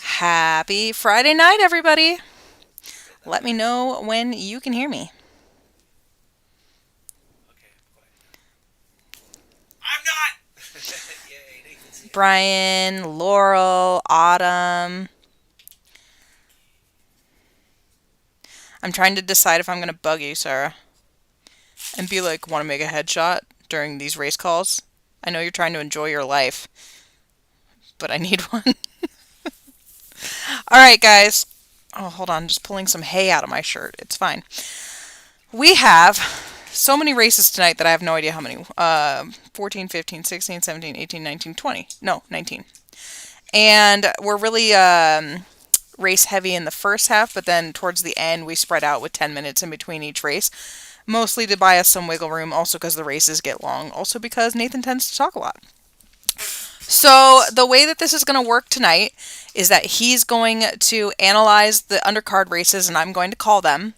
Happy Friday night, everybody. Let me know when you can hear me. I'm not! Yay, Nathan's here. Brian, Laurel, Autumn. I'm trying to decide if I'm going to bug you, Sarah, and be like, want to make a headshot during these race calls? I know you're trying to enjoy your life, but I need one. All right, guys. Oh, hold on. Just pulling some hay out of my shirt. It's fine. We have so many races tonight that I have no idea how many. 14, 15, 16, 17, 18, 19, 20. No, 19. And we're really race heavy in the first half, but then towards the end we spread out with 10 minutes in between each race. Mostly to buy us some wiggle room, also because the races get long, also because Nathan tends to talk a lot. So the way that this is going to work tonight is that he's going to analyze the undercard races and I'm going to call them.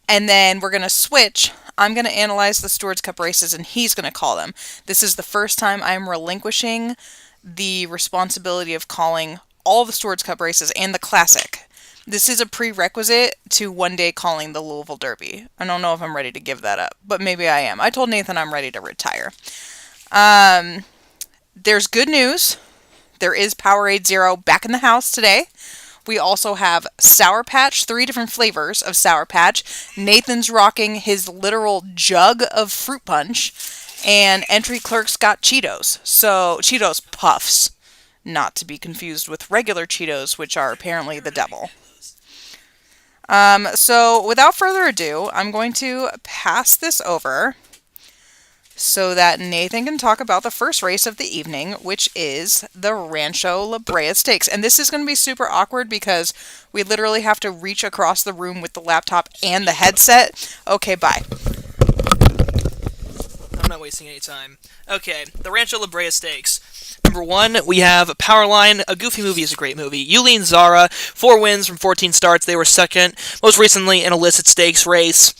And then we're going to switch. I'm going to analyze the Stewards Cup races and he's going to call them. This is the first time I'm relinquishing the responsibility of calling all the Stewards Cup races and the Classic. This is a prerequisite to one day calling the Louisville Derby. I don't know if I'm ready to give that up, but maybe I am. I told Nathan I'm ready to retire. There's good news. There is Powerade Zero back in the house today. We also have Sour Patch, 3 different flavors of Sour Patch. Nathan's rocking his literal jug of fruit punch. And entry clerk's got Cheetos. So, Cheetos Puffs. Not to be confused with regular Cheetos, which are apparently the devil. So, without further ado, I'm going to pass this over so that Nathan can talk about the first race of the evening, which is the Rancho La Brea Stakes. And this is going to be super awkward because we literally have to reach across the room with the laptop and the headset. Okay, bye. I'm not wasting any time. Okay, the Rancho La Brea Stakes. Number 1, we have Powerline. A Goofy Movie is a great movie. Yuleen Zara, 4 wins from 14 starts. They were second. Most recently, an illicit stakes race.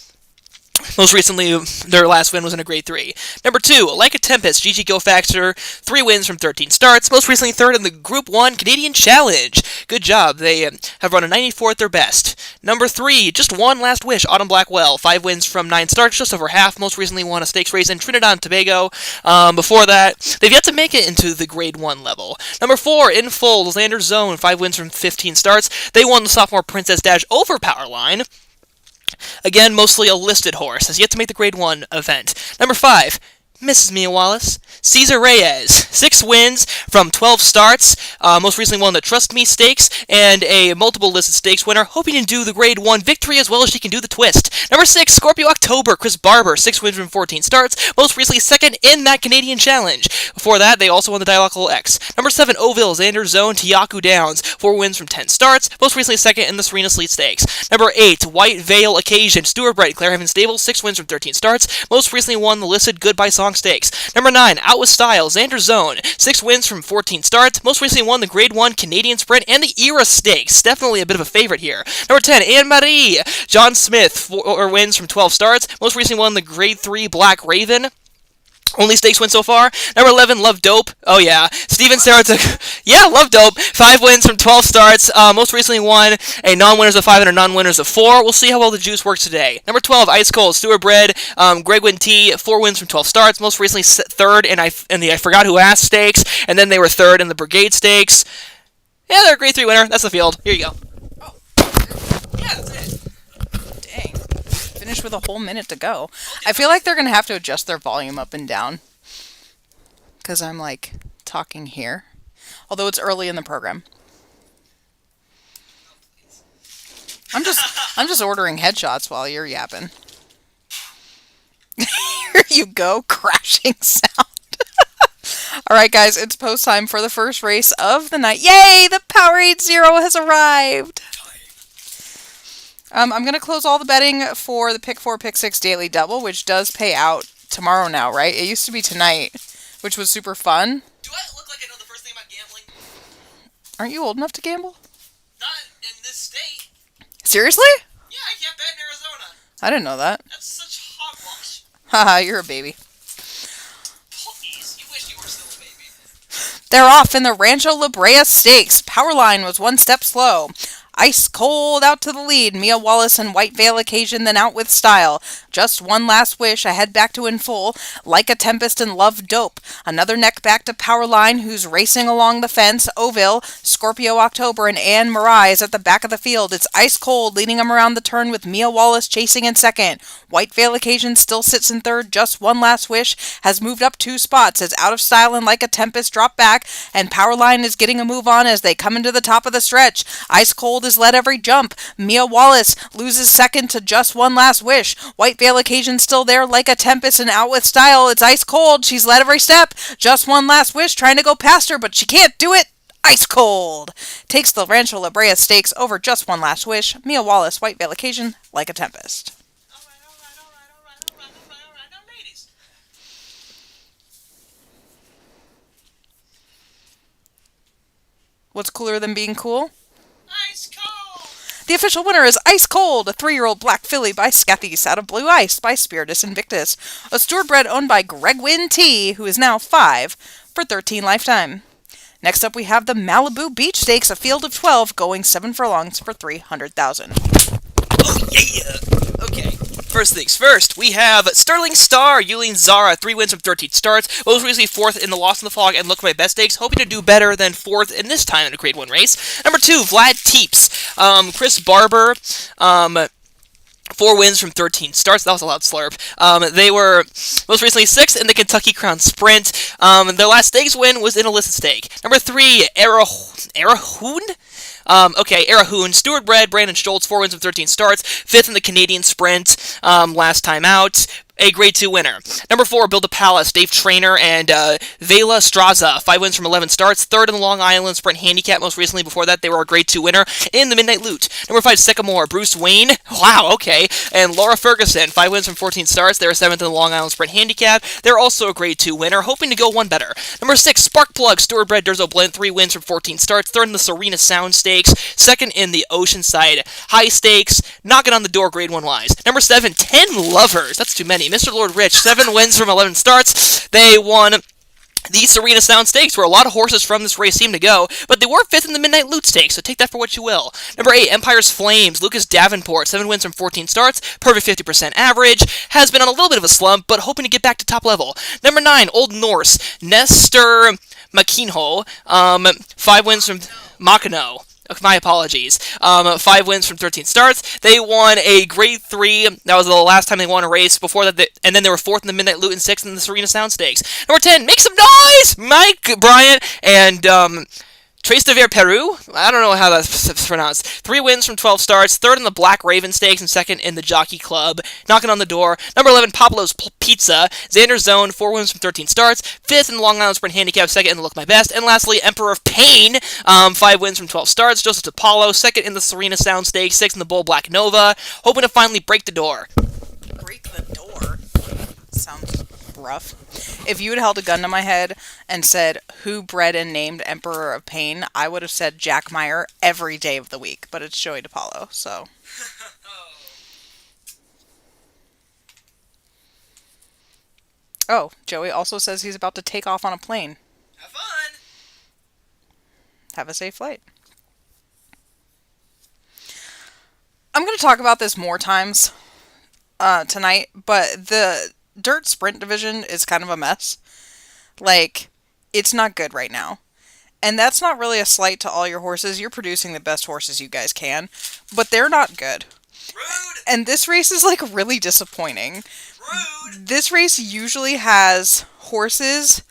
Most recently, their last win was in a grade 3. Number 2, Like a Tempest, Gigi Go Factor, 3 wins from 13 starts. Most recently, third in the Group 1 Canadian Challenge. Good job. They have run a 94 at their best. Number 3, Just One Last Wish, Autumn Blackwell, 5 wins from 9 starts, just over half. Most recently won a stakes race in Trinidad and Tobago. Before that, they've yet to make it into the grade 1 level. Number 4, In Full, Xander Zone, 5 wins from 15 starts. They won the Sophomore Princess Dash over Powerline. Again, mostly a listed horse, has yet to make the Grade 1 event. Number 5, Mrs. Mia Wallace, Cesar Reyes, 6 wins from 12 starts, most recently won the Trust Me Stakes, and a multiple listed stakes winner, hoping to do the Grade 1 victory as well as she can do the twist. Number 6, Scorpio October, Chris Barber, 6 wins from 14 starts, most recently second in that Canadian Challenge. Before that, they also won the Dialogical X. Number 7, Oville, Xander Zone, Tiaku Downs, 4 wins from 10 starts, most recently second in the Serena Sleet Stakes. Number 8, White Veil Occasion, Steward Bright, Claire Haven Stable, 6 wins from 13 starts, most recently won the listed Goodbye Song Stakes. Number 9, Out With Style, Xander Zone, 6 wins from 14 starts, most recently won the Grade 1 Canadian Sprint and the Era Stakes, definitely a bit of a favorite here. Number 10, Anne-Marie, John Smith, 4 wins from 12 starts, most recently won the Grade 3 Black Raven. Only stakes win so far. Number 11, Love Dope. Oh, yeah. Steven Saratoga. Yeah, Love Dope. 5 wins from 12 starts. Most recently won a non-winners of 5 and a non-winners of 4. We'll see how well the juice works today. Number 12, Ice Cold. Stewart Bread. Greg Wynn T. 4 wins from 12 starts. Most recently third in the I Forgot Who Asked stakes. And then they were third in the Brigade Stakes. Yeah, they're a grade 3 winner. That's the field. Here you go. Oh, yeah, that's it. Dang. Finished with a whole minute to go. I feel like they're going to have to adjust their volume up and down. Because I'm, like, talking here. Although it's early in the program. I'm just ordering headshots while you're yapping. Here you go, crashing sound. Alright guys, it's post time for the first race of the night. Yay! The Powerade Zero has arrived! I'm going to close all the betting for the Pick 4, Pick 6 Daily Double, which does pay out tomorrow now, right? It used to be tonight, which was super fun. Do I look like I know the first thing about gambling? Aren't you old enough to gamble? Not in this state. Seriously? Yeah, I can't bet in Arizona. I didn't know that. That's such hogwash. Haha, you're a baby. Please, you wish you were still a baby. They're off in the Rancho La Brea Stakes. Powerline was one step slow. Ice cold out to the lead. Mia Wallace and White Veil Occasion then out with style. Just one last wish. I head back to in full. Like a Tempest and Love Dope. Another neck back to Powerline, who's racing along the fence. Oville, Scorpio October, and Anne Marais at the back of the field. It's ice cold, leading them around the turn with Mia Wallace chasing in second. White Veil Occasion still sits in third. Just one last wish has moved up 2 spots as Out of Style and Like a Tempest drop back, and Powerline is getting a move on as they come into the top of the stretch. Ice Cold has led every jump. Mia Wallace loses second to Just One Last Wish. White Veil Occasion still there, Like a Tempest, and Out with Style. It's ice cold. She's led every step. Just One Last Wish trying to go past her, but she can't do it. Ice Cold takes the Rancho La Brea Stakes over Just One Last Wish. Mia Wallace, White Veil Occasion, Like a Tempest. Ladies. What's cooler than being cool? Ice cold. The official winner is Ice Cold, a 3-year-old black filly by Scathis out of Blue Ice by Spiritus Invictus, a Steward bred owned by Greg Wynn T, who is now 5 for 13 lifetime. Next up we have the Malibu Beach Stakes, a field of 12 going 7 furlongs for $300,000. Oh yeah. Okay. First things first, we have Sterling Star, Yulene Zara, 3 wins from 13 starts, most recently 4th in the Lost in the Fog and Look My Best Stakes, hoping to do better than 4th in this time in a Grade 1 race. Number 2, Vlad Teeps, Chris Barber, 4 wins from 13 starts. That was a loud slurp. They were most recently 6th in the Kentucky Crown Sprint. Their last stakes win was in a listed stake. Number 3, Arahoon? Arahoon, Steward bred, Brandon Schultz, 4 wins from 13 starts, 5th in the Canadian Sprint, last time out. A Grade 2 winner. Number 4, Build a Palace, Dave Trainer and Vela Straza, 5 wins from 11 starts, 3rd in the Long Island Sprint Handicap most recently. Before that, they were a Grade 2 winner in the Midnight Loot. Number 5, Sycamore, Bruce Wayne, wow, okay, and Laura Ferguson, 5 wins from 14 starts. They were 7th in the Long Island Sprint Handicap. They're also a Grade 2 winner, hoping to go one better. Number 6, Sparkplug, Steward bred, Durzo Blend, 3 wins from 14 starts, 3rd in the Serena Sound Stakes, 2nd in the Oceanside High Stakes, knocking on the door Grade 1 wise. Number 7, 10 Lovers, that's too many. Mr. Lord Rich, 7 wins from 11 starts. They won the Serena Sound Stakes, where a lot of horses from this race seem to go, but they were 5th in the Midnight Loot Stakes, so take that for what you will. Number 8, Empire's Flames, Lucas Davenport, 7 wins from 14 starts, perfect 50% average, has been on a little bit of a slump, but hoping to get back to top level. Number 9, Old Norse, Nestor McKinho, 5 wins from Makino. My apologies. 5 wins from 13 starts. They won a Grade 3. That was the last time they won a race. Before that, and then they were 4th in the Midnight Loot and 6th in the Serena Sound Stakes. Number 10, Make Some Noise! Mike Bryant and Trace de Ver Peru? I don't know how that's pronounced. 3 wins from 12 starts, 3rd in the Black Raven Stakes and 2nd in the Jockey Club. Knocking on the door. Number 11, Pablo's Pizza. Xander Zone, 4 wins from 13 starts, 5th in the Long Island Sprint Handicap, 2nd in the Look My Best. And lastly, Emperor of Pain, 5 wins from 12 starts. Joseph Apollo, 2nd in the Serena Sound Stakes, 6th in the Bull Black Nova. Hoping to finally break the door. Break the door? Sounds rough. If you had held a gun to my head and said, who bred and named Emperor of Pain, I would have said Jack Meyer every day of the week, but it's Joey DePaulo, so. Oh, Joey also says he's about to take off on a plane. Have fun! Have a safe flight. I'm going to talk about this more times tonight, but the dirt sprint division is kind of a mess. Like, it's not good right now. And that's not really a slight to all your horses. You're producing the best horses you guys can, but they're not good. Rude! And this race is, like, really disappointing. Rude! This race usually has horses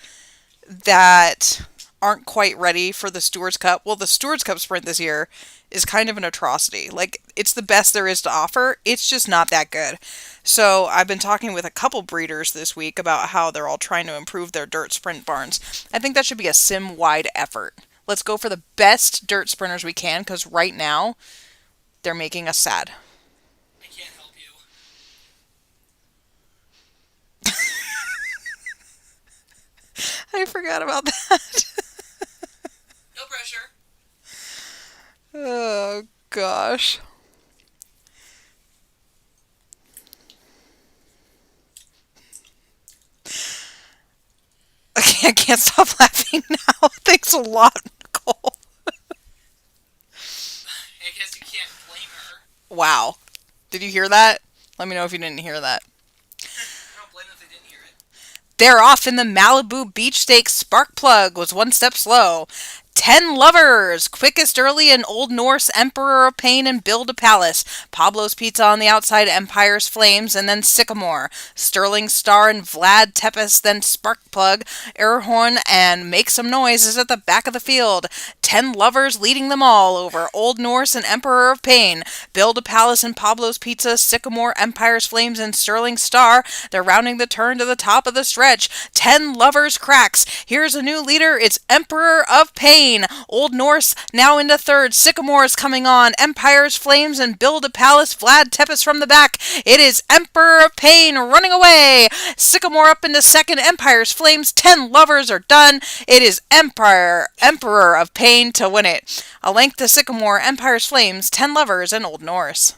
that aren't quite ready for the Stewards Cup. Well, the Stewards Cup sprint this year is kind of an atrocity. Like, it's the best there is to offer. It's just not that good. So I've been talking with a couple breeders this week about how they're all trying to improve their dirt sprint barns. I think that should be a sim-wide effort. Let's go for the best dirt sprinters we can, because right now, they're making us sad. I can't help you. I forgot about that. No pressure. Oh, gosh. Okay, I can't stop laughing now. Thanks a lot, Nicole. I guess you can't blame her. Wow. Did you hear that? Let me know if you didn't hear that. I don't blame them if they didn't hear it. They're off in the Malibu beach steak. Spark plug was one step slow. 10 lovers, quickest early in Old Norse, Emperor of Pain, and Build a Palace. Pablo's Pizza on the outside, Empire's Flames, and then Sycamore. Sterling Star and Vlad Tepes, then Sparkplug, Airhorn, and Make Some Noise is at the back of the field. 10 lovers leading them all over Old Norse and Emperor of Pain. Build a Palace and Pablo's Pizza, Sycamore, Empire's Flames, and Sterling Star. They're rounding the turn to the top of the stretch. 10 lovers cracks. Here's a new leader. It's Emperor of Pain. Old Norse now into third. Sycamore is coming on. Empire's Flames and Build a Palace. Vlad Tepes from the back. It is Emperor of Pain running away. Sycamore up into second. Empire's Flames. 10 lovers are done. It is Emperor of Pain to win it. A length to Sycamore, Empire's Flames, 10 lovers, and Old Norse.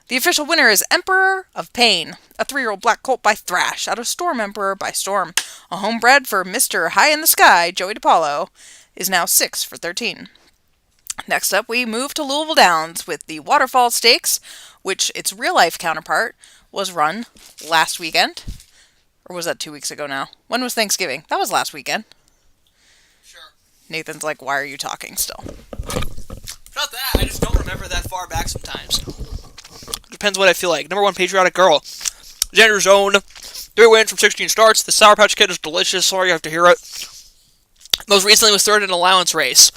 The official winner is Emperor of Pain, a 3-year-old black colt by Thrash, out of Storm Emperor by Storm. A homebred for Mr. High in the Sky, Joey DiPaolo, is now 6 for 13. Next up, we move to Louisville Downs with the Waterfall Stakes, which its real-life counterpart was run last weekend. Or was that 2 weeks ago now? When was Thanksgiving? That was last weekend. Sure. Nathan's like, why are you talking still? Not that. I just don't remember that far back sometimes. Depends what I feel like. Number 1, Patriotic Girl. Gender Zone. 3 wins from 16 starts. The Sour Patch Kid is delicious. Sorry you have to hear it. Most recently was third in an allowance race.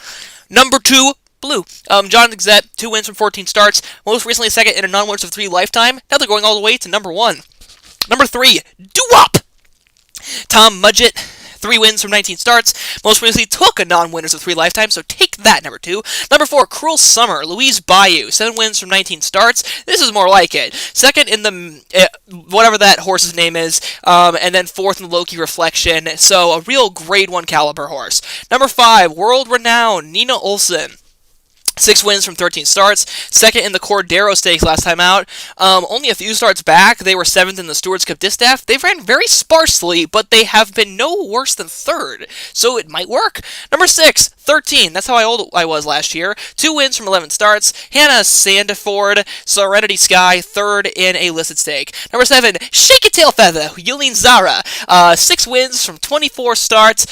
Number 2, Blue. Jonathan Zett, 2 wins from 14 starts. Most recently second in a non-winners of 3 lifetime. Now they're going all the way to number 1. Number 3, Doo-Wop. Tom Mudgett, 3 wins from 19 starts. Most recently took a non-winners of 3 lifetimes, so take that, number 2. Number 4, Cruel Summer, Louise Bayou, 7 wins from 19 starts. This is more like it. Second in the, whatever that horse's name is, and then 4th in the Loki Reflection, so a real grade 1 caliber horse. Number 5, World Renowned, Nina Olsen. 6 wins from 13 starts. Second in the Cordero Stakes last time out. Only a few starts back. They were 7th in the Stewards Cup Distaff. They ran very sparsely, but they have been no worse than 3rd. So it might work. Number 6, 13. That's how old I was last year. 2 wins from 11 starts. Hannah Sandiford, Serenity Sky, 3rd in a listed stake. Number 7, Shake It Tail Feather, Yulene Zara. 6 wins from 24 starts.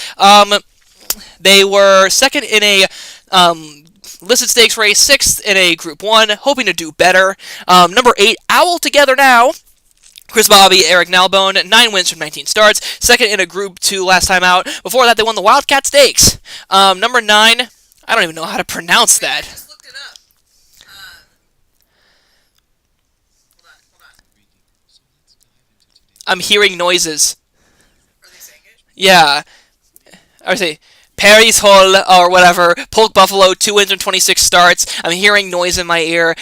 They were 2nd in a listed stakes race, 6th in a Group 1, hoping to do better. Number 8, Owl Together Now. Chris Bobby, Eric Nalbone, 9 wins from 19 starts. 2nd in a Group 2 last time out. Before that, they won the Wildcat Stakes. Number 9, I don't even know how to pronounce that. I just looked it up. Hold on. I'm hearing noises. Are they saying it? Yeah. I would say Perry's Hull, or whatever. Polk Buffalo, 2 wins from 26 starts. I'm hearing noise in my ear.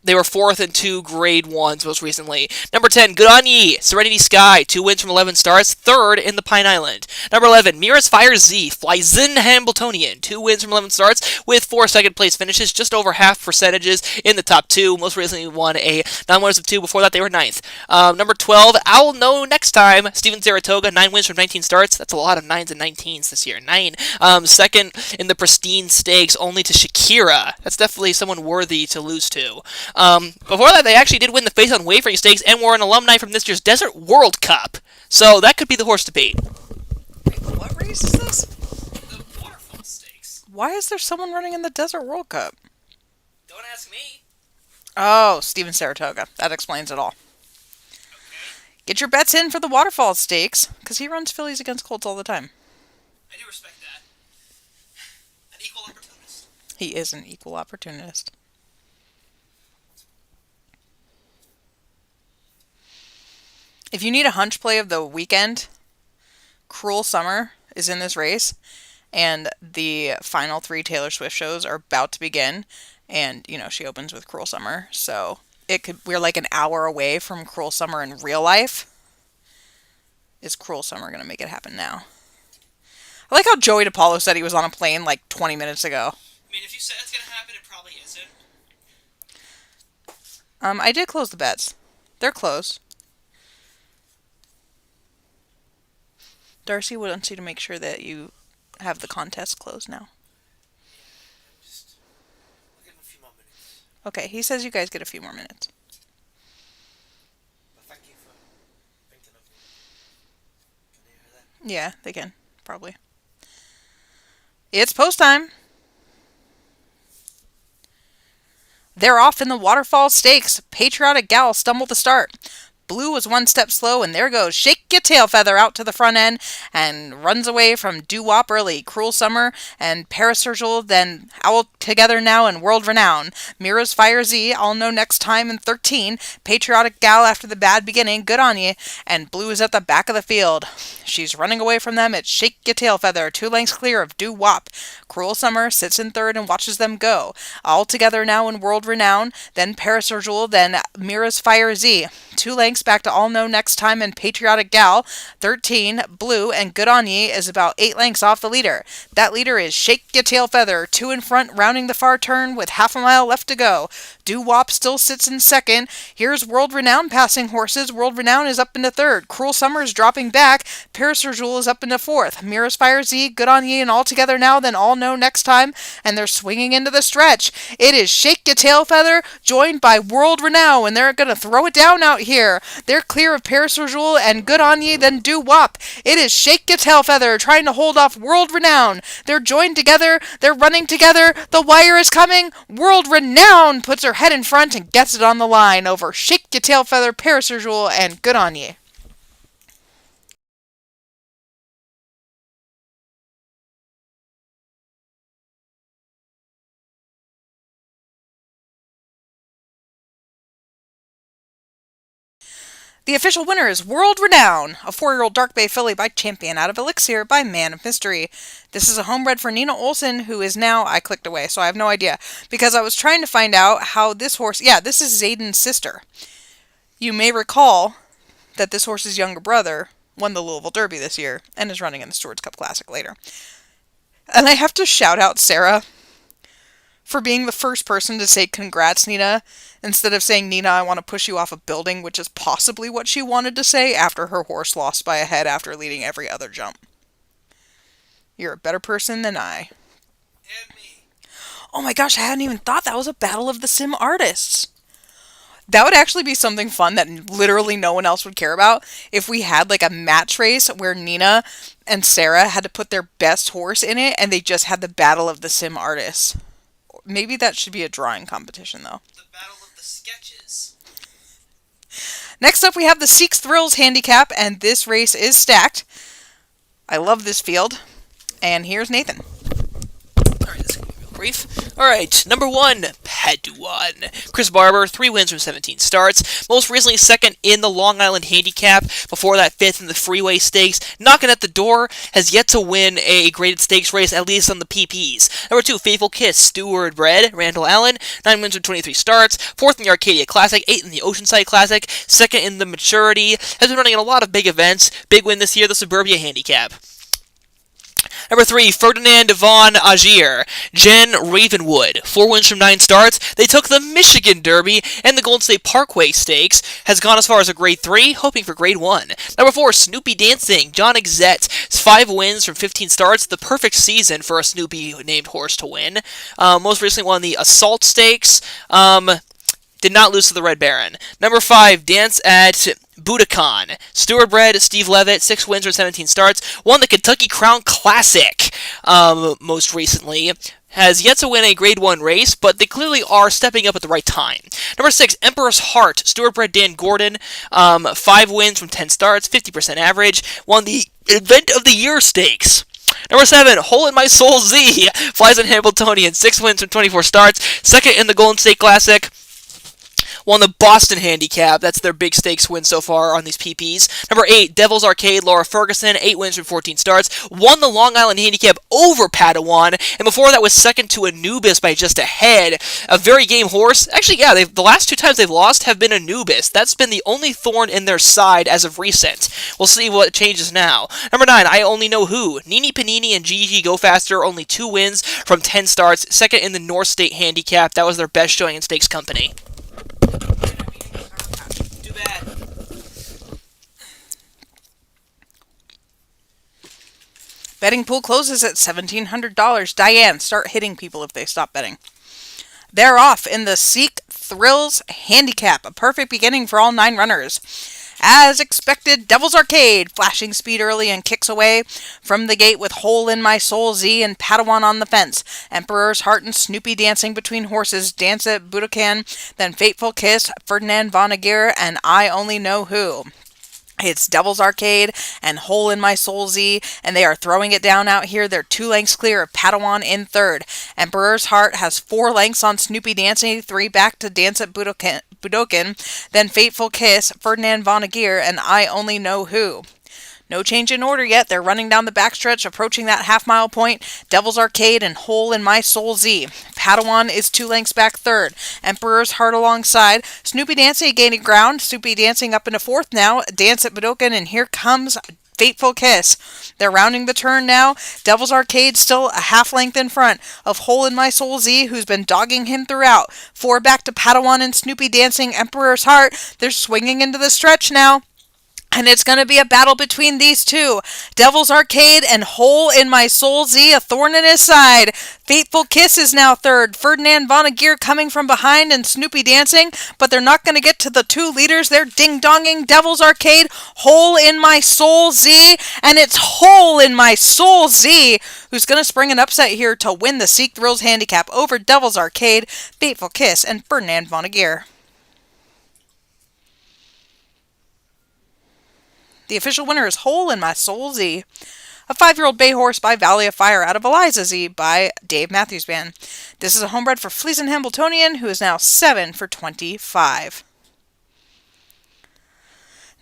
They were 4th in 2 grade 1s most recently. Number 10, Good On Ye, Serenity Sky, 2 wins from 11 starts. 3rd in the Pine Island. Number 11, Mira's Fire Z, Flyzin Hambletonian, 2 wins from 11 starts with 4 second place finishes, just over half percentages in the top 2. Most recently won a non-winners of 2. Before that, they were 9th. Number 12, Owl Know Next Time, Steven Saratoga, 9 wins from 19 starts. That's a lot of 9s and 19s this year. 9. 2nd in the Pristine Stakes, only to Shakira. That's definitely someone worthy to lose to. Before that, they actually did win the Faith on Wavering Stakes and were an alumni from this year's Desert World Cup. So that could be the horse to beat. Wait, what race is this? The Waterfall Stakes. Why is there someone running in the Desert World Cup? Don't ask me. Oh, Steven Saratoga. That explains it all. Get your bets in for the Waterfall Stakes, because he runs fillies against colts all the time. I do respect that. An equal opportunist. He is an equal opportunist. If you need a hunch play of the weekend, Cruel Summer is in this race, and the final 3 Taylor Swift shows are about to begin, and, she opens with Cruel Summer, so we're like an hour away from Cruel Summer in real life. Is Cruel Summer going to make it happen now? I like how Joey DiPaolo said he was on a plane like 20 minutes ago. I mean, if you said it's going to happen, it probably isn't. I did close the bets. They're closed. Darcy wants you to make sure that you have the contest closed now. Just I'll give him a few more minutes. Okay, he says you guys get a few more minutes. But thank you for thinking of me. Can you hear that? Yeah, they can. Probably. It's post time. They're off in the Waterfall Stakes. Patriotic Gal stumbled to start. Blue was one step slow, and there goes Shake Your Tail Feather out to the front end and runs away from Doo Wop early. Cruel Summer and Parasurgical, then Owl Together Now and World Renown. Mira's Fire Z, I'll Know Next Time in 13. Patriotic Gal after the bad beginning, Good on Ye. And Blue is at the back of the field. She's running away from them. It's Shake Your Tail Feather, 2 lengths clear of Doo Wop. Cruel Summer sits in third and watches them go. All Together Now and World Renown, then Parasurgical, then Mira's Fire Z. 2 lengths back to All Know Next Time and Patriotic Gal. 13, Blue, and Good on Ye is about 8 lengths off the leader. That leader is Shake Your Tail Feather, 2 in front, rounding the far turn with half a mile left to go. Doo Wop still sits in second. Here's World Renown passing horses. World Renown is up into third. Cruel Summer is dropping back. Parasurgical is up into fourth. Mira's Fire Z, Good on Ye, and All Together Now, then All Know Next Time, and they're swinging into the stretch. It is Shake Your Tail Feather, joined by World Renown, and they're going to throw it down out here. They're clear of Parasurgical and Good on Ye, then Doo Wop. It is Shake Your Tail Feather trying to hold off World Renown. They're joined together. They're running together. The wire is coming. World Renown puts her head in front and gets it on the line over Shake Your Tail Feather, Parasurgical, and Good on Ye. The official winner is World Renown, a 4-year-old Dark Bay filly by Champion out of Elixir by Man of Mystery. This is a homebred for Nina Olson, who is now... I clicked away, so I have no idea. Because I was trying to find out how this horse... Yeah, this is Zayden's sister. You may recall that this horse's younger brother won the Louisville Derby this year and is running in the Stewards Cup Classic later. And I have to shout out Sarah for being the first person to say congrats, Nina, instead of saying, Nina, I want to push you off a building, which is possibly what she wanted to say after her horse lost by a head after leading every other jump. You're a better person than I. And me. Oh my gosh, I hadn't even thought that was a battle of the sim artists. That would actually be something fun that literally no one else would care about if we had like a match race where Nina and Sarah had to put their best horse in it and they just had the battle of the sim artists. Maybe that should be a drawing competition, though. The battle of the sketches. Next up, we have the Seeks Thrills Handicap, and this race is stacked. I love this field. And here's Nathan. Alright, this is going to be real brief. Alright, number 1, Padawan. Chris Barber, 3 wins from 17 starts. Most recently second in the Long Island Handicap. Before that, 5th in the Freeway Stakes. Knocking at the door, has yet to win a graded stakes race, at least on the PPs. Number 2, Faithful Kiss. Steward bred, Randall Allen. 9 wins from 23 starts. 4th in the Arcadia Classic. 8th in the Oceanside Classic. 2nd in the Maturity. Has been running in a lot of big events. Big win this year, the Suburbia Handicap. Number 3, Ferdinand Von Agier. Jen Ravenwood. 4 wins from 9 starts. They took the Michigan Derby and the Golden State Parkway Stakes. Has gone as far as a grade 3, hoping for grade 1. Number 4, Snoopy Dancing. John Exet. 5 wins from 15 starts. The perfect season for a Snoopy named horse to win. Most recently won the Assault Stakes. Did not lose to the Red Baron. Number 5, Dance at Budokan. Steward bred, Steve Levitt, 6 wins from 17 starts. Won the Kentucky Crown Classic most recently. Has yet to win a Grade 1 race, but they clearly are stepping up at the right time. Number 6, Emperor's Heart. Steward bred Dan Gordon. 5 wins from 10 starts, 50% average. Won the Event of the Year Stakes. Number 7, Hole in My Soul Z. Flies in Hamiltonian, 6 wins from 24 starts. 2nd in the Golden State Classic. Won the Boston Handicap. That's their big stakes win so far on these PPs. Number 8, Devil's Arcade, Laura Ferguson. 8 wins from 14 starts. Won the Long Island Handicap over Padawan. And before that was second to Anubis by just a head. A very game horse. Actually, yeah, the last 2 times they've lost have been Anubis. That's been the only thorn in their side as of recent. We'll see what changes now. Number 9, I Only Know Who. Nini Panini and Gigi Go Faster. Only 2 wins from 10 starts. Second in the North State Handicap. That was their best showing in Stakes Company. Betting pool closes at $1,700. Diane, start hitting people if they stop betting. They're off in the Seek Thrills Handicap, a perfect beginning for all 9 runners. As expected, Devil's Arcade, flashing speed early and kicks away from the gate with Hole in My Soul Z and Padawan on the fence. Emperor's Heart and Snoopy dancing between horses, Dance at Budokan, then Fateful Kiss, Ferdinand Von Aguirre, and I Only Know Who. It's Devil's Arcade and Hole in My Soul Z, and they are throwing it down out here. They're 2 lengths clear of Padawan in third. Emperor's Heart has 4 lengths on Snoopy Dancing, 3 back to Dance at Budokan, then Fateful Kiss, Ferdinand Von Aguirre, and I Only Know Who. No change in order yet. They're running down the backstretch, approaching that half-mile point. Devil's Arcade and Hole in My Soul Z. Padawan is 2 lengths back third. Emperor's Heart alongside. Snoopy Dancing gaining ground. Snoopy Dancing up into fourth now. Dance at Budokan, and here comes Fateful Kiss. They're rounding the turn now. Devil's Arcade still a half length in front of Hole in My Soul Z, who's been dogging him throughout. 4 back to Padawan and Snoopy Dancing. Emperor's Heart. They're swinging into the stretch now. And it's going to be a battle between these two. Devil's Arcade and Hole in My Soul Z, a thorn in his side. Fateful Kiss is now third. Ferdinand Von Aguirre coming from behind and Snoopy Dancing. But they're not going to get to the 2 leaders. They're ding-donging. Devil's Arcade, Hole in My Soul Z. And it's Hole in My Soul Z who's going to spring an upset here to win the Seek Thrills Handicap over Devil's Arcade, Fateful Kiss, and Ferdinand Von Aguirre. The official winner is Hole in My Soul Z, a 5-year-old bay horse by Valley of Fire out of Eliza Z by Dave Matthews Band. This is a homebred for Fleeson Hambletonian, who is now 7 for 25.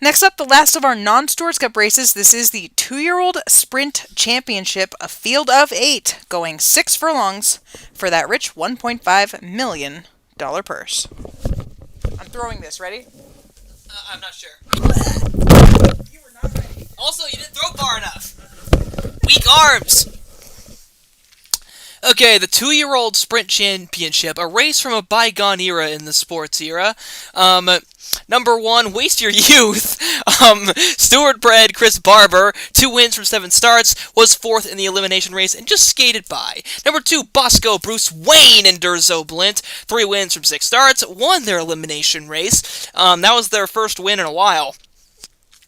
Next up, the last of our non-Stewards Cup races. This is the 2-year-old Sprint Championship, a field of 8, going 6 furlongs for that rich $1.5 million purse. I'm throwing this. Ready? I'm not sure. You were not ready. Also, you didn't throw far enough. Weak arms. Okay, the 2-year-old Sprint Championship, a race from a bygone era in the sports era. Number 1, Waste Your Youth. Steward bred Chris Barber, 2 wins from 7 starts, was 4th in the elimination race and just skated by. Number 2, Bosco Bruce Wayne and Durzo Blint, 3 wins from 6 starts, won their elimination race. That was their first win in a while.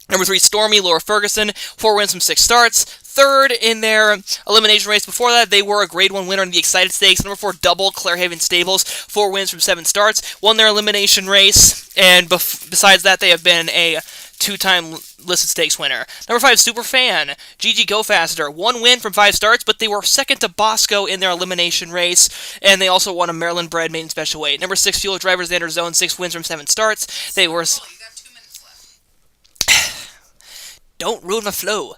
Number 3, Stormy Laura Ferguson, 4 wins from 6 starts, 3rd in their elimination race. Before that, they were a Grade 1 winner in the Excited Stakes. Number 4, Double, Clarehaven Stables, 4 wins from 7 starts, won their elimination race, and besides that, they have been a 2-time listed stakes winner. Number 5, Superfan, Gigi Go Faster, 1 win from 5 starts, but they were 2nd to Bosco in their elimination race, and they also won a Maryland-bred maiden special weight. Number 6, Fuel Driver Xander Zone, 6 wins from 7 starts. They were... Don't ruin my flow.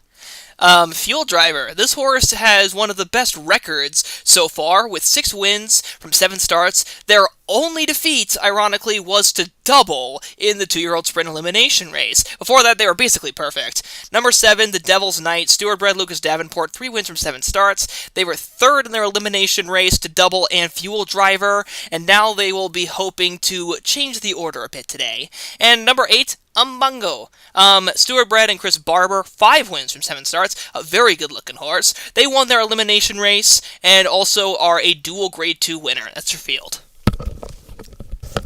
Fuel Driver. This horse has one of the best records so far, with 6 wins from 7 starts. Their only defeat, ironically, was to Double in the 2-year-old sprint elimination race. Before that, they were basically perfect. Number 7, the Devil's Knight. Steward bred Lucas Davenport, 3 wins from 7 starts. They were 3rd in their elimination race to Double and Fuel Driver, and now they will be hoping to change the order a bit today. And number 8, Umbango. Steward bred and Chris Barber, 5 wins from 7 starts, a very good-looking horse. They won their elimination race, and also are a dual Grade 2 winner. That's your field.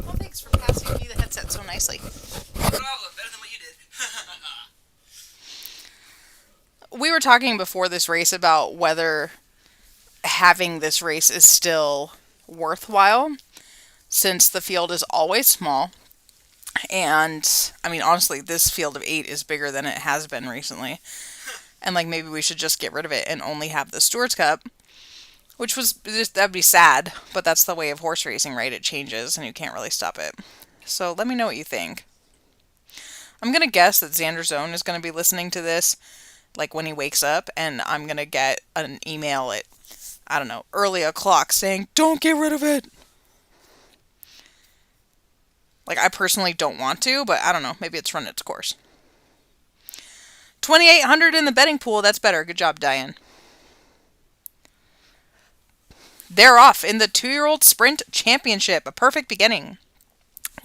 Well, thanks for passing me the headset so nicely. No problem. Better than what you did. We were talking before this race about whether having this race is still worthwhile, since the field is always small. And, I mean, honestly, this field of 8 is bigger than it has been recently. And, like, maybe we should just get rid of it and only have the Stewards Cup. Which was, that'd be sad, but that's the way of horse racing, right? It changes, and you can't really stop it. So, let me know what you think. I'm going to guess that Xander Zone is going to be listening to this, like, when he wakes up, and I'm going to get an email at, I don't know, early o'clock saying, don't get rid of it! Like, I personally don't want to, but I don't know. Maybe it's run its course. 2,800 in the betting pool. That's better. Good job, Diane. They're off in the 2-year-old Sprint Championship. A perfect beginning.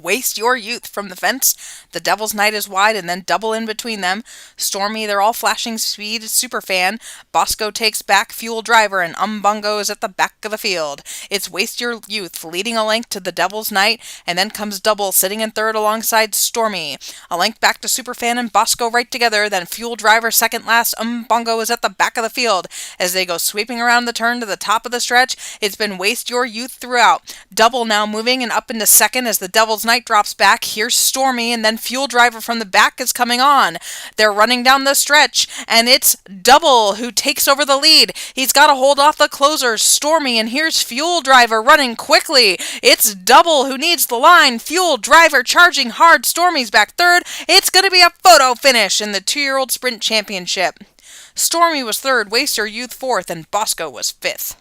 Waste your youth from the fence. The Devil's Night is wide and then double in between them. Stormy, they're all flashing speed, Superfan. Bosco takes back Fuel Driver and Umbongo is at the back of the field. It's Waste Your Youth leading a length to the Devil's Night and then comes Double sitting in third alongside Stormy. A length back to Superfan and Bosco right together, then Fuel Driver second last. Umbongo is at the back of the field. As they go sweeping around the turn to the top of the stretch, it's been Waste Your Youth throughout. Double now moving and up into second as the Devil's Night drops back. Here's Stormy, and then Fuel Driver from the back is coming on. They're running down the stretch, and it's Double who takes over the lead. He's got to hold off the closers, Stormy, and here's Fuel Driver running quickly. It's Double who needs the line. Fuel Driver charging hard. Stormy's back third. It's going to be a photo finish in the 2-year-old sprint championship. Stormy was third, Waste Your Youth fourth, and Bosco was fifth.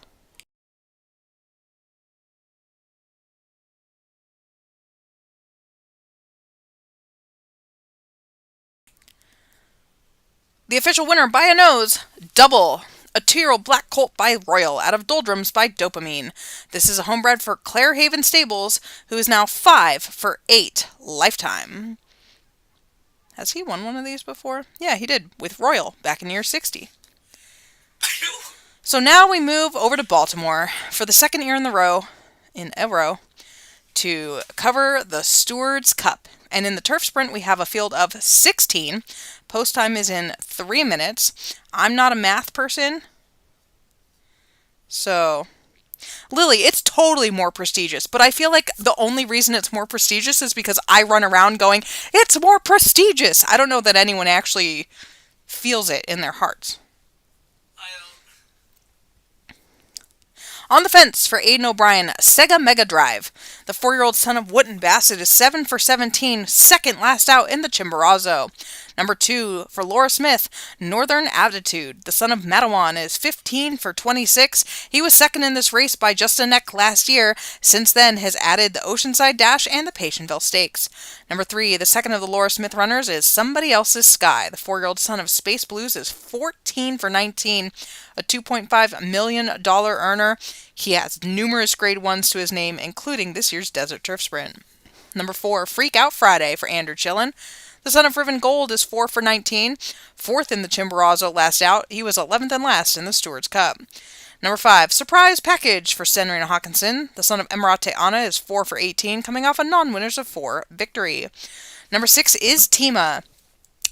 The official winner by a nose, Double, a 2-year-old black colt by Royal out of Doldrums by Dopamine. This is a homebred for Clare Haven Stables, who is now 5 for 8 lifetime. Has he won one of these before? Yeah, he did, with Royal back in year 60. So now we move over to Baltimore for the second year in a row, to cover the Steward's Cup. And in the turf sprint, we have a field of 16. Post time is in 3 minutes. I'm not a math person. So, Lily, it's totally more prestigious. But I feel like the only reason it's more prestigious is because I run around going, it's more prestigious. I don't know that anyone actually feels it in their hearts. On the fence for Aidan O'Brien, Sega Mega Drive. The 4-year-old son of Wooten Bassett is 7 for 17, second last out in the Chimborazo. Number 2 for Laura Smith, Northern Aptitude. The son of Matawan is 15 for 26. He was second in this race by just a neck last year. Since then has added the Oceanside Dash and the Patientville Stakes. Number 3, the second of the Laura Smith runners is Somebody Else's Sky. The 4-year-old son of Space Blues is 14 for 19, a $2.5 million earner. He has numerous grade 1s to his name, including this year's Desert Turf Sprint. Number 4, Freak Out Friday for Andrew Chillen. The son of Riven Gold is 4 for 19, fourth in the Chimborazo last out. He was 11th and last in the Steward's Cup. Number 5, Surprise Package for Senrina Hawkinson. The son of Emirate Anna is 4 for 18, coming off a non-winners of 4 victory. Number 6 is Tima.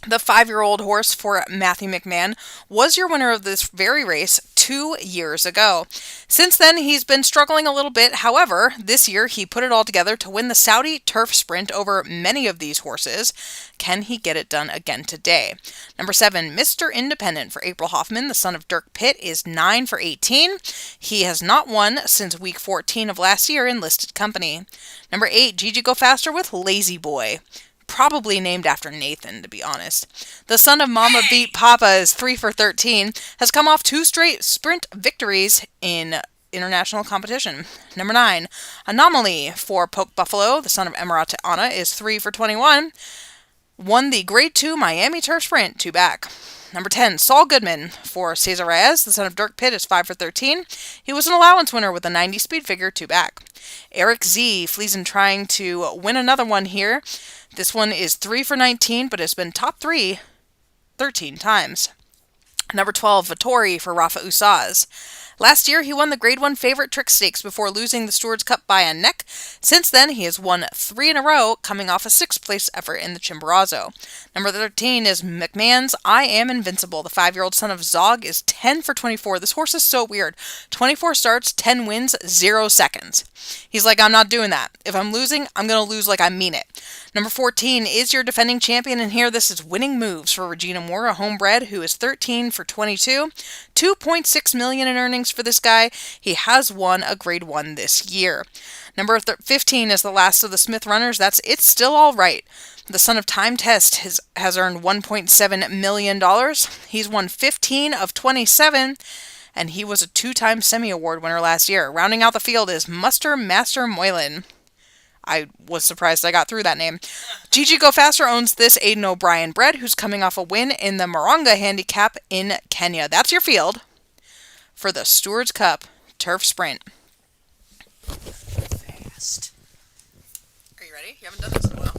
The 5-year-old horse for Matthew McMahon was your winner of this very race 2 years ago. Since then, he's been struggling a little bit. However, this year he put it all together to win the Saudi Turf Sprint over many of these horses. Can he get it done again today? Number 7, Mr. Independent for April Hoffman. The son of Dirk Pitt is 9 for 18. He has not won since week 14 of last year in listed company. Number 8, Gigi Go Faster with Lazy Boy. Probably named after Nathan, to be honest. The son of Mama Beat Papa is 3 for 13, has come off 2 straight sprint victories in international competition. Number 9, Anomaly for Poke Buffalo. The son of Emirate Anna is 3 for 21, won the Grade 2 Miami Turf Sprint 2 back. Number 10, Saul Goodman for Cesar Reyes. The son of Dirk Pitt is 5 for 13. He was an allowance winner with a 90 speed figure 2 back. Eric Z flees in trying to win another one here. This one is 3 for 19, but has been top 3 13 times. Number 12, Vittori for Rafa Usaz. Last year, he won the Grade 1 Favorite Trick Stakes before losing the Steward's Cup by a neck. Since then, he has won 3 in a row, coming off a 6th place effort in the Chimborazo. Number 13 is McMahon's I Am Invincible. The 5-year-old son of Zog is 10 for 24. This horse is so weird. 24 starts, 10 wins, 0 seconds. He's like, I'm not doing that. If I'm losing, I'm going to lose like I mean it. Number 14 is your defending champion, and here this is Winning Moves for Regina Moore, a homebred who is 13 for 22. $2.6 million in earnings for this guy. He has won a Grade 1 this year. Number 15 is the last of the Smith runners. That's It's Still All Right. The son of Time Test has earned $1.7 million. He's won 15 of 27, and he was a 2-time semi-award winner last year. Rounding out the field is Muster Master Moylan. I was surprised I got through that name. Gigi Go Faster owns this Aidan O'Brien bred, who's coming off a win in the Moronga Handicap in Kenya. That's your field for the Steward's Cup Turf Sprint. Fast. Are you ready? already. You haven't done this in a while.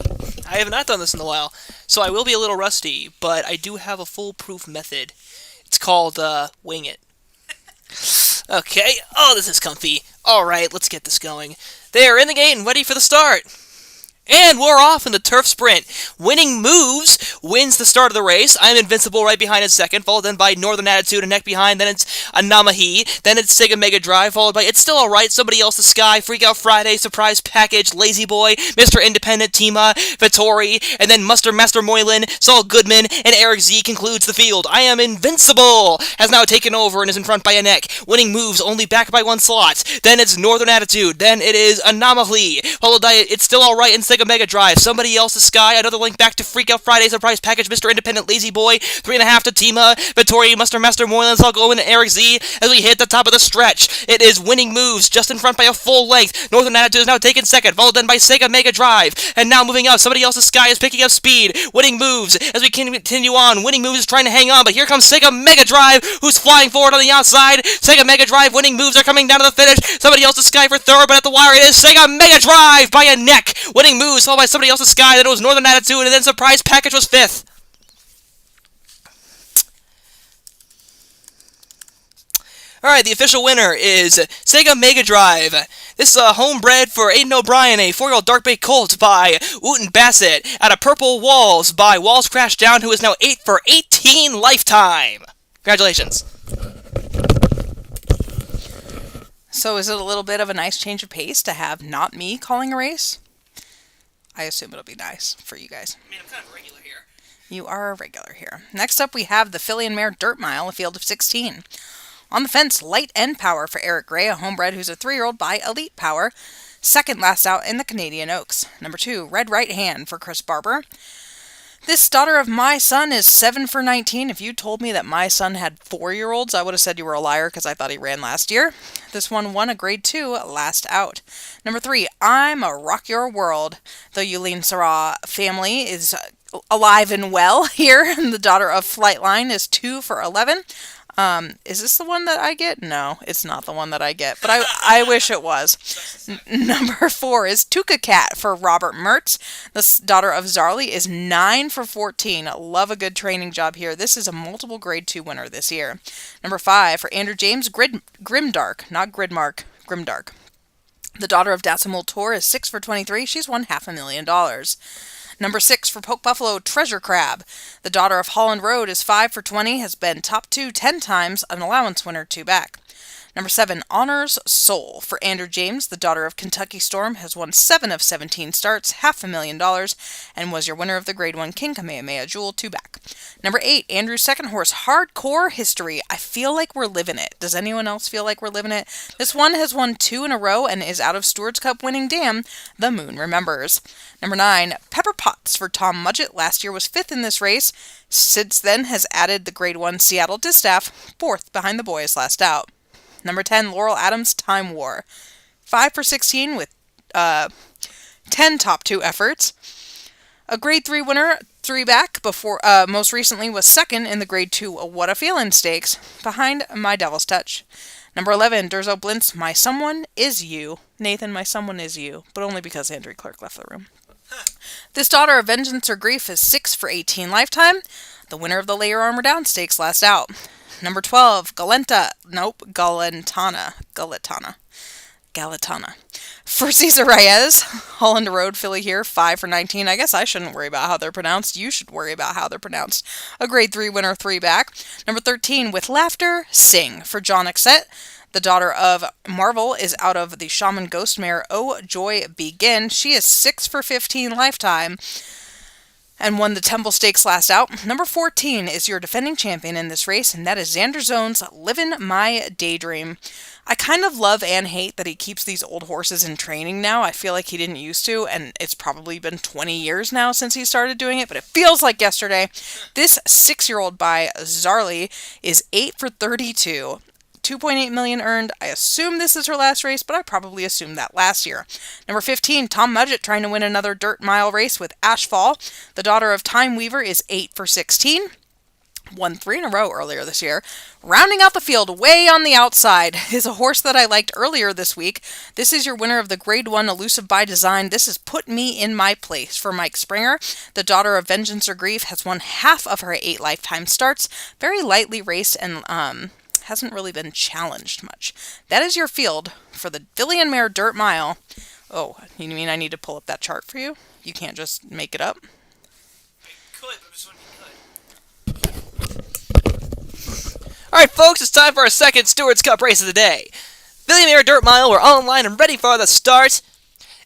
I have not done this in a while, so I will be a little rusty, but I do have a foolproof method. It's called, Wing It. Okay, oh, this is comfy. Alright, let's get this going. They're in the gate and ready for the start. And we're off in the turf sprint. Winning Moves wins the start of the race. I'm Invincible right behind in second, followed then by Northern Attitude and neck behind. Then it's Anamahi. Then it's Sega Mega Drive, followed by It's Still Alright, Somebody Else the Sky, Freak Out Friday, Surprise Package, Lazy Boy, Mr. Independent, Tima, Vittori, and then Master Moylan, Saul Goodman, and Eric Z concludes the field. I Am Invincible has now taken over and is in front by a neck. Winning Moves only back by one slot. Then it's Northern Attitude. Then it is Anamahi, followed by It's Still Alright and Sega Mega Drive, Somebody Else's Sky, another link back to Freak Out Friday, Surprise Package, Mr. Independent, Lazy Boy, 3.5 to Tima, Vittori, Master Moylan, Saul Goodman, and Eric Z as we hit the top of the stretch. It is Winning Moves just in front by a full length. Northern Attitude is now taken second, followed then by Sega Mega Drive, and now moving up, Somebody Else's Sky is picking up speed. Winning Moves as we continue on. Winning Moves is trying to hang on, but here comes Sega Mega Drive, who's flying forward on the outside. Sega Mega Drive, Winning Moves are coming down to the finish. Somebody Else's Sky for third, but at the wire it is Sega Mega Drive by a neck. Winning Moves followed by Somebody Else's Sky, then it was Northern Attitude, and then Surprise Package was fifth. Alright, the official winner is Sega Mega Drive. This is homebred for Aiden O'Brien, a 4-year-old Dark-Baked Colt by Wooten Bassett. Out of Purple Walls by Walls Crash Down, who is now 8 for 18 lifetime. Congratulations. So is it a little bit of a nice change of pace to have not me calling a race? I assume it'll be nice for you guys. I mean, I'm kind of regular here. You are a regular here. Next up, we have the Filly and Mare Dirt Mile, a field of 16. On the fence, Light and Power for Eric Gray, a homebred who's a 3-year-old by Elite Power. Second last out in the Canadian Oaks. Number 2, Red Right Hand for Chris Barber. This daughter of my son is 7 for 19. If you told me that my son had 4-year-olds, I would have said you were a liar because I thought he ran last year. This one won a grade 2 last out. Number 3, I'm a Rock Your World. The Yulene Sarah family is alive and well here. The daughter of Flightline is 2 for 11. Is this the one that I get? No, it's not the one that I get, but I wish it was. Number 4 is Tuca Cat for Robert Mertz. The daughter of Zarly is 9 for 14. Love a good training job here. This is a multiple grade 2 winner this year. Number 5 for Andrew James, Grimdark, not Gridmark, Grimdark. The daughter of Dasimul Tor is 6 for 23. She's won $500,000. Number 6 for Poke Buffalo, Treasure Crab. The daughter of Holland Road is 5 for 20, has been top 2 10 times, an allowance winner 2 back. Number 7, Honors Soul for Andrew James. The daughter of Kentucky Storm has won 7 of 17 starts, $500,000, and was your winner of the Grade 1 King Kamehameha Jewel 2 back. Number 8, Andrew's second horse, Hardcore History. I feel like we're living it. Does anyone else feel like we're living it? This one has won 2 in a row and is out of Steward's Cup winning dam, The Moon Remembers. Number 9, Pepper Potts for Tom Mudgett. Last year was 5th in this race. Since then has added the Grade 1 Seattle Distaff, 4th behind the boys last out. Number 10, Laurel Adams, Time War. 5 for 16 with 10 top 2 efforts. A Grade 3 winner, 3 back, before most recently was 2nd in the Grade 2 What a Feelin' Stakes, behind My Devil's Touch. Number 11, Durzo Blintz, My Someone Is You. Nathan, My Someone Is You, but only because Andrew Clark left the room. This daughter of Vengeance or Grief is 6 for 18 lifetime. The winner of the Lay Your Armor Down Stakes last out. Number 12, Galetana. For Cesar Reyes, Holland Road, Philly here, 5 for 19. I guess I shouldn't worry about how they're pronounced. You should worry about how they're pronounced. A Grade 3 winner, 3 back. Number 13, With Laughter, Sing for John Exet. The daughter of Marvel is out of the Shaman Ghost Mare, Oh Joy Begin. She is 6 for 15 lifetime and won the Temple Stakes last out. Number 14 is your defending champion in this race, and that is Xander Zone's Livin' My Daydream. I kind of love and hate that he keeps these old horses in training now. I feel like he didn't used to, and it's probably been 20 years now since he started doing it, but it feels like yesterday. This 6-year-old by Zarly is 8 for 32. 2.8 million earned. I assume this is her last race, but I probably assumed that last year. Number 15, Tom Mudgett trying to win another dirt mile race with Ashfall. The daughter of Time Weaver is 8 for 16. Won 3 in a row earlier this year. Rounding out the field, way on the outside, is a horse that I liked earlier this week. This is your winner of the Grade 1 Elusive by Design. This is Put Me in My Place for Mike Springer. The daughter of Vengeance or Grief has won half of her 8 lifetime starts. Very lightly raced and hasn't really been challenged much. That is your field for the Filly and Mare Dirt Mile. Oh, you mean I need to pull up that chart for you? You can't just make it up? I could, but I'm just wondering if you could. Alright, folks, it's time for our second Stewards Cup race of the day. Filly and Mare Dirt Mile, we're online and ready for the start.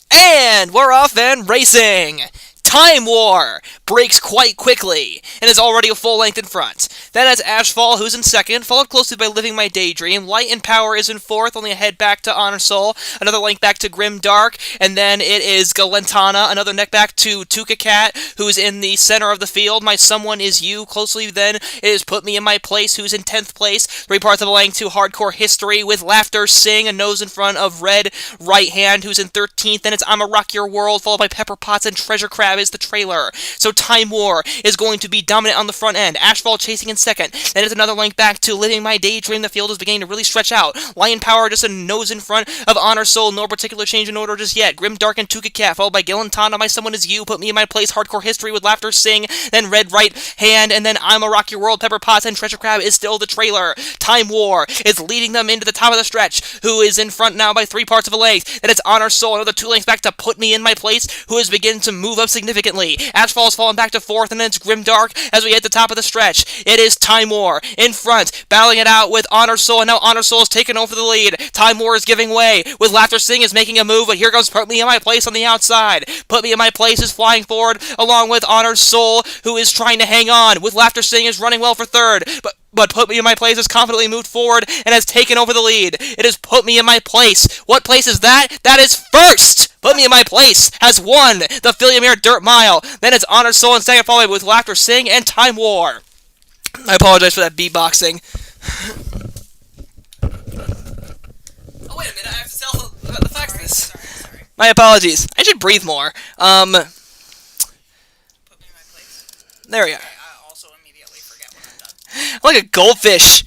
And we're off and racing. Time War breaks quite quickly and is already a full length in front. Then it's Ashfall, who's in second, followed closely by Living My Daydream. Light and Power is in fourth, only a head back to Honor Soul, another length back to Grim Dark, and then it is Galentana, another neck back to Tuka Cat, who's in the center of the field. My Someone Is You. Closely then it is Put Me in My Place, who's in 10th place. 3 parts of a length to Hardcore History with Laughter Sing, a nose in front of Red Right Hand, who's in 13th. Then it's I'ma Rock Your World, followed by Pepper Potts, and Treasure Crab is the trailer. So Time War is going to be dominant on the front end. Ashfall chasing in second. Then it's another length back to Living My Daydream. The field is beginning to really stretch out. Lion Power just a nose in front of Honor Soul. No particular change in order just yet. Grim Dark and Tuka Cat, followed by Galentana, My Someone Is You, Put Me in My Place, Hardcore History with Laughter Sing, then Red Right Hand, and then I'ma Rock Your World, Pepper Potts, and Treasure Crab is still the trailer. Time War is leading them into the top of the stretch, who is in front now by 3 parts of a length. Then it's Honor Soul, another 2 lengths back to Put Me in My Place, who is beginning to move up significantly. Ashfall is falling back to 4th, and then it's Grim Dark as we hit the top of the stretch. It is Time War in front, battling it out with Honor Soul, and now Honor Soul is taking over the lead. Time War is giving way, with Laughter Sing is making a move, but here goes Put Me in My Place on the outside. Put Me in My Place is flying forward, along with Honor Soul, who is trying to hang on, with Laughter Sing is running well for 3rd, but Put Me in My Place has confidently moved forward and has taken over the lead. It is Put Me in My Place. What place is that? That is first! Put Me in My Place has won the Filly and Mare Dirt Mile. Then it's Honor Soul in second, followed with Laughter Sing and Time War. I apologize for that beatboxing. Oh, wait a minute, I have to tell the facts of this. Sorry. My apologies. I should breathe more. Put Me in My Place. There we go. Okay, I also immediately forget when I'm done. I'm like a goldfish.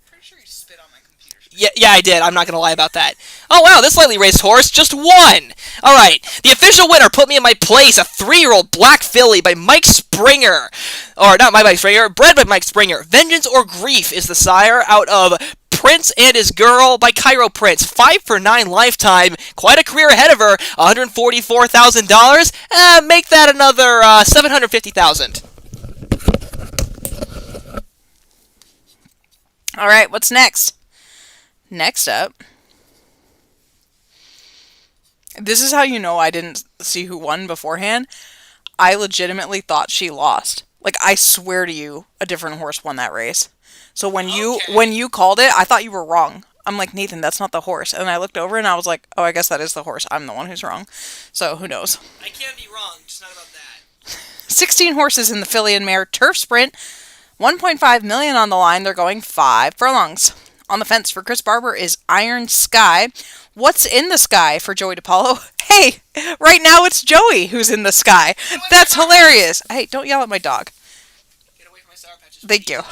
Pretty sure you spit on my computer screen. Yeah, I did. I'm not gonna lie about that. Oh wow, this lightly raced horse just won! Alright, the official winner, Put Me in My Place, a 3-year-old black filly by Mike Springer. Or, not by Mike Springer, bred by Mike Springer. Vengeance or Grief is the sire out of Prince and His Girl by Cairo Prince. 5 for 9 lifetime. Quite a career ahead of her. $144,000. Make that another $750,000. Alright, what's next? Next up. This is how you know I didn't see who won beforehand. I legitimately thought she lost. Like, I swear to you, a different horse won that race. So when you called it, I thought you were wrong. I'm like, Nathan, that's not the horse. And I looked over and I was like, oh, I guess that is the horse. I'm the one who's wrong. So who knows? I can't be wrong, just not about that. 16 horses in the Filly and Mare Turf Sprint. $1.5 million on the line. They're going 5 furlongs. On the fence for Chris Barber is Iron Sky. What's in the sky for Joey DePaulo? Hey, right now it's Joey who's in the sky. That's hilarious. Hey, don't yell at my dog. Get away from my Sour Patches. Thank you.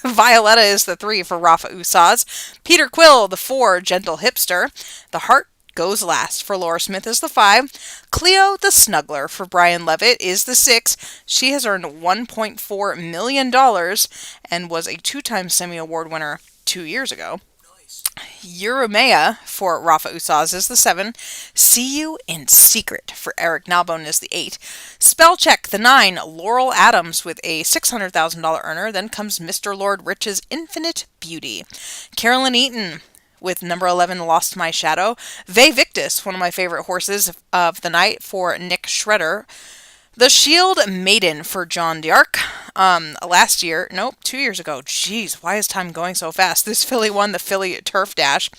Violetta is the 3 for Rafa Usaz. Peter Quill, the 4, Gentle Hipster. The Heart goes last for Laura Smith is the 5. Cleo the Snuggler for Brian Levitt is the 6. She has earned $1.4 million and was a 2-time Semi Award winner 2 years ago. Euromea for Rafa Usaz is the 7. See You in Secret for Eric Nalbone is the 8. Spellcheck, the 9. Laurel Adams with a $600,000 earner. Then comes Mr. Lord Rich's Infinite Beauty. Carolyn Eaton with number 11, Lost My Shadow. Ve Victus, one of my favorite horses of the night for Nick Schroeder. The Shield Maiden for John D'Arc. 2 years ago. Jeez, why is time going so fast? This filly won the Philly Turf Dash.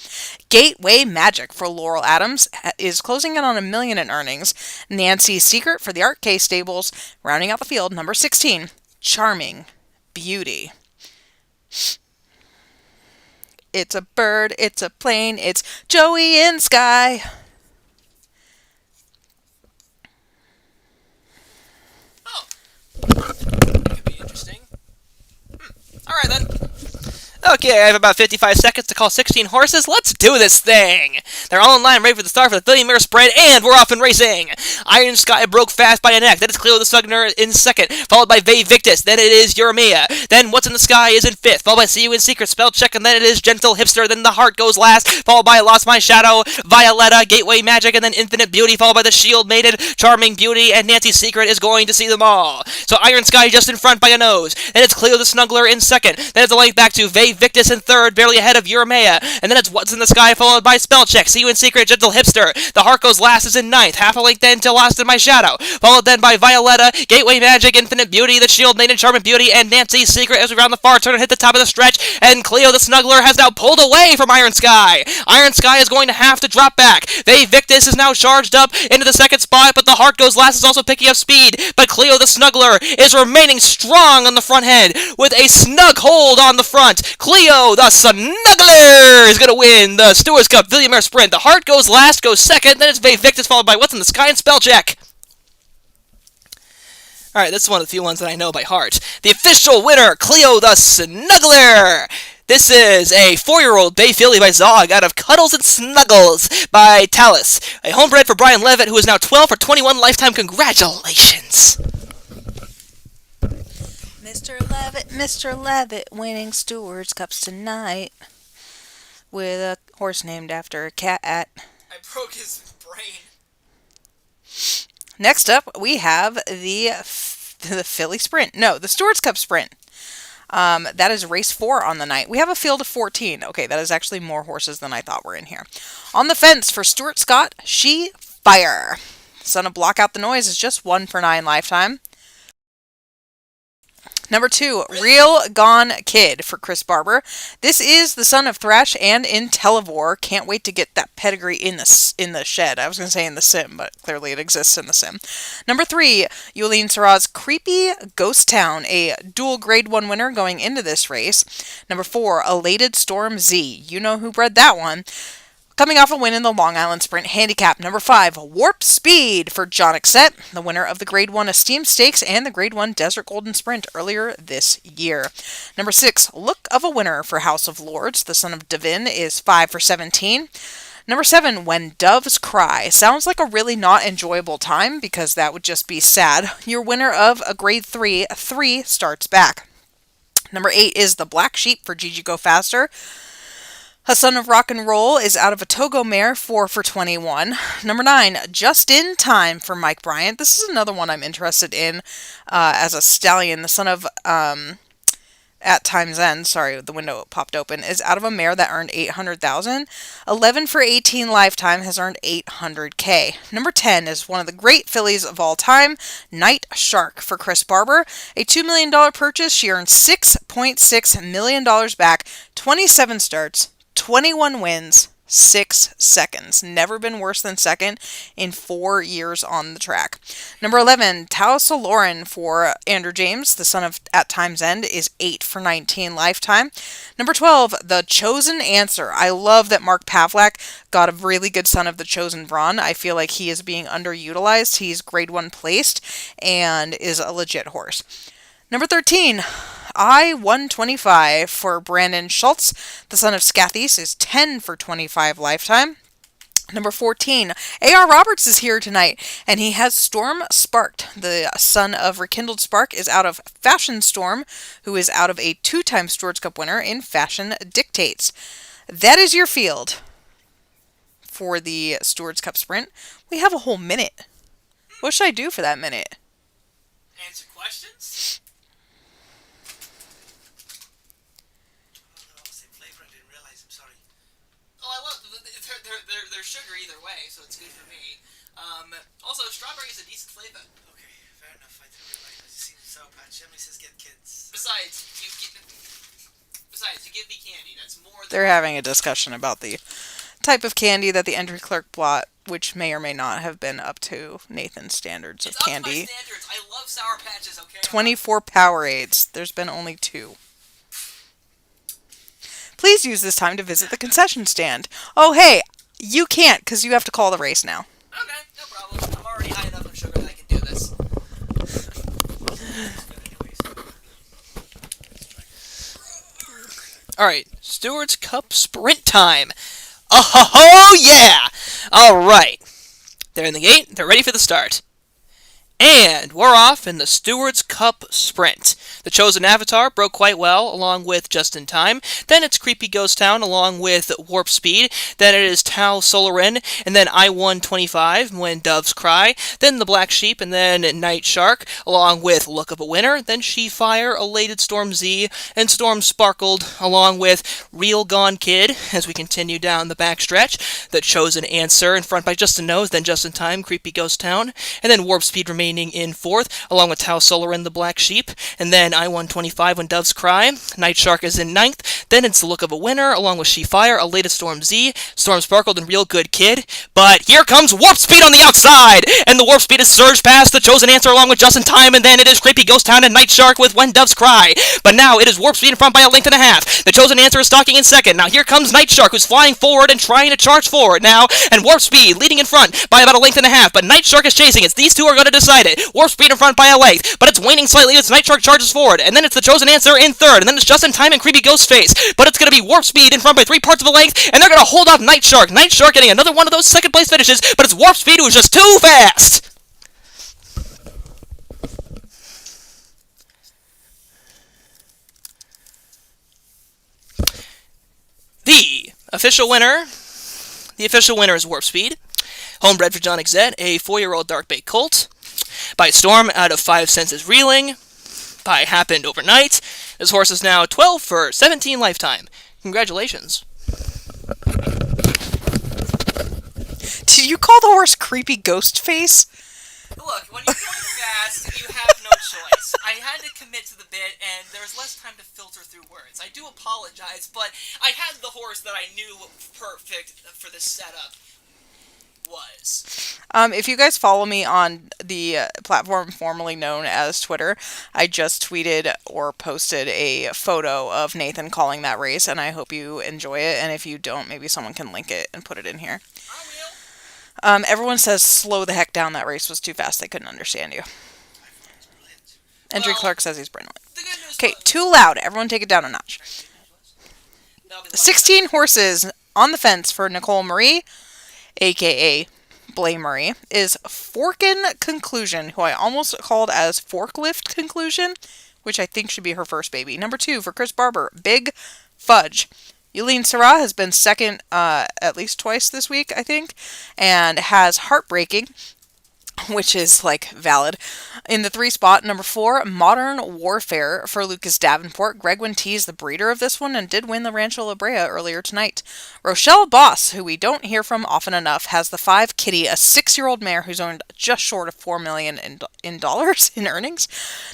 Gateway Magic for Laurel Adams is closing in on $1 million in earnings. Nancy's Secret for the Art K Stables. Rounding out the field, number 16, Charming Beauty. It's a bird, it's a plane, it's Joey in Sky. Could be interesting. Okay, I have about 55 seconds to call 16 horses. Let's do this thing! They're all in line, ready for the start for the 30-meter sprint, and we're off and racing! Iron Sky broke fast by a neck. Then it's Cleo the Sugner in second, followed by Ve Victus. Then it is Eurymia. Then What's in the Sky is in fifth, followed by See You in Secret, Spell Check, and then it is Gentle Hipster. Then The Heart goes last, followed by Lost My Shadow, Violetta, Gateway Magic, and then Infinite Beauty, followed by the Shield Maiden, Charming Beauty, and Nancy's Secret is going to see them all. So Iron Sky just in front by a nose. Then it's Cleo the Snuggler in second. Then it's a length back to Ve Victus in third, barely ahead of Eurymia. And then it's What's in the Sky, followed by Spell Check, See You in Secret, Gentle Hipster. The Heart goes last is in ninth, half a length then to Lost in My Shadow, followed then by Violetta, Gateway Magic, Infinite Beauty, the Shield Maiden, Charming Beauty, and Nancy's Secret as we round the far turn and hit the top of the stretch. And Cleo the Snuggler has now pulled away from Iron Sky. Iron Sky is going to have to drop back. Ve Victus is now charged up into the second spot, but The Heart goes last is also picking up speed. But Cleo the Snuggler is remaining strong on the front head with a snug hold on the front. Cleo the Snuggler is going to win the Stewards Cup Villiers Sprint. The Heart goes last, goes second, then it's Ve Victus followed by What's in the Sky and Spell Check. Alright, this is one of the few ones that I know by heart. The official winner, Cleo the Snuggler! This is a 4-year-old Bay Filly by Zog out of Cuddles and Snuggles by Talus. A homebred for Brian Levitt, who is now 12 for 21 lifetime. Congratulations! Mr. Levitt winning Stewards Cups tonight with a horse named after a cat. I broke his brain. Next up, we have the Philly Sprint. No, the Stewards Cup Sprint. That is race 4 on the night. We have a field of 14. Okay, that is actually more horses than I thought were in here. On the fence for Stuart Scott, She Fire. Son of Block Out the Noise is just 1 for 9 lifetime. Number 2, Real Gone Kid for Chris Barber. This is the son of Thrash and Intellivore. Can't wait to get that pedigree in the shed. I was going to say in the sim, but clearly it exists in the sim. Number 3, Yulene Sarah's Creepy Ghost Town, a dual grade 1 winner going into this race. Number 4, Elated Storm Z. You know who bred that one. Coming off a win in the Long Island Sprint Handicap. Number 5, Warp Speed for John Exet, the winner of the Grade 1 Esteem Stakes and the Grade 1 Desert Golden Sprint earlier this year. Number 6, Look of a Winner for House of Lords, the son of Devin is 5 for 17. Number 7, When Doves Cry. Sounds like a really not enjoyable time because that would just be sad. Your winner of a Grade 3 starts back. Number 8 is The Black Sheep for Gigi Go Faster. A Son of Rock and Roll is out of a Togo mare, 4 for 21. Number 9, Just in Time for Mike Bryant. This is another one I'm interested in as a stallion. The son of At Time's End, sorry, the window popped open, is out of a mare that earned $800,000. 11 for 18 lifetime has earned $800K. Number 10 is one of the great fillies of all time, Night Shark for Chris Barber. A $2 million purchase. She earned $6.6 million back, 27 starts, 21 wins, 6 seconds. Never been worse than second in 4 years on the track. Number 11, Tao Soloran for Andrew James, the son of At Time's End, is 8 for 19 lifetime. Number 12, The Chosen Answer. I love that Mark Pavlak got a really good son of The Chosen Brawn. I feel like he is being underutilized. He's grade 1 placed and is a legit horse. Number 13, I-125 for Brandon Schultz, the son of Scathis, is 10 for 25 lifetime. Number 14, A.R. Roberts is here tonight, and he has Storm Sparked. The son of Rekindled Spark is out of Fashion Storm, who is out of a 2-time Stewards Cup winner in Fashion Dictates. That is your field for the Stewards Cup Sprint. We have a whole minute. What should I do for that minute? Answer questions? They're sugar either way, so it's good for me. Also, strawberry is a decent flavor. Okay, fair enough. I didn't realize it seems Sour Patch. Emily says get kids. Besides, you give me candy. That's more than... They're having a discussion about the type of candy that the entry clerk bought, which may or may not have been up to Nathan's standards of candy. Up to my standards. I love Sour Patches, okay? 24 Powerades. There's been only 2. Please use this time to visit the concession stand. Oh, hey, you can't because you have to call the race now. Okay, no problem. I'm already high enough in sugar that I can do this. Alright, Steward's Cup sprint time. Oh, yeah! Alright. They're in the gate. They're ready for the start. And we're off in the Steward's Cup Sprint. The Chosen Avatar broke quite well, along with Just in Time. Then it's Creepy Ghost Town, along with Warp Speed. Then it is Tau Solarin, and then I-125, When Doves Cry. Then The Black Sheep, and then Night Shark, along with Look of a Winner. Then She Fire, Elated Storm Z, and Storm Sparkled, along with Real Gone Kid, as we continue down the backstretch. The Chosen Answer, in front by Just a Nose, then Just in Time, Creepy Ghost Town. And then Warp Speed remaining in fourth, along with Tau Solarin, The Black Sheep, and then I-125, When Doves Cry. Night Shark is in ninth, then it's The Look of a Winner, along with She Fire, Elated Storm Z, Storm Sparkled, and Real Good Kid. But here comes Warp Speed on the outside, and the Warp Speed is surged past The Chosen Answer along with Just in Time, and then it is Creepy Ghost Town and Night Shark with When Doves Cry. But now it is Warp Speed in front by a length and a half. The Chosen Answer is stalking in second. Now here comes Night Shark, who's flying forward and trying to charge forward now, and Warp Speed leading in front by about a length and a half, but Night Shark is chasing it. These two are going to decide it. Warp Speed in front by a length, but it's waning slightly as Night Shark charges forward, and then it's the Chosen Answer in third, and then it's Just in Time and Creepy Ghost Face, but it's going to be Warp Speed in front by 3 parts of a length, and they're going to hold off Night Shark. Night Shark getting another one of those second place finishes, but it's Warp Speed who's just too fast. The official winner is Warp Speed, homebred for John Exet, a 4-year-old dark-bait colt. By Storm out of 5 Senses Reeling. By Happened Overnight. This horse is now 12 for 17 lifetime. Congratulations. Did you call the horse Creepy Ghost Face? Look, when you're going fast, you have no choice. I had to commit to the bit, and there was less time to filter through words. I do apologize, but I had the horse that I knew perfect for this setup was. If you guys follow me on the platform formerly known as Twitter, I just tweeted or posted a photo of Nathan calling that race, and I hope you enjoy it. And if you don't, maybe someone can link it and put it in here. I will. Everyone says slow the heck down. That race was too fast. They couldn't understand you. Andrew Clark says he's brilliant. Okay, too loud. Everyone take it down a notch. 16 horses on the fence for Nicole Marie, a.k.a. Blay Murray, is Forkin Conclusion, who I almost called as Forklift Conclusion, which I think should be her first baby. Number 2 for Chris Barber, Big Fudge. Yulene Sarah has been second at least twice this week, I think, and has Heartbreaking, which is, like, valid. In the 3 spot, number 4, Modern Warfare for Lucas Davenport. Greg Wintee is the breeder of this one and did win the Rancho La Brea earlier tonight. Rochelle Boss, who we don't hear from often enough, has the 5 Kitty, a 6-year-old mare who's earned just short of $4 million in dollars in earnings.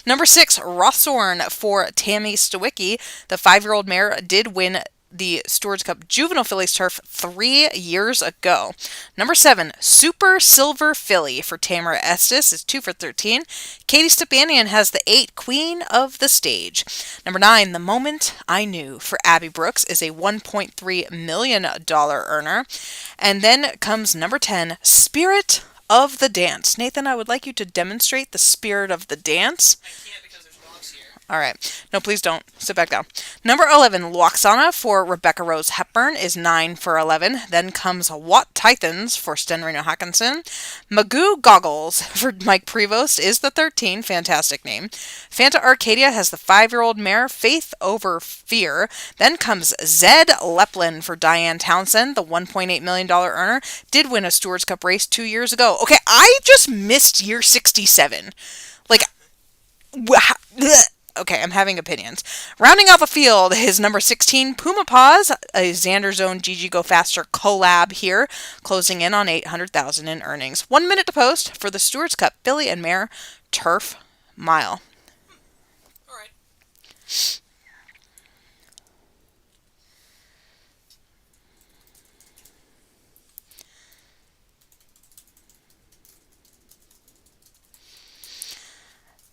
Number 6, Rothsorn for Tammy Stawicki. The 5-year-old mare did win the Stewards Cup Juvenile Fillies Turf 3 years ago. Number 7, Super Silver Filly for Tamara Estes is 2 for 13. Katie Stepanian has the 8, Queen of the Stage. Number 9, The Moment I Knew for Abby Brooks is a $1.3 million earner. And then comes number 10, Spirit of the Dance. Nathan, I would like you to demonstrate the Spirit of the Dance. I can't because there's dogs here. All right. No, please don't. Sit back down. Number 11, Luoxana for Rebecca Rose Hepburn is 9 for 11. Then comes Watt Titans for Stenrino Hawkinson. Magoo Goggles for Mike Prevost is the 13. Fantastic name. Fanta Arcadia has the 5-year-old mare Faith Over Fear. Then comes Zed Leplin for Diane Townsend, the $1.8 million earner. Did win a Stewards Cup race 2 years ago. Okay, I just missed year 67. Like, okay, I'm having opinions. Rounding out the field is number 16, Puma Paws, a Xander Zone Gigi Go Faster collab here, closing in on $800,000 in earnings. 1 minute to post for the Stewards Cup Filly and Mare Turf Mile. All right.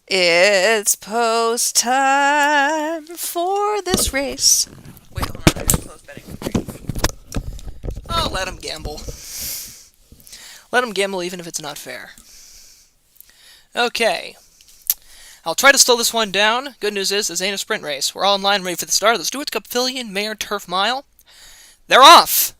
It's post time for this race. Wait, hold on, I gotta close betting. Oh, let him gamble. Let him gamble even if it's not fair. Okay. I'll try to slow this one down. Good news is, this ain't a sprint race. We're all in line ready for the start of the Stewards Cup Filly and Mare Turf Mile. They're off!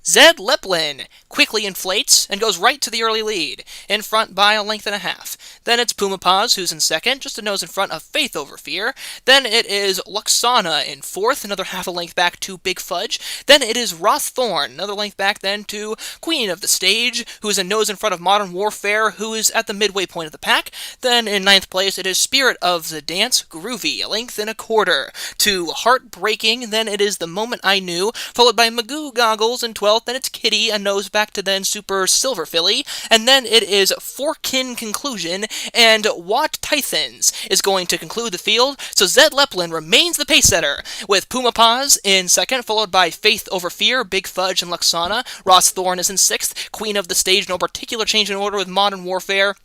Zed Leplin quickly inflates and goes right to the early lead, in front by a length and a half. Then it's Puma Paz, who's in second, just a nose in front of Faith Over Fear. Then it is Luxana in fourth, another half a length back to Big Fudge. Then it is Roth Thorn, another length back then to Queen of the Stage, who is a nose in front of Modern Warfare, who is at the midway point of the pack. Then in ninth place it is Spirit of the Dance, Groovy, a length and a quarter, to Heartbreaking. Then it is The Moment I Knew, followed by Magoo Goggles in 12th. Then it's Kitty, a nose back to then Super Silver Filly, and then it is Forkin Conclusion, and Watt Tythons is going to conclude the field, so Zed Leplin remains the pace setter, with Puma Paz in second, followed by Faith Over Fear, Big Fudge, and Luxana. Ross Thorn is in sixth, Queen of the Stage, no particular change in order with Modern Warfare.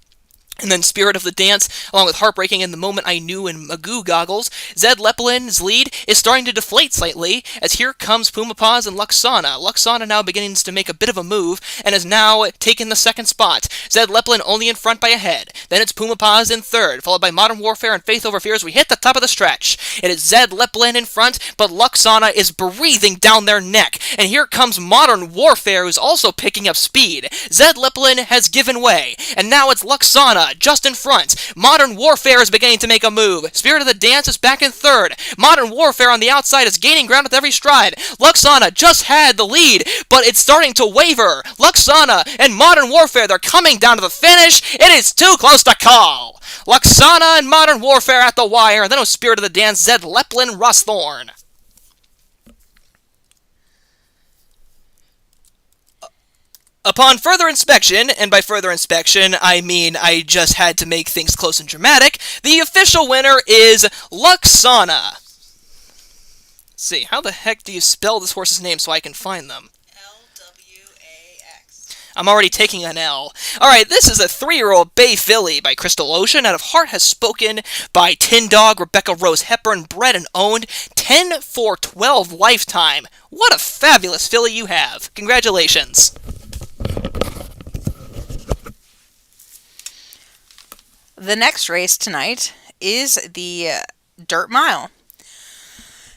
And then Spirit of the Dance, along with Heartbreaking and The Moment I Knew and Magoo Goggles. Zed Leplin's lead is starting to deflate slightly, as here comes Puma Paz and Luxana. Luxana now begins to make a bit of a move, and has now taken the second spot. Zed Leplin only in front by a head. Then it's Puma Paz in third, followed by Modern Warfare and Faith Over Fear as we hit the top of the stretch. It is Zed Leplin in front, but Luxana is breathing down their neck. And here comes Modern Warfare, who's also picking up speed. Zed Leplin has given way, and now it's Luxana just in front. Modern Warfare is beginning to make a move. Spirit of the Dance is back in third. Modern Warfare on the outside is gaining ground with every stride. Luxana just had the lead, but it's starting to waver. Luxana and Modern Warfare, they're coming down to the finish. It is too close to call. Luxana and Modern Warfare at the wire, and then it was Spirit of the Dance, Zed Leplin, Russ Thorn. Upon further inspection, and by further inspection, I mean I just had to make things close and dramatic, the official winner is Luxana. Let's see, how the heck do you spell this horse's name so I can find them? L-W-A-X. I'm already taking an L. Alright, this is a 3-year-old Bay Filly by Crystal Ocean out of Heart Has Spoken by Tin Dog, Rebecca Rose Hepburn, bred and owned, 10/4/12 lifetime. What a fabulous filly you have. Congratulations. The next race tonight is the Dirt Mile.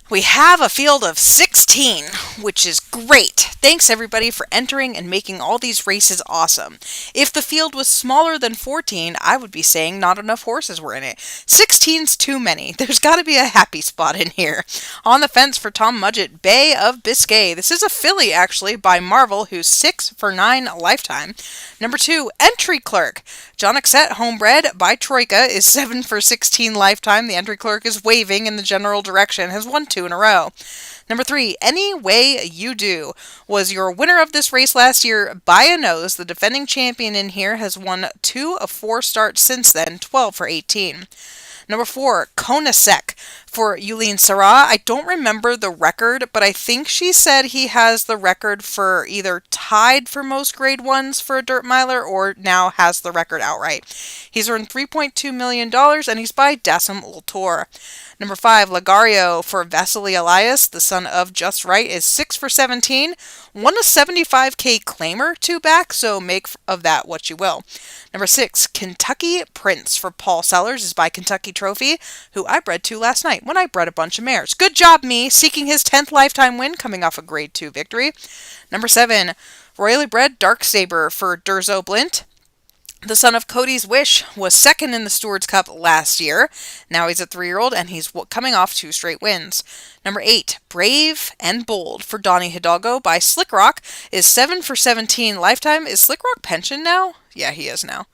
We have a field of 16, which is great. Thanks everybody for entering and making all these races awesome. If the field was smaller than 14, I would be saying not enough horses were in it. 16's too many. There's got to be a happy spot in here. On the fence for Tom Mudgett, Bay of Biscay. This is a filly, actually, by Marvel, who's 6/9 lifetime. Number 2, Entry Clerk. John Exet, homebred by Troika, is 7/16 lifetime. The Entry Clerk is waving in the general direction, has won 2 in a row. Number 3, Any Way You Do, was your winner of this race last year by a nose. The defending champion in here has won 2 of 4 starts since then, 12/18. Number 4, Konasek for Yulene Sarah. I don't remember the record, but I think she said he has the record for either tied for most grade 1s for a dirt miler or now has the record outright. He's earned $3.2 million and he's by Dassem Ultor. Number 5, Lagario for Vasily Elias, the son of Just Right, is 6/17. Won a $75K claimer 2 back, so make of that what you will. Number 6, Kentucky Prince for Paul Sellers is by Kentucky Trophy, who I bred to last night when I bred a bunch of mares. Good job, me, seeking his 10th lifetime win, coming off a grade 2 victory. Number 7, Royally Bred Dark Saber for Durzo Blint. The son of Cody's Wish was second in the Stewards Cup last year. Now he's a 3-year-old and he's coming off 2 straight wins. Number 8, Brave and Bold for Donnie Hidalgo by Slick Rock is 7/17 lifetime. Is Slick Rock pensioned now? Yeah, he is now.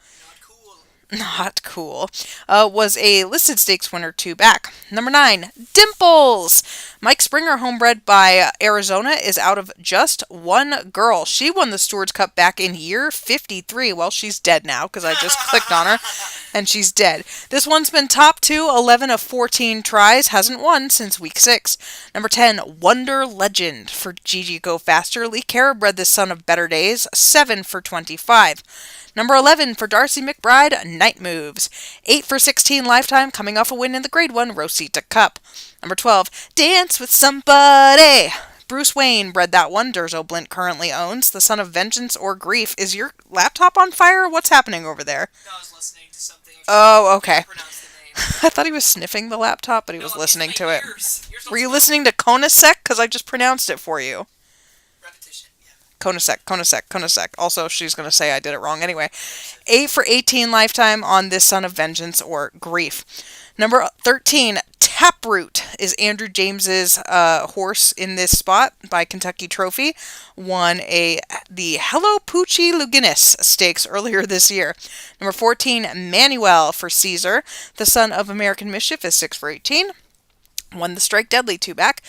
Not cool. Was a listed stakes winner 2 back. Number 9, Dimples. Mike Springer, homebred by Arizona, is out of just one girl. She won the Stewards Cup back in year 53. Well, she's dead now because I just clicked on her and she's dead. This one's been top 2, 11 of 14 tries. Hasn't won since week 6. Number 10, Wonder Legend for Gigi Go Faster. Lee Cara bred the son of Better Days, 7/25. Number 11 for Darcy McBride, Night Moves. 8/16 lifetime, coming off a win in the Grade 1 Rosita Cup. Number 12, Dance with Somebody. Bruce Wayne bred that one. Durzo Blint currently owns. The son of Vengeance or Grief. Is your laptop on fire? What's happening over there? No, I was listening to something. Oh, okay. I thought he was sniffing the laptop, but he was No, listening it's my to it. ears. Ears don't Were you smell. listening to Konasek? Because I just pronounced it for you. Repetition. Yeah. Konasek, Konasek, Konasek. Also, she's going to say I did it wrong. Anyway, 8 for 18 lifetime on this Son of Vengeance or Grief. Number 13, Taproot is Andrew James's horse in this spot by Kentucky Trophy. Won the Hello Poochie Luginus Stakes earlier this year. Number 14, Manuel for Caesar. The Son of American Mischief is 6 for 18. Won the Strike Deadly 2-back.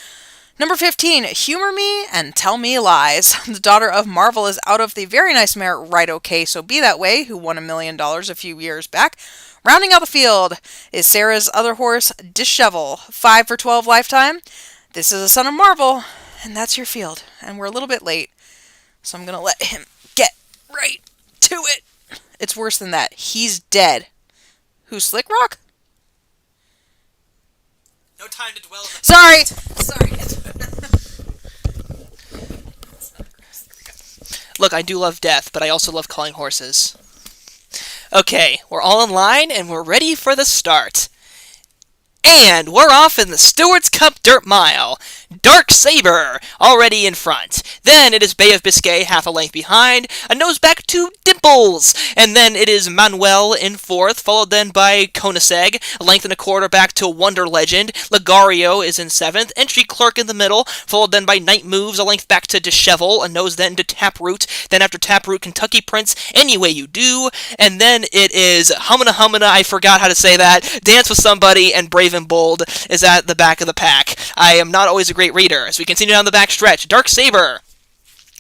Number 15, Humor Me and Tell Me Lies. The Daughter of Marvel is out of the very nice mare Right OK So Be That Way, who won $1 million a few years back. Rounding out the field is Sarah's other horse, Dishevel, 5 for 12 lifetime. This is a Son of Marvel, and that's your field. And we're a little bit late, so I'm going to let him get right to it. It's worse than that. He's dead. Who's Slick Rock? No time to dwell on the... Sorry. Look, I do love death, but I also love calling horses. Okay, we're all in line, and we're ready for the start. And we're off in the Steward's Cup Dirt Mile. Dark Saber already in front. Then it is Bay of Biscay half a length behind. A nose back to Dimples. And then it is Manuel in fourth, followed then by Konaseg. A length and a quarter back to Wonder Legend. Ligario is in seventh. Entry Clerk in the middle, followed then by Night Moves. A length back to Dishevel. A nose then to Taproot. Then after Taproot, Kentucky Prince, Any Way You Do. And then it is Humana Humana, I forgot how to say that. Dance with Somebody, and Brave and Bold is at the back of the pack. I am not always a great reader. As we continue down the back stretch, Dark Saber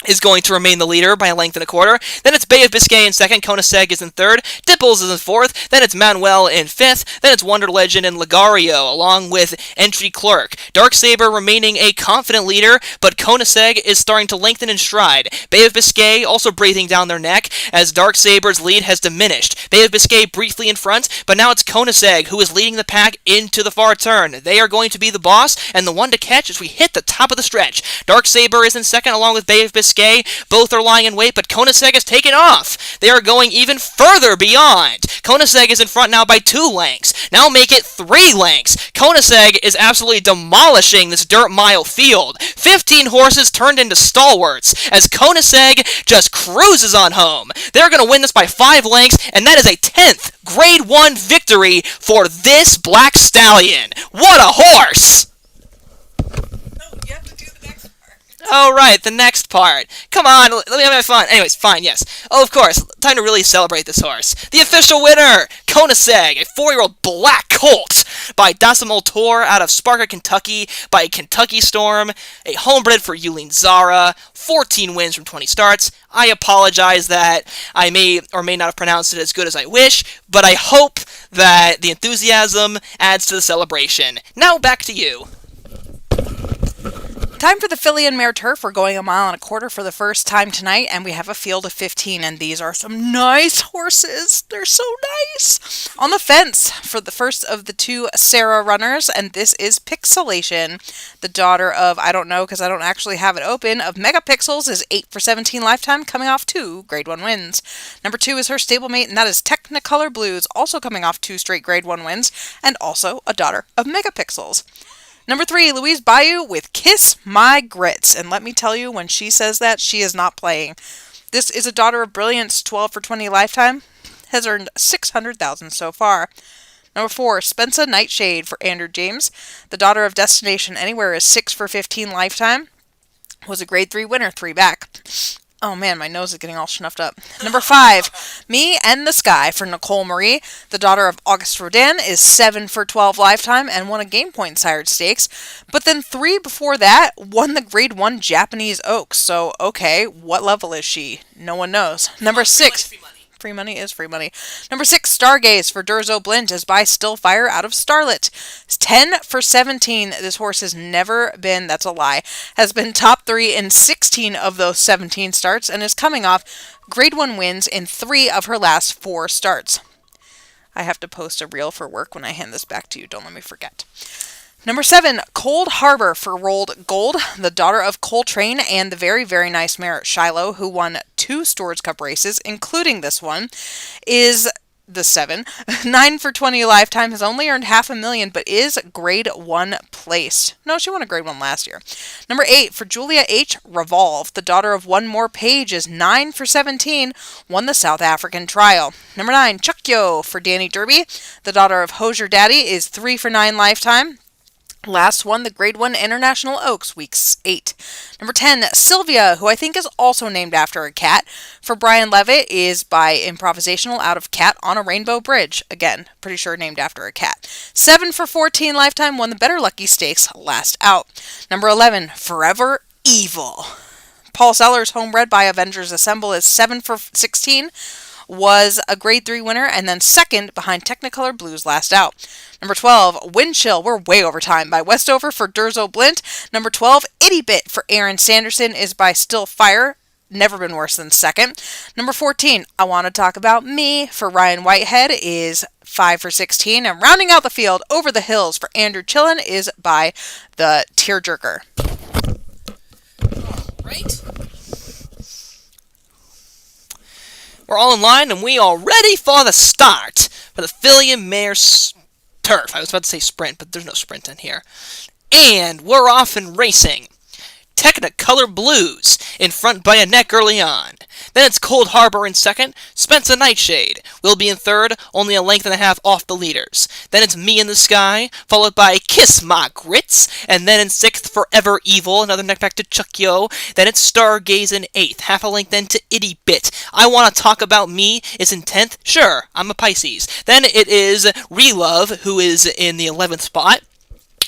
is going to remain the leader by a length and a quarter. Then it's Bay of Biscay in second. Konaseg is in third. Dimples is in fourth. Then it's Manuel in fifth. Then it's Wonder Legend and Ligario, along with Entry Clerk. Dark Saber remaining a confident leader, but Konaseg is starting to lengthen in stride. Bay of Biscay also breathing down their neck as Dark Saber's lead has diminished. Bay of Biscay briefly in front, but now it's Konaseg who is leading the pack into the far turn. They are going to be the boss and the one to catch as we hit the top of the stretch. Dark Saber is in second, along with Bay of Biscay. Both are lying in wait, but Konaseg has taken off. They are going even further beyond. Konaseg is in front now by 2 lengths. Now make it 3 lengths. Konaseg is absolutely demolishing this dirt mile field. 15 horses turned into stalwarts as Konaseg just cruises on home. They're going to win this by 5 lengths, and that is a 10th Grade 1 victory for this Black Stallion. What a horse! Oh, right, the next part. Come on, let me have fun. Anyways, fine, yes. Oh, of course, time to really celebrate this horse. The official winner, Konaseg, a 4-year-old black colt by Decimal Tour out of Sparka, Kentucky, by Kentucky Storm, a homebred for Yulene Zara, 14 wins from 20 starts. I apologize that I may or may not have pronounced it as good as I wish, but I hope that the enthusiasm adds to the celebration. Now back to you. Time for the filly and mare turf. We're going 1.25 miles for the first time tonight, and we have a field of 15, and these are some nice horses. They're so nice. On the fence for the first of the 2 Sarah runners, and this is Pixelation. The daughter of, I don't know because I don't actually have it open, of Megapixels is 8 for 17 lifetime, coming off 2 Grade 1 wins. Number 2 is her stablemate, and that is Technicolor Blues, also coming off 2 straight Grade 1 wins, and also a daughter of Megapixels. Number 3, Louise Bayou with Kiss My Grits. And let me tell you, when she says that, she is not playing. This is a daughter of Brilliance, 12 for 20 lifetime. Has earned $600,000 so far. Number 4, Spencer Nightshade for Andrew James. The daughter of Destination Anywhere is 6 for 15 lifetime. Was a Grade 3 winner, 3 back. Oh man, my nose is getting all snuffed up. Number 5, Me and the Sky for Nicole Marie. The daughter of Auguste Rodin is 7 for 12 lifetime and won a Game Point sired stakes. But then 3 before that won the Grade 1 Japanese Oaks. So, okay, what level is she? No one knows. Number 6. Free money is free money. Number 6, Stargaze for Durzo Blint is by Stillfire out of Starlet. It's 10 for 17. This horse has never been, that's a lie, has been top 3 in 16 of those 17 starts and is coming off Grade 1 wins in 3 of her last 4 starts. I have to post a reel for work when I hand this back to you. Don't let me forget. Number 7, Cold Harbor for Rolled Gold, the daughter of Coltrane and the very, very nice mare Shiloh, who won 2 Stewards Cup races, including this one, is the 7. 9 for 20 lifetime has only earned $500,000, but is grade 1 placed. No, she won a grade 1 last year. Number 8 for Julia H. Revolve. The daughter of one more page is 9 for 17, won the South African trial. Number 9, Chukyo for Danny Derby. The daughter of Hosier Daddy is 3 for 9 lifetime. Last won the Grade 1 International Oaks, Weeks 8. Number 10, Sylvia, who I think is also named after a cat, for Brian Levitt, is by improvisational out of Cat on a Rainbow Bridge. Again, pretty sure named after a cat. 7 for 14 lifetime, won the Better Lucky Stakes, last out. Number 11, Forever Evil. Paul Sellers, homebred by Avengers Assemble, is 7 for 16. Was a grade 3 winner, and then second behind Technicolor Blues, last out. Number 12, Wind Chill, we're way over time, by Westover for Durzo Blint. Number 12, Itty Bit for Aaron Sanderson, is by Still Fire, never been worse than second. Number 14, I Want to Talk About Me for Ryan Whitehead, is 5 for 16. And rounding out the field, Over the Hills for Andrew Chillen, is by the Tearjerker. Right? We're all in line, and we are ready for the start for the Filly and Mare Turf. I was about to say sprint, but there's no sprint in here. And we're off and racing. Technicolor Blues in front by a neck early on. Then it's Cold Harbor in second. Spencer Nightshade will be in third, only a length and a half off the leaders. Then it's Me in the Sky, followed by Kiss My Grits, and then in sixth, Forever Evil, another neck back to Chukyo. Then it's Stargaze in eighth, half a length then to Itty Bit. I Want to Talk About Me is in 10th. Sure, I'm a Pisces. Then it is Relove, who is in the 11th spot.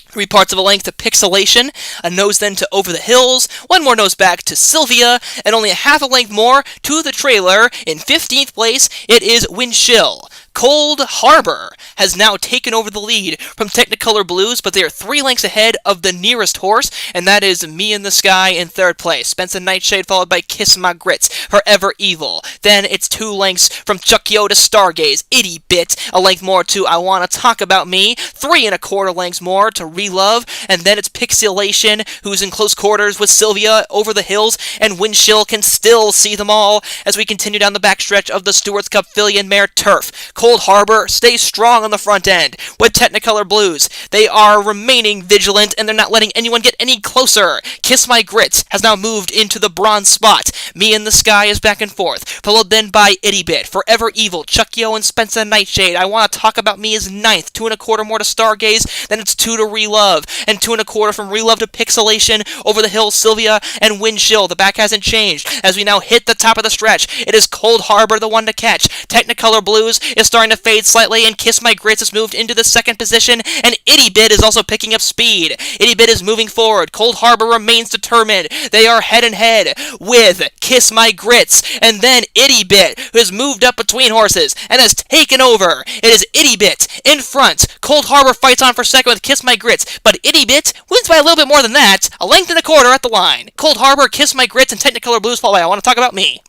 3 parts of a length to Pixelation, a nose then to Over the Hills, 1 more nose back to Sylvia, and only a half a length more to the trailer. In 15th place, it is Wind Chill. Cold Harbor has now taken over the lead from Technicolor Blues, but they are 3 lengths ahead of the nearest horse, and that is Me in the Sky in third place. Spencer Nightshade followed by Kiss My Grits, Forever Evil. Then it's 2 lengths from Chukyo to Stargaze, Itty Bit, a length more to I Want to Talk About Me, 3 1/4 lengths more to Relove, and then it's Pixelation, who's in close quarters with Sylvia, Over the Hills, and Wind Chill can still see them all as we continue down the backstretch of the Stewards Cup Filly and Mare Turf. Cold Harbor stays strong on the front end with Technicolor Blues. They are remaining vigilant, and they're not letting anyone get any closer. Kiss My Grits has now moved into the bronze spot. Me in the Sky is back and forth, followed then by Itty Bit, Forever Evil, Chukyo, and Spencer Nightshade. I Want to Talk About Me is ninth, 2 1/4 more to Stargaze, then it's 2 to Relove, and 2 1/4 from Relove to Pixelation, Over the Hills, Sylvia, and Wind Chill. The back hasn't changed as we now hit the top of the stretch. It is Cold Harbor, the one to catch. Technicolor Blues is starting to fade slightly, and Kiss My Grits has moved into the second position, and Itty Bit is also picking up speed. Itty Bit is moving forward. Cold Harbor remains determined. They are head and head with Kiss My Grits, and then Itty Bit, who has moved up between horses and has taken over. It is Itty Bit in front. Cold Harbor fights on for second with Kiss My Grits, but Itty Bit wins by a little bit more than that, a length and a quarter at the line. Cold Harbor, Kiss My Grits, and Technicolor Blues follow by I Want to Talk About Me.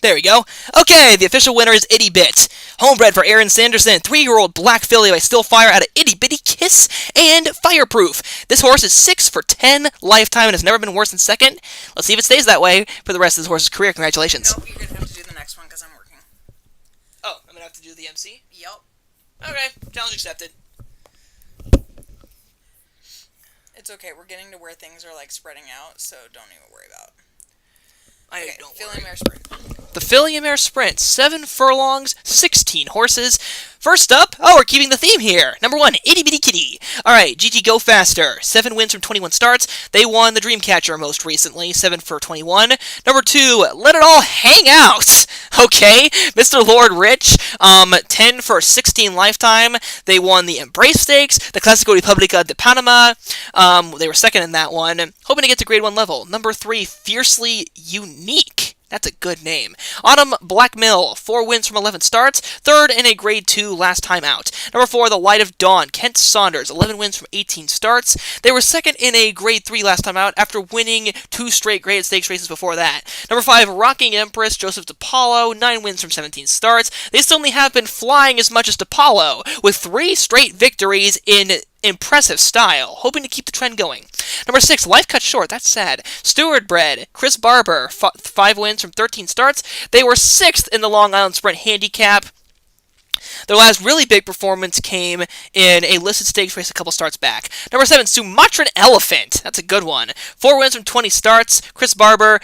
There we go. Okay, the official winner is Itty Bit. Homebred for Aaron Sanderson, 3-year-old black filly by Still Fire out of Itty Bitty Kiss and Fireproof. This horse is 6 for 10 lifetime and has never been worse than second. Let's see if it stays that way for the rest of this horse's career. Congratulations. Nope, you're going to have to do the next one because I'm working. Oh, I'm going to have to do the MC? Yep. Okay, challenge accepted. It's okay. We're getting to where things are like spreading out, so don't even worry about it. I don't Filly worry. and Mare Sprint. The Filly and Mare Sprint, 7 furlongs, 16 horses. First up, we're keeping the theme here. Number 1, Itty Bitty Kitty. Alright, GT Go Faster, 7 wins from 21 starts. They won the Dreamcatcher most recently, 7 for 21. Number 2, Let It All Hang Out. Okay, Mr. Lord Rich, 10 for 16 lifetime. They won the Embrace Stakes, the Clásico República de Panama. They were second in that one. Hoping to get to grade 1 level. Number 3, Fiercely Unique. That's a good name. Autumn Black Mill, 4 wins from 11 starts, third in a grade 2 last time out. Number 4, The Light of Dawn, Kent Saunders, 11 wins from 18 starts. They were second in a grade 3 last time out after winning 2 straight grade stakes races before that. Number 5, Rocking Empress, Joseph DePaulo, 9 wins from 17 starts. They still only have been flying as much as DePaulo, with 3 straight victories in impressive style, hoping to keep the trend going. Number 6, life cut short. That's sad. Steward bred Chris Barber, 5 wins from 13 starts. They were 6th in the Long Island Sprint handicap. Their last really big performance came in a listed stakes race a couple starts back. Number 7, Sumatran Elephant. That's a good one. 4 wins from 20 starts. Chris Barber,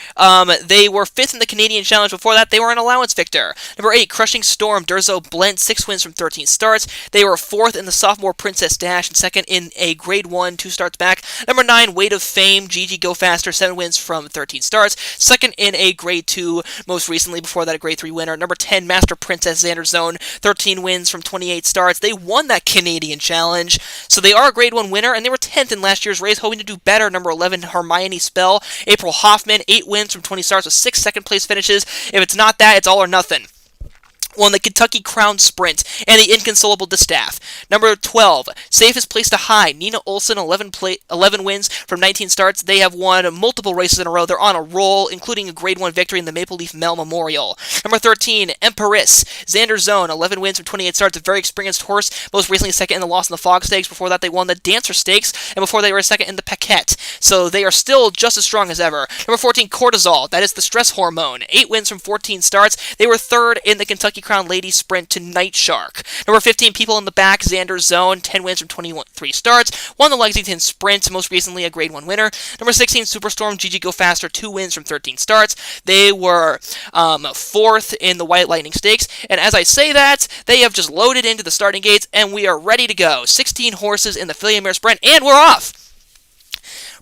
they were 5th in the Canadian Challenge. Before that, they were an allowance victor. Number 8, Crushing Storm, Durzo Blent, 6 wins from 13 starts. They were 4th in the Sophomore Princess Dash and 2nd in a Grade 1, 2 starts back. Number 9, Weight of Fame, Gigi Go Faster, 7 wins from 13 starts. 2nd in a Grade 2, most recently, before that a Grade 3 winner. Number 10, Master Princess, Xander Zone, 13 wins from 28 starts. They won that Canadian Challenge, so they are a Grade 1 winner, and they were 10th in last year's race, hoping to do better. Number 11, Hermione Spell, April Hoffman, 8 wins from 20 starts with 6 second-place finishes. If it's not that, it's all or nothing. Won the Kentucky Crown Sprint and the Inconsolable Distaff. Number 12, Safest Place to Hide, Nina Olson, 11 wins from 19 starts. They have won multiple races in a row. They're on a roll, including a Grade 1 victory in the Maple Leaf Mel Memorial. Number 13, Empress, Xander Zone, 11 wins from 28 starts. A very experienced horse, most recently 2nd in the Lost in the Fog Stakes. Before that, they won the Dancer Stakes, and before they were 2nd in the Paquette. So they are still just as strong as ever. Number 14, Cortisol, that is the stress hormone, 8 wins from 14 starts. They were 3rd in the Kentucky Crown Ladies Sprint to Night Shark. Number 15, People in the Back, Xander Zone, 10 wins from 23 starts. Won the Lexington Sprint, most recently a Grade 1 winner. Number 16, Superstorm, Gigi Go Faster, 2 wins from 13 starts. They were 4th in the White Lightning Stakes. And as I say that, they have just loaded into the starting gates, and we are ready to go. 16 horses in the Filly Mare Sprint, and we're off!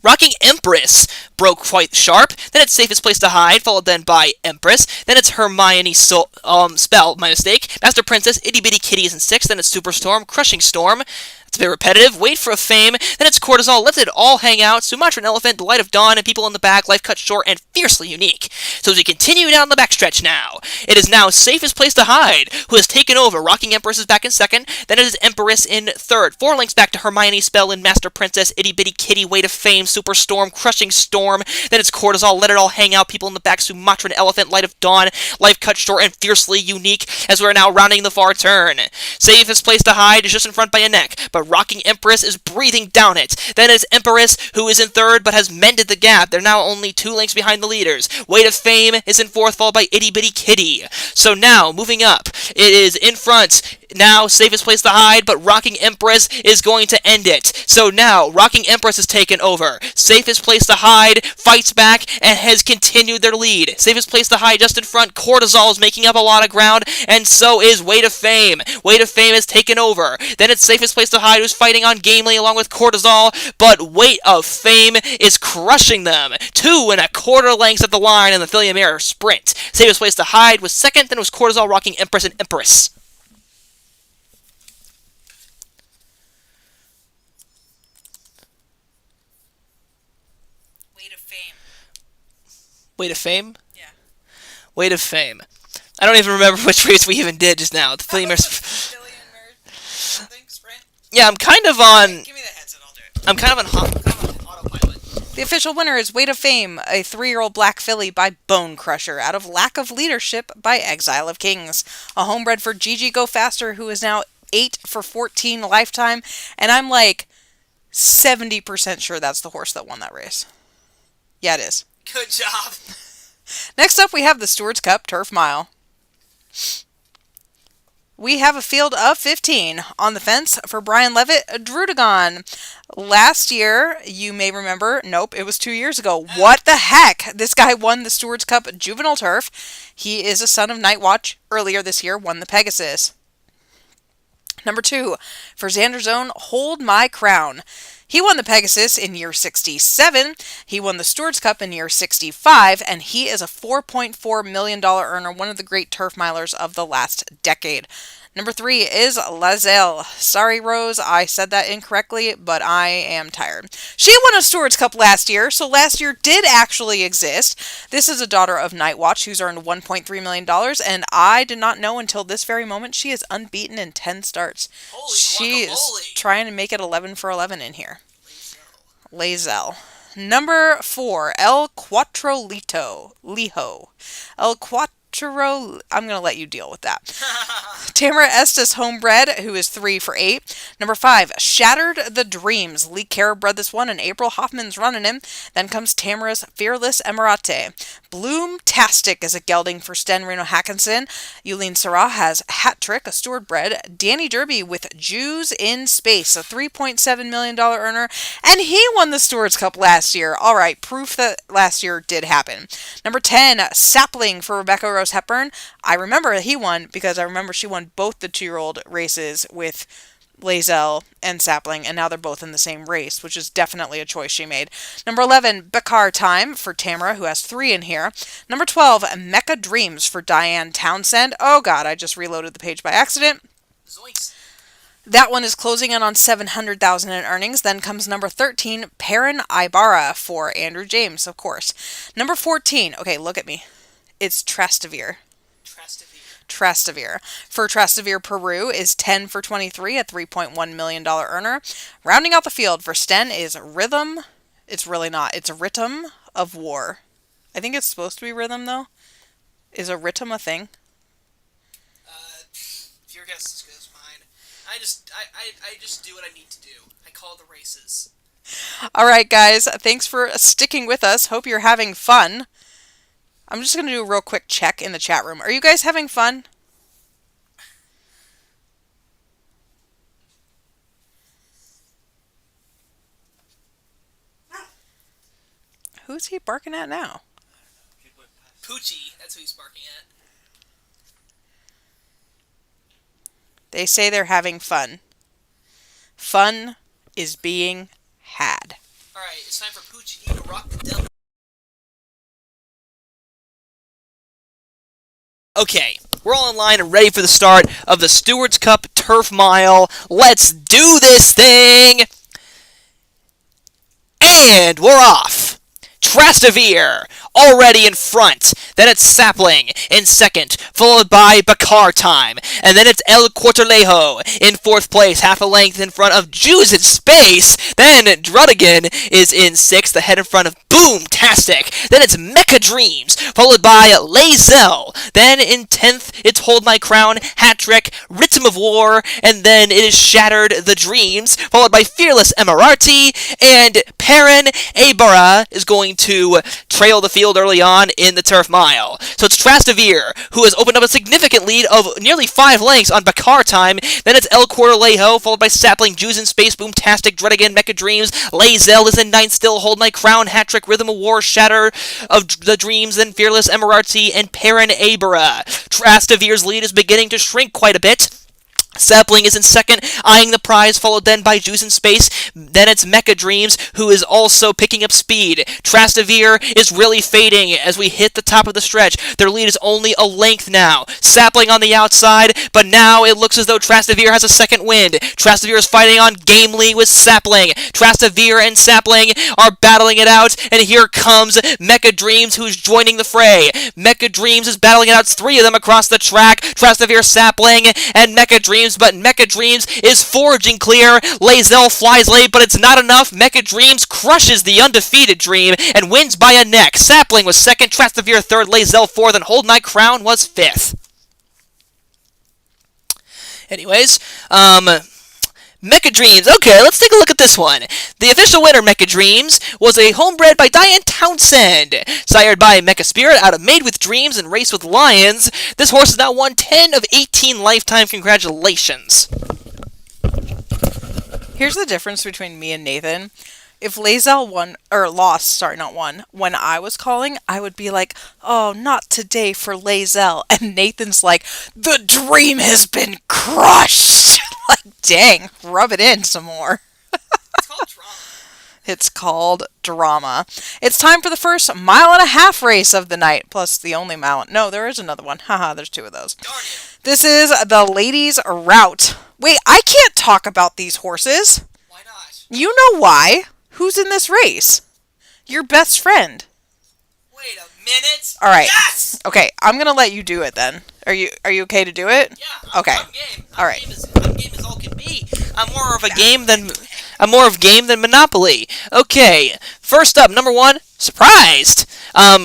Rocking Empress broke quite sharp. Then it's Safest Place to Hide, followed then by Empress. Then it's Hermione Spell, my mistake. Master Princess, Itty Bitty Kitty is in 6th. Then it's Superstorm, Crushing Storm. It's a bit repetitive. Wait for a Fame. Then it's Cortisol, Let It All Hang Out, Sumatran Elephant, Light of Dawn, and People in the Back, Life Cut Short, and Fiercely Unique. So as we continue down the backstretch now, it is now Safest Place to Hide, who has taken over. Rocking Empress is back in 2nd. Then it is Empress in 3rd. 4 links back to Hermione Spell and Master Princess, Itty Bitty Kitty, Weight of Fame, Superstorm, Crushing Storm. Then it's Cortisol, Let It All Hang Out, People in the Back, Sumatran Elephant, Light of Dawn, Life Cut Short, and Fiercely Unique, as we are now rounding the far turn. Safest Place to Hide is just in front by a neck, but Rocking Empress is breathing down it. Then it's Empress, who is in 3rd, but has mended the gap. They're now only 2 lengths behind the leaders. Weight of Fame is in 4th, followed by Itty Bitty Kitty. So now, moving up, it is in front. Now, Safest Place to Hide, but Rocking Empress is going to end it. So now, Rocking Empress has taken over. Safest Place to Hide fights back and has continued their lead. Safest Place to Hide just in front. Cortisol is making up a lot of ground, and so is Weight of Fame. Weight of Fame has taken over. Then it's Safest Place to Hide, who's fighting on gamely along with Cortisol, but Weight of Fame is crushing them. 2.25 lengths at the line in the Filly Mare Sprint. Safest Place to Hide was 2nd, then it was Cortisol, Rocking Empress, and Empress. Weight of Fame. Weight of Fame? Yeah. Weight of Fame. I don't even remember which race we even did just now. The Filly Mare something sprint. Yeah, I'm kind of on. Give me the headset, I'll do it. I'm kind of on autopilot. The official winner is Weight of Fame, a 3-year-old black filly by Bone Crusher, out of Lack of Leadership by Exile of Kings. A homebred for Gigi Go Faster, who is now 8 for 14 lifetime, and I'm like 70% sure that's the horse that won that race. Yeah, it is. Good job. Next up, we have the Stewards Cup Turf Mile. We have a field of 15 on the fence for Brian Levitt, Drudagon. Last year, you may remember, nope, it was 2 years ago. What the heck? This guy won the Stewards Cup Juvenile Turf. He is a son of Night Watch. Earlier this year, won the Pegasus. Number 2, for Xander Zone, Hold My Crown. He won the Pegasus in year 67, he won the Stewards Cup in year 65, and he is a $4.4 million earner, one of the great turf milers of the last decade. Number 3 is Lazelle. Sorry, Rose, I said that incorrectly, but I am tired. She won a Stewards Cup last year, so last year did actually exist. This is a daughter of Night Watch who's earned $1.3 million, and I did not know until this very moment she is unbeaten in 10 starts. Holy she is guacamole. trying to make it 11 for 11 in here. Lazelle. Number 4, El Cuatro Lijo. El Cuatro Quattro. I'm going to let you deal with that. Tamara Estes Homebred, who is 3 for 8. Number 5, Shattered the Dreams. Lee Carroll bred this one, and April Hoffman's running him. Then comes Tamara's Fearless Emirate. Bloomtastic is a gelding for Sten Reno Hackinson. Yulene Sarah has Hat Trick, a Steward bred. Danny Derby with Jews in Space, a $3.7 million earner. And he won the Stewards Cup last year. All right, proof that last year did happen. Number 10, Sapling for Rebecca Rose Hepburn. I remember he won because I remember she won both the 2-year-old races with Lazelle and Sapling, and now they're both in the same race, which is definitely a choice she made. Number 11, Bakar Time for Tamara, who has 3 in here. Number 12, Mecca Dreams for Diane Townsend. Oh god, I just reloaded the page by accident. Zoinks. That one is closing in on $700,000 in earnings. Then comes number 13, Perrin Ibarra for Andrew James, of course. Number 14, okay, look at me. It's Trastevere. Trastevere. For Trastevere Peru is 10 for 23, a $3.1 million earner. Rounding out the field for Sten is Rhythm. It's really not. It's Rhythm of War. I think it's supposed to be Rhythm, though. Is a Rhythm a thing? Your guess is good as mine. I just do what I need to do. I call the races. All right, guys. Thanks for sticking with us. Hope you're having fun. I'm just going to do a real quick check in the chat room. Are you guys having fun? Who's he barking at now? Poochie, that's who he's barking at. They say they're having fun. Fun is being had. Alright, it's time for Poochie to rock the devil. Okay, we're all in line and ready for the start of the Stewards Cup Turf Mile. Let's do this thing! And we're off! Trastevere, already in front. Then it's Sapling in second, followed by Bakar Time. And then it's El Quarterlejo in fourth place, half a length in front of Jews in Space. Then Drudigan is in sixth, ahead in front of Boomtastic. Then it's Mecha Dreams, followed by Lazelle. Then in 10th, it's Hold My Crown, Hat Trick, Rhythm of War. And then it is Shattered the Dreams, followed by Fearless Emirati. And Perrin Ibarra is going to trail the field early on in the Turf Mile. So it's Trastevere, who has opened up a significant lead of nearly 5 lengths on Bakar Time. Then it's El Quarterlejo, followed by Sapling, Jews in Space, Boomtastic, Dreadigan, Mecha Dreams. Lazelle is in 9th still, Hold My Crown, Hat Trick, Rhythm of War, Shatter of the Dreams, then Fearless Emirati, and Perrin Ibarra. Trastevere's lead is beginning to shrink quite a bit. Sapling is in second, eyeing the prize, followed then by Jews in Space. Then it's Mecha Dreams, who is also picking up speed. Trastevere is really fading as we hit the top of the stretch. Their lead is only a length now. Sapling on the outside, but now it looks as though Trastevere has a second wind. Trastevere is fighting on gamely with Sapling. Trastevere and Sapling are battling it out, and here comes Mecha Dreams, who's joining the fray. Mecha Dreams is battling it out, 3 of them across the track. Trastevere, Sapling, and Mecha Dreams. But Mecha Dreams is forging clear. Lazelle flies late, but it's not enough. Mecha Dreams crushes the undefeated Dream and wins by a neck. Sapling was second, Trastevere third, Lazelle fourth, and Hold My Crown was fifth. Anyways, Mecha Dreams. Okay, let's take a look at this one. The official winner, Mecha Dreams, was a homebred by Diane Townsend, sired by Mecha Spirit out of Made with Dreams and Race with Lions. This horse has now won 10 of 18 lifetime. Congratulations. Here's the difference between me and Nathan. If Lazelle won, or lost, sorry, not won, when I was calling, I would be like, oh, not today for Lazelle. And Nathan's like, the dream has been crushed. Like, dang, rub it in some more. It's called drama. It's called drama. It's time for the first 1.5 mile race of the night, plus the only mile. No, there is another one. Haha, there's 2 of those. Darn it. This is the ladies' route. Wait, I can't talk about these horses. Why not? You know why. Who's in this race? Your best friend. Wait a minute. All right. Yes! Okay, I'm gonna let you do it then. Are you okay to do it? Yeah. Okay. I'm game. All right. I'm game as all can be. I'm more of game than Monopoly. Okay. First up, number 1, surprised.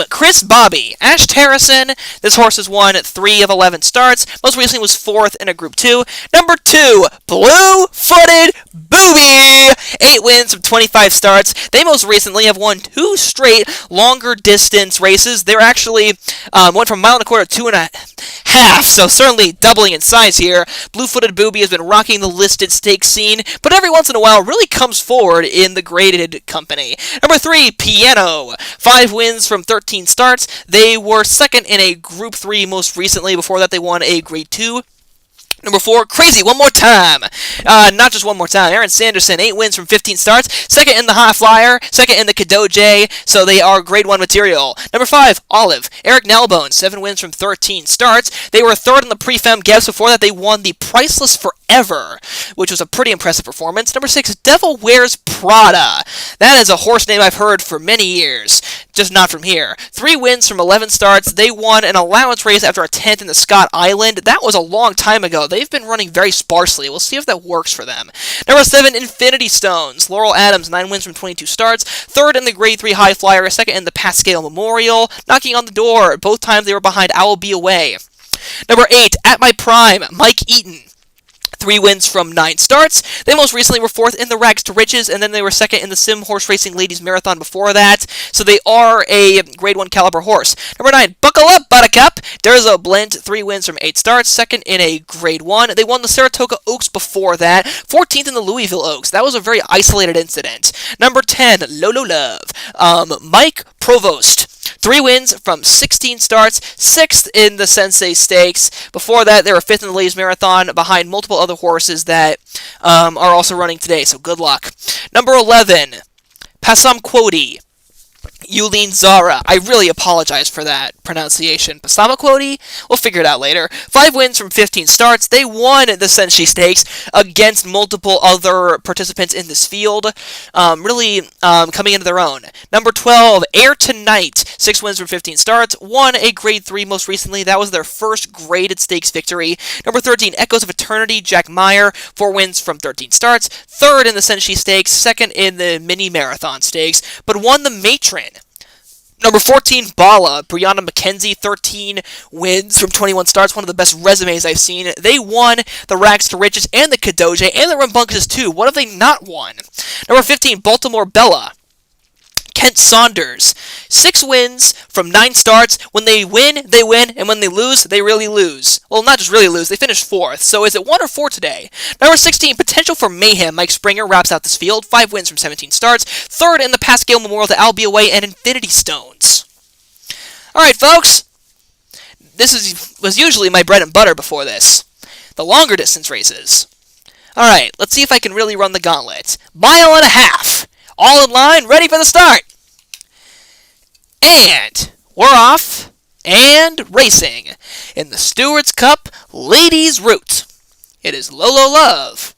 Chris Bobby. Ash Harrison. This horse has won 3 of 11 starts. Most recently was 4th in a Group 2. Number 2, Blue-Footed Booby. 8 wins from 25 starts. They most recently have won 2 straight longer distance races. They're actually went from a mile and a quarter to 2.5, so certainly doubling in size here. Blue-Footed Booby has been rocking the listed stakes scene, but every once in a while really comes forward in the graded company. Number 3, Piano. 5 wins from 13 starts. They were 2nd in a Group 3 most recently. Before that, they won a Grade 2. Number 4, Crazy One More Time. Not just one more time. Aaron Sanderson, 8 wins from 15 starts. 2nd in the High Flyer. 2nd in the Kadoje. So they are Grade 1 material. Number 5, Olive. Eric Nalbone, 7 wins from 13 starts. They were 3rd in the Prefem Gaps. Before that, they won the Priceless Forever, which was a pretty impressive performance. Number 6, Devil Wears Prada. That is a horse name I've heard for many years, just not from here. 3 wins from 11 starts. They won an allowance race after a 10th in the Scott Island. That was a long time ago. They've been running very sparsely. We'll see if that works for them. Number 7, Infinity Stones. Laurel Adams, 9 wins from 22 starts. 3rd in the Grade 3 High Flyer. 2nd in the Pascal Memorial. Knocking on the door. Both times they were behind I Will Be Away. Number 8, At My Prime, Mike Eaton. 3 wins from 9 starts. They most recently were 4th in the Rags to Riches, and then they were 2nd in the Sim Horse Racing Ladies Marathon before that. So they are a Grade 1 caliber horse. Number 9, Buckle Up, Buttercup. There's a blend, 3 wins from 8 starts. 2nd in a Grade 1. They won the Saratoga Oaks before that. 14th in the Louisville Oaks. That was a very isolated incident. Number 10, Lolo Love. Mike Provost. 3 wins from 16 starts, 6th in the Sensei Stakes. Before that, they were 5th in the Ladies Marathon, behind multiple other horses that are also running today, so good luck. Number 11, Passamaquoddy. Yulene Zara. I really apologize for that pronunciation. Passamaquoddy? We'll figure it out later. 5 wins from 15 starts. They won the Senshi Stakes against multiple other participants in this field. Really coming into their own. Number 12, Air Tonight. 6 wins from 15 starts. Won a Grade 3 most recently. That was their first graded stakes victory. Number 13, Echoes of Eternity. Jack Meyer. 4 wins from 13 starts. 3rd in the Senshi Stakes. 2nd in the Mini Marathon Stakes. But won the Matron. Number 14, Bala. Brianna McKenzie, 13 wins from 21 starts. One of the best resumes I've seen. They won the Rags to Riches and the Kadoje and the Rambunctious too. What have they not won? Number 15, Baltimore Bella. Kent Saunders. 6 wins from 9 starts. When they win, they win, and when they lose, they really lose. Well, not just really lose, they finished 4th. So is it 1 or 4 today? Number 16, Potential for Mayhem. Mike Springer wraps out this field. 5 wins from 17 starts. 3rd in the Pascal Memorial to I'll Be Away and Infinity Stones. Alright, folks. Was usually my bread and butter before this. The longer distance races. Alright, let's see if I can really run the gauntlet. Mile and a half. All in line, ready for the start. And we're off and racing in the Stewards Cup Ladies Route. It is Lolo Love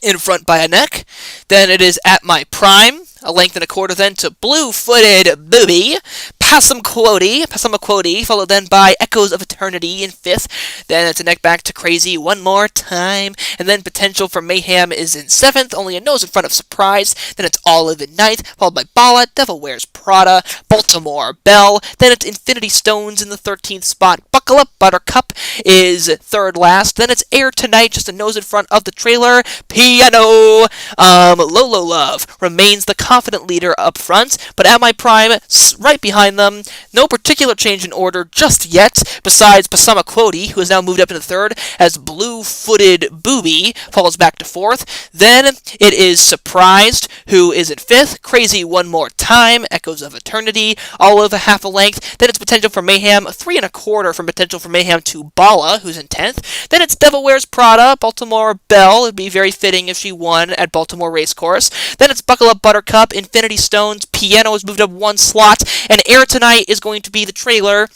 in front by a neck. Then it is At My Prime, a length and a quarter then to Blue-Footed Booby. Passamaquoddy, followed then by Echoes of Eternity in 5th. Then it's a neck back to Crazy One More Time. And then Potential for Mayhem is in 7th, only a nose in front of Surprise. Then it's Olive in 9th, followed by Bala, Devil Wears Prada, Baltimore Belle. Then it's Infinity Stones in the 13th spot. Buckle Up, Buttercup is 3rd last. Then it's Air Tonight, just a nose in front of the trailer. Piano. Lolo Love remains the confident leader up front, but At My Prime, right behind them. No particular change in order just yet, besides Passamaquoddy, who has now moved up into 3rd, as Blue-Footed Booby falls back to 4th. Then it is Surprised, who is in 5th. Crazy One More Time, Echoes of Eternity, all of a half a length. Then it's Potential for Mayhem, 3 1/4 from Potential for Mayhem to Bala, who's in 10th. Then it's Devil Wears Prada, Baltimore Belle. It'd be very fitting if she won at Baltimore Racecourse. Then it's Buckle Up Buttercup, Infinity Stones, Piano has moved up 1 slot, and Air Tonight is going to be the trailer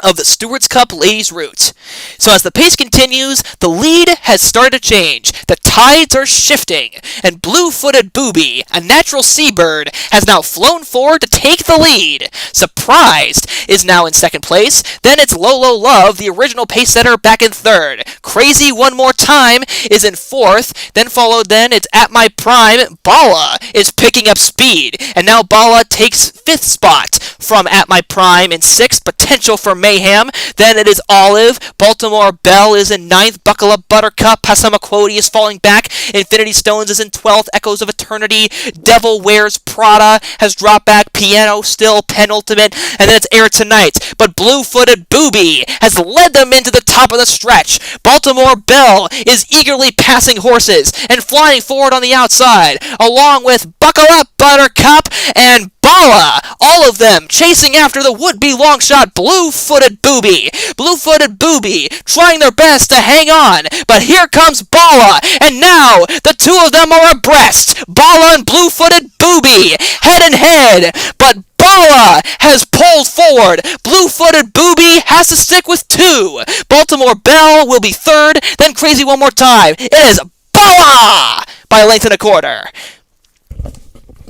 of the Stewards Cup Ladies Route. So as the pace continues, the lead has started to change. The tides are shifting, and blue-footed Booby, a natural seabird, has now flown forward to take the lead. Surprised is now in second place. Then it's Lolo Love, the original pace setter, back in third. Crazy One More Time is in fourth. Then it's At My Prime. Bala is picking up speed, and now Bala takes fifth spot from At My Prime in sixth. Potential for mayhem. Then it is Olive. Baltimore Belle is in ninth. Buckle Up Buttercup. Passamaquoddy is falling back. Infinity Stones is in 12th. Echoes of Eternity. Devil Wears Prada has dropped back. Piano still penultimate. And then it's Air Tonight. But Blue-Footed Booby has led them into the top of the stretch. Baltimore Belle is eagerly passing horses and flying forward on the outside, along with Buckle Up Buttercup and Bala, all of them chasing after the would-be long shot Blue-Footed Booby. Blue-Footed Booby trying their best to hang on, but here comes Bala, and now the two of them are abreast. Bala and Blue-Footed Booby, head and head, but Bala has pulled forward. Blue-Footed Booby has to stick with two. Baltimore Belle will be third, then Crazy One More Time. It is Bala by a length and a quarter.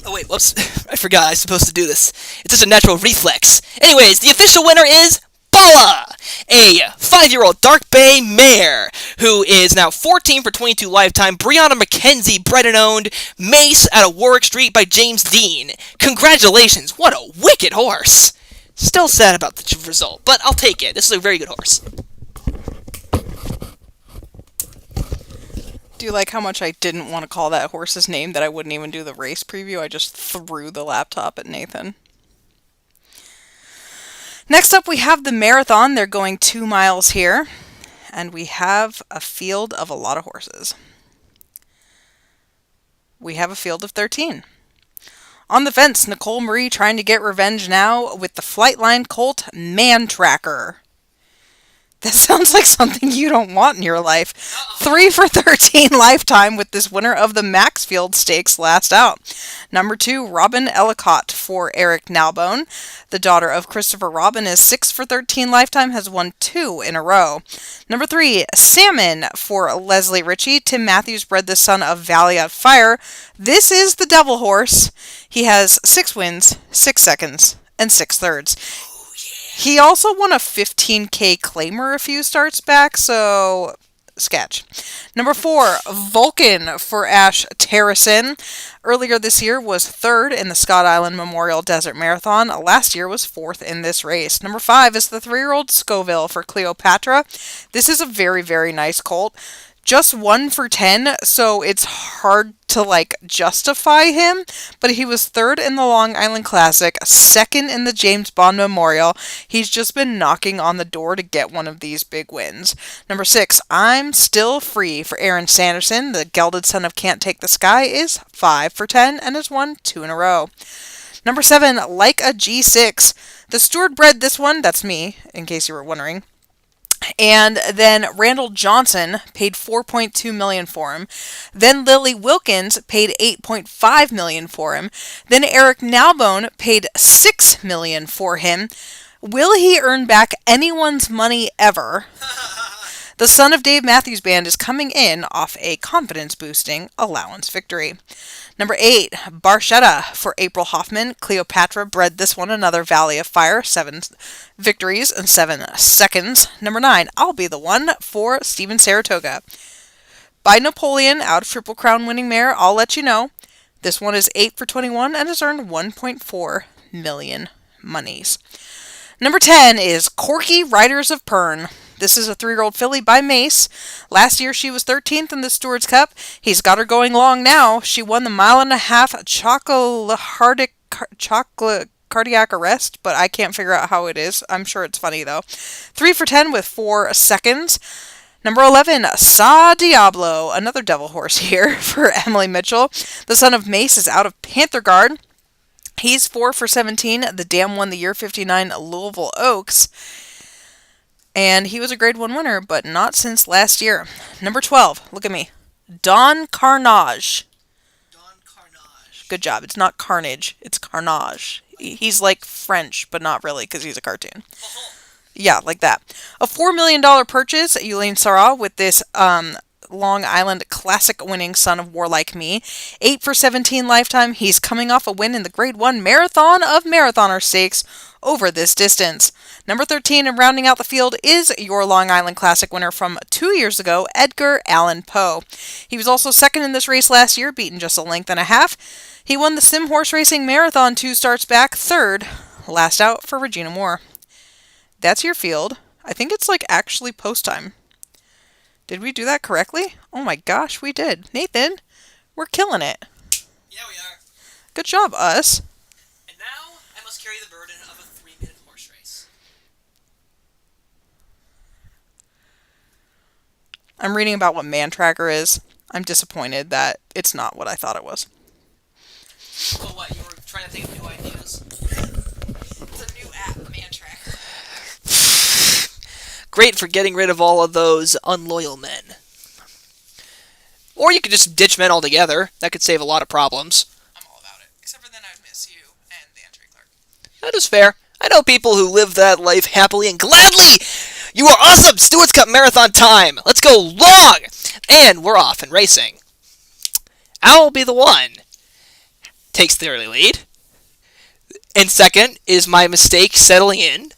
Oh wait, whoops, I forgot I was supposed to do this. It's just a natural reflex. Anyways, the official winner is Bala, a 5-year-old Dark Bay mare, who is now 14 for 22 lifetime. Brianna McKenzie, bred and owned. Mace out of Warwick Street by James Dean. Congratulations, what a wicked horse. Still sad about the result, but I'll take it. This is a very good horse. Do you like how much I didn't want to call that horse's name, that I wouldn't even do the race preview? I just threw the laptop at Nathan. Next up, we have the marathon. They're going 2 miles here, and we have a field of a lot of horses. We have a field of 13. On the fence, Nicole Marie trying to get revenge now with the Flightline Colt Man Tracker. That sounds like something you don't want in your life. 3 for 13 lifetime with this winner of the Maxfield Stakes last out. Number 2, Robin Ellicott for Eric Nalbone. The daughter of Christopher Robin is 6 for 13 lifetime, has won 2 in a row. Number 3, Salmon for Leslie Ritchie. Tim Matthews bred the son of Valiant Fire. This is the Devil Horse. He has 6 wins, 6 seconds, and 6 thirds. He also won a 15K claimer a few starts back, so sketch. Number 4, Vulcan for Ash Terrison. Earlier this year was 3rd in the Scott Island Memorial Desert Marathon. Last year was 4th in this race. Number 5 is the 3-year-old Scoville for Cleopatra. This is a very, very nice colt. Just 1 for 10, so it's hard to justify him, but he was 3rd in the Long Island Classic, 2nd in the James Bond Memorial. He's just been knocking on the door to get one of these big wins. Number 6, I'm Still Free for Aaron Sanderson. The gelded son of Can't Take the Sky is 5 for 10 and has won 2 in a row. Number 7, Like a G6. The Steward bred this one, that's me, in case you were wondering. And then Randall Johnson paid $4.2 million for him. Then Lily Wilkins paid $8.5 million for him. Then Eric Nalbone paid $6 million for him. Will he earn back anyone's money ever? The son of Dave Matthews Band is coming in off a confidence-boosting allowance victory. Number 8, Barchetta for April Hoffman. Cleopatra bred this one, another Valley of Fire, 7 victories and 7 seconds. Number 9, I'll Be the One for Steven Saratoga. By Napoleon, out of Triple Crown winning mare, I'll let you know. This one is 8 for 21 and has earned 1.4 million monies. Number 10 is Corky Riders of Pern. This is a 3-year-old filly by Mace. Last year she was 13th in the Stewards Cup. He's got her going long now. She won the 1.5 chocolate cardiac arrest, but I can't figure out how it is. I'm sure it's funny though. 3 for 10 with 4 seconds. Number 11, Sa Diablo, another devil horse here for Emily Mitchell. The son of Mace is out of Panther Guard. He's 4 for 17. The dam won the year 59 Louisville Oaks. And he was a grade 1 winner, but not since last year. Number 12, look at me. Don Carnage. Don Carnage. Good job. It's not Carnage, it's Carnage. He's like French, but not really, because he's a cartoon. Yeah, like that. A $4 million purchase, Yulin Sarah, with this Long Island Classic winning Son of War Like Me. 8 for 17 lifetime. He's coming off a win in the Grade 1 Marathon of Marathoner Stakes over this distance. Number 13 and rounding out the field is your Long Island Classic winner from 2 years ago, Edgar Allan Poe. He was also second in this race last year, beaten just a length and a half. He won the Sim Horse Racing Marathon 2 starts back, third. Last out for Regina Moore. That's your field. I think it's like actually post time. Did we do that correctly? Oh my gosh, we did. Nathan, we're killing it. Yeah, we are. Good job, us. And now I must carry the burden of a 3-minute horse race. I'm reading about what Man Tracker is. I'm disappointed that it's not what I thought it was. Well, what? You were trying to think of new ideas? It's a new app, Man Tracker. Great for getting rid of all of those unloyal men. Or you could just ditch men altogether. That could save a lot of problems. I'm all about it. Except for then I'd miss you and the entry clerk. That is fair. I know people who live that life happily and gladly. You are awesome! Steward's Cup Marathon time! Let's go long! And we're off and racing. I'll be the one. Takes the early lead. And second is my mistake settling in.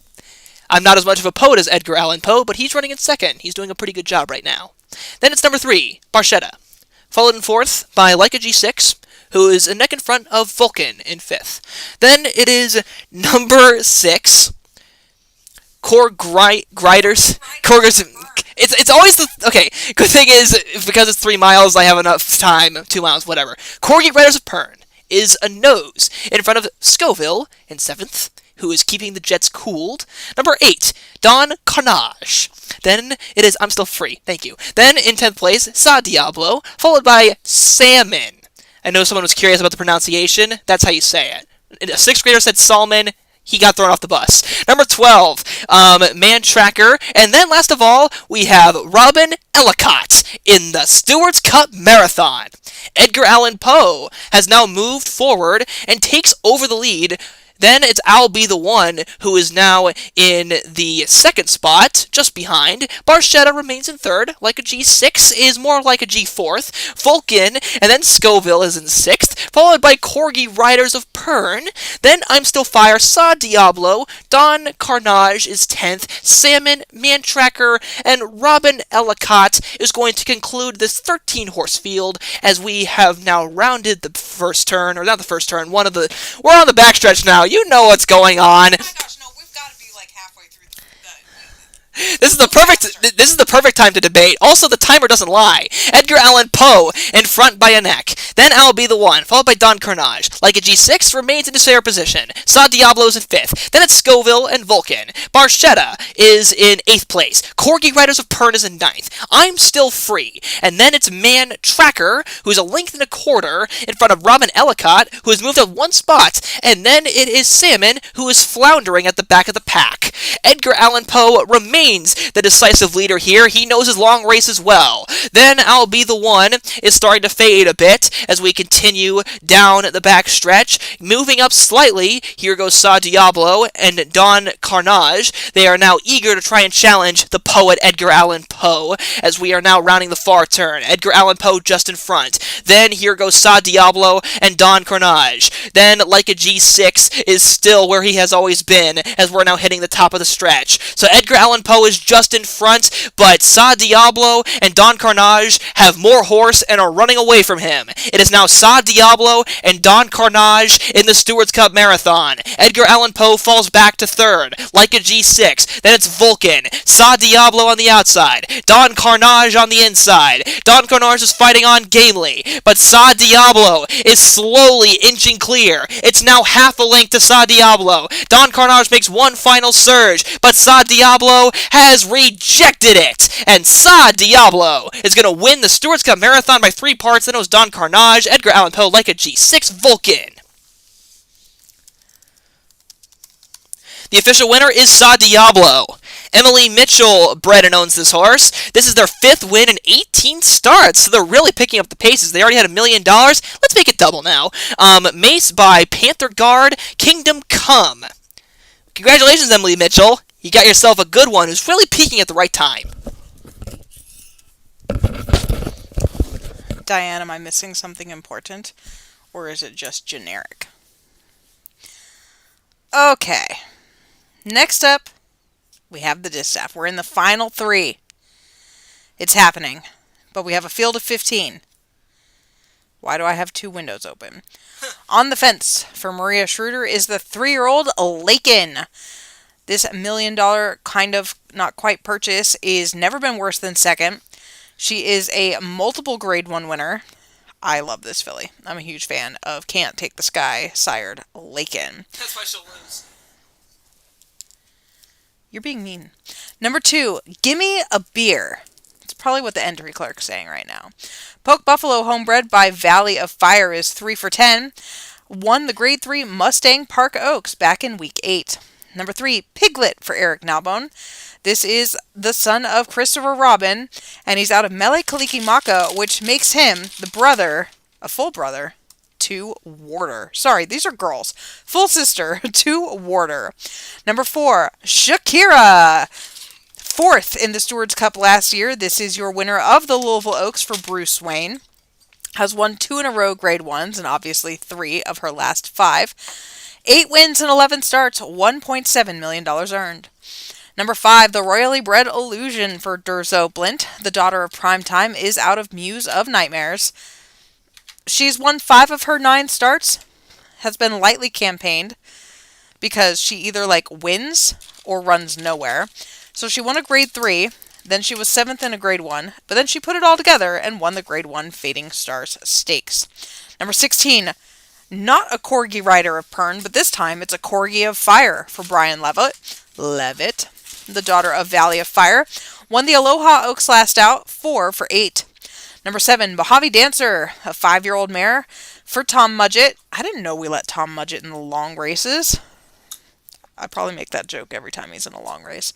I'm not as much of a poet as Edgar Allan Poe, but he's running in second. He's doing a pretty good job right now. Then it's number 3, Barchetta. Followed in fourth by Leica G6, who is a neck in front of Vulcan in fifth. Then it is number 6, Griders. It's always the... Okay, good thing is, because it's 3 miles, I have enough time, 2 miles, whatever. Corgi Riders of Pern is a nose in front of Scoville in 7th, who is keeping the Jets cooled. Number 8, Don Carnage. Then it is I'm Still Free. Thank you. Then in 10th place, Sa Diablo, followed by Salmon. I know someone was curious about the pronunciation. That's how you say it. A 6th grader said Salmon. He got thrown off the bus. Number 12, Man Tracker. And then last of all, we have Robin Ellicott in the Stewards Cup Marathon. Edgar Allan Poe has now moved forward and takes over the lead. Then it's I'll Be the One, who is now in the second spot, just behind. Barchetta remains in third. Like a G6 is more like a G4th. Vulcan, and then Scoville is in sixth, followed by Corgi Riders of Pern. Then I'm Still Fire, Sa Diablo, Don Carnage is 10th, Salmon, Man Tracker, and Robin Ellicott is going to conclude this 13-horse field as we have now rounded the first turn, or not the first turn, we're on the backstretch now. You know what's going on. Oh my gosh, no, we've got to be like halfway through This is the perfect time to debate. Also, the timer doesn't lie. Edgar Allan Poe in front by a neck. Then I'll Be the One, followed by Don Carnage. Like a G6 remains in despair position. Sa Diablo's in 5th. Then it's Scoville and Vulcan. Barchetta is in 8th place. Corgi Riders of Pern is in 9th. I'm Still Free. And then it's Man Tracker, who's a length and a quarter in front of Robin Ellicott, who has moved up 1 spot. And then it is Salmon, who is floundering at the back of the pack. Edgar Allan Poe remains the decisive leader here. He knows his long races well. Then I'll Be the One is starting to fade a bit as we continue down the back stretch. Moving up slightly, here goes Sa Diablo and Don Carnage. They are now eager to try and challenge the poet Edgar Allan Poe as we are now rounding the far turn. Edgar Allan Poe just in front. Then here goes Sa Diablo and Don Carnage. Then Like a G6 is still where he has always been as we're now hitting the top of the stretch. So Edgar Allan Poe is just in front, but Sa Diablo and Don Carnage have more horse and are running away from him. It is now Sa Diablo and Don Carnage in the Stewards Cup Marathon. Edgar Allan Poe falls back to third, like a G6. Then it's Vulcan. Sa Diablo on the outside. Don Carnage on the inside. Don Carnage is fighting on gamely, but Sa Diablo is slowly inching clear. It's now half a length to Sa Diablo. Don Carnage makes one final surge, but Sa Diablo has rejected it. And Sa Diablo is going to win the Stewards Cup Marathon by 3 parts. Then it was Don Carnage, Edgar Allan Poe, like a G6, Vulcan. The official winner is Sa Diablo. Emily Mitchell bred and owns this horse. This is their 5th win in 18 starts, so they're really picking up the paces. They already had $1 million. Let's make it double now. Mace by Panther Guard, Kingdom Come. Congratulations, Emily Mitchell. You got yourself a good one who's really peaking at the right time. Diane, am I missing something important? Or is it just generic? Okay. Next up, we have the distaff. We're in the final 3. It's happening. But we have a field of 15. Why do I have 2 windows open? On the fence for Maria Schroeder is the 3-year-old Lakin. This $1 million kind of not quite purchase is never been worse than second. She is a multiple grade 1 winner. I love this filly. I'm a huge fan of Can't Take the Sky, sired Lakin. That's why she'll lose. You're being mean. Number 2, Gimme a Beer. It's probably what the entry clerk's saying right now. Poke Buffalo, homebred by Valley of Fire, is 3 for 10. Won the grade 3 Mustang Park Oaks back in week 8. Number 3, Piglet for Eric Nalbone. This is the son of Christopher Robin, and he's out of Mele Kalikimaka, which makes him the brother, a full brother, to Warder. Sorry, these are girls. Full sister to Warder. Number 4, Shakira. 4th in the Stewards Cup last year. This is your winner of the Louisville Oaks for Bruce Wayne. Has won 2 in a row grade 1s, and obviously 3 of her last 5. 8 wins and 11 starts, $1.7 million earned. Number 5, the royally bred Illusion for Durzo Blint. The daughter of Primetime is out of Muse of Nightmares. She's won 5 of her 9 starts. Has been lightly campaigned because she either wins or runs nowhere. So she won a grade 3. Then she was 7th in a grade 1. But then she put it all together and won the grade 1 Fading Stars Stakes. Number 16, not a Corgi rider of Pern, but this time it's a Corgi of Fire for Brian Levitt, the daughter of Valley of Fire. Won the Aloha Oaks last out, 4 for 8. Number 7, Mojave Dancer, a 5-year-old mare for Tom Mudgett. I didn't know we let Tom Mudgett in the long races. I probably make that joke every time he's in a long race.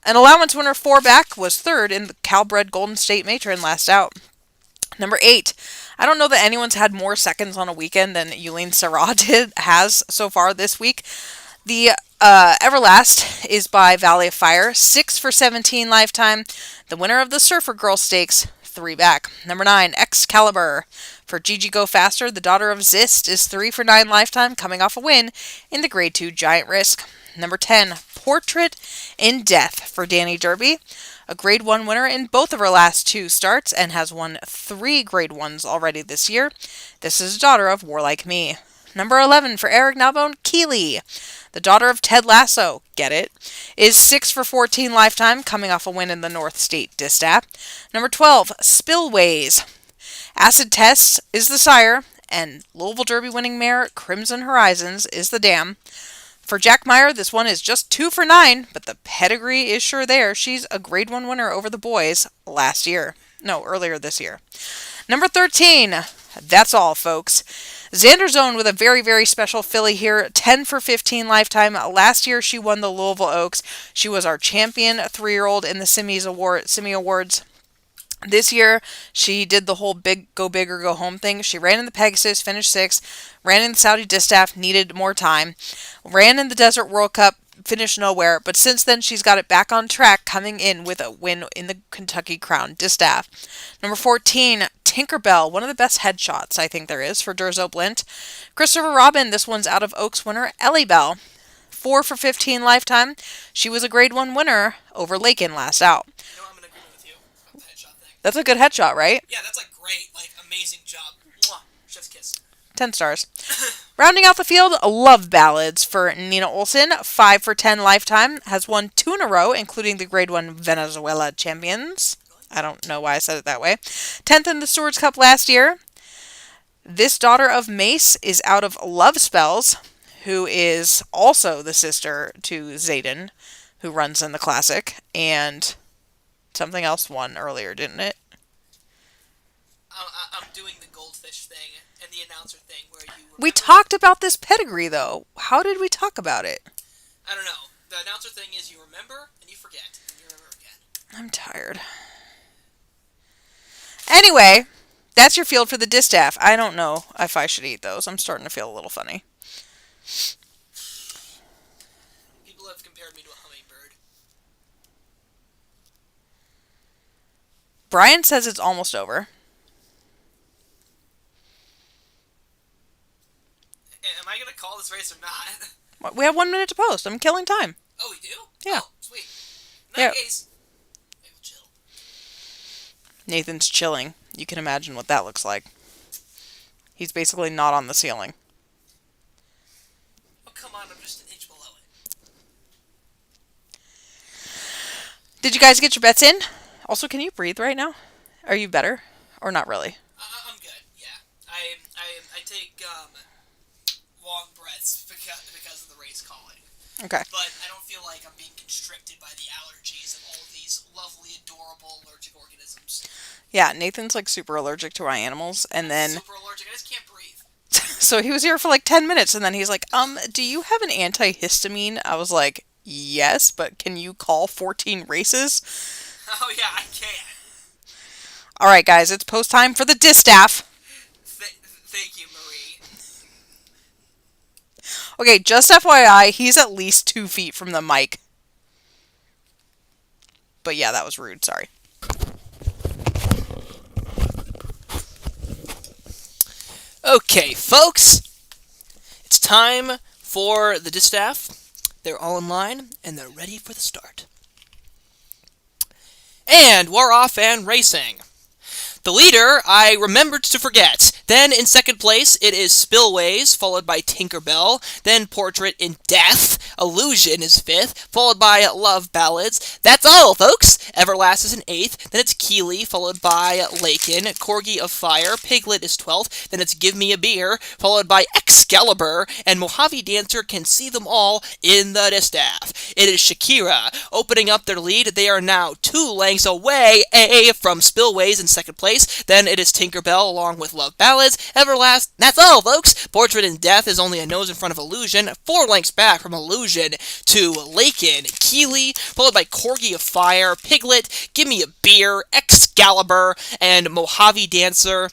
An allowance winner 4 back was 3rd in the Calbred Golden State Matron last out. Number 8, I don't know that anyone's had more seconds on a weekend than Yulene Sarah has so far this week. The Everlast is by Valley of Fire, 6 for 17 lifetime. The winner of the Surfer Girl Stakes, 3 back. Number 9, Excalibur for Gigi Go Faster. The daughter of Zist is 3 for 9 lifetime, coming off a win in the grade 2 Giant Risk. Number 10, Portrait in Death for Danny Derby. A grade 1 winner in both of her last 2 starts and has won 3 grade 1s already this year. This is a daughter of Warlike Me. Number 11 for Eric Nalbone, Keeley. The daughter of Ted Lasso, get it, is 6 for 14 lifetime, coming off a win in the North State Distaff. Number 12, Spillways. Acid Test is the sire, and Louisville Derby winning mare Crimson Horizons is the dam. For Jack Meyer, this one is just 2 for 9, but the pedigree is sure there. She's a grade 1 winner over the boys earlier this year. Number 13, that's all, folks. Xander Zone with a very, very special filly here, 10 for 15 lifetime. Last year, she won the Louisville Oaks. She was our champion 3-year-old in the Simi Awards. This year, she did the whole go big or go home thing. She ran in the Pegasus, finished 6th, ran in the Saudi Distaff, needed more time, ran in the Desert World Cup, finished nowhere, but since then she's got it back on track, coming in with a win in the Kentucky Crown Distaff. Number 14, Tinkerbell, one of the best headshots I think there is for Durzo Blint. Christopher Robin, this one's out of Oaks winner, Ellie Bell. 4 for 15 lifetime. She was a grade 1 winner over Lakin last out. You know, I'm in agreement with you on the headshot thing. That's a good headshot, right? Yeah, that's great, amazing job. Mwah. Chef's kiss. 10 stars. Rounding out the field, Love Ballads for Nina Olson, 5 for 10 lifetime, has won 2 in a row, including the grade 1 Venezuela champions. I don't know why I said it that way. 10th in the Stewards Cup last year. This daughter of Mace is out of Love Spells, who is also the sister to Zayden, who runs in the Classic, and something else won earlier, didn't it? I'm doing the goldfish thing and the announcer thing where you remember. We talked about this pedigree, though. How did we talk about it? I don't know. The announcer thing is you remember and you forget, and you remember again. I'm tired. Anyway, that's your field for the Distaff. I don't know if I should eat those. I'm starting to feel a little funny. People have compared me to a hummingbird. Brian says it's almost over. Am I gonna call this race or not? We have 1 minute to post. I'm killing time. Oh, we do? Yeah. Oh, sweet. In that case, maybe we'll chill. Nathan's chilling. You can imagine what that looks like. He's basically not on the ceiling. Oh, come on, I'm just an inch below it. Did you guys get your bets in? Also, can you breathe right now? Are you better? Or not really? I'm good, yeah. I take, long breaths because of the race calling. Okay. But I don't feel like I'm being constricted by the allergies of all of these lovely, adorable allergic organisms. Yeah, Nathan's like super allergic to our animals, and then Super allergic, I just can't breathe. so he was here for like 10 minutes, and then he's like, do you have an antihistamine? I was like, yes, but can you call 14 races? Oh yeah, I can. All right, guys, it's post time for the distaff. Thank you, Marie. Okay, just FYI, he's at least 2 feet from the mic. But yeah, that was rude, sorry. Okay, folks, it's time for the distaff. They're all in line, and they're ready for the start. And we're off and racing. The leader, I remembered to forget. Then in second place, it is Spillways, followed by Tinkerbell. Then Portrait in Death. Illusion is fifth, followed by Love Ballads. That's all, folks. Everlast is in eighth. Then it's Keeley, followed by Lakin. Corgi of Fire. Piglet is 12th. Then it's Give Me a Beer, followed by Excalibur. And Mojave Dancer can see them all in the distaff. It is Shakira. Opening up their lead, they are now 2 lengths away from Spillways in second place. Then it is Tinkerbell along with Love Ballads. Everlast, that's all, folks. Portrait in Death is only a nose in front of Illusion. 4 lengths back from Illusion to Lakin. Keeley, followed by Corgi of Fire, Piglet, Give Me a Beer, Excalibur, and Mojave Dancer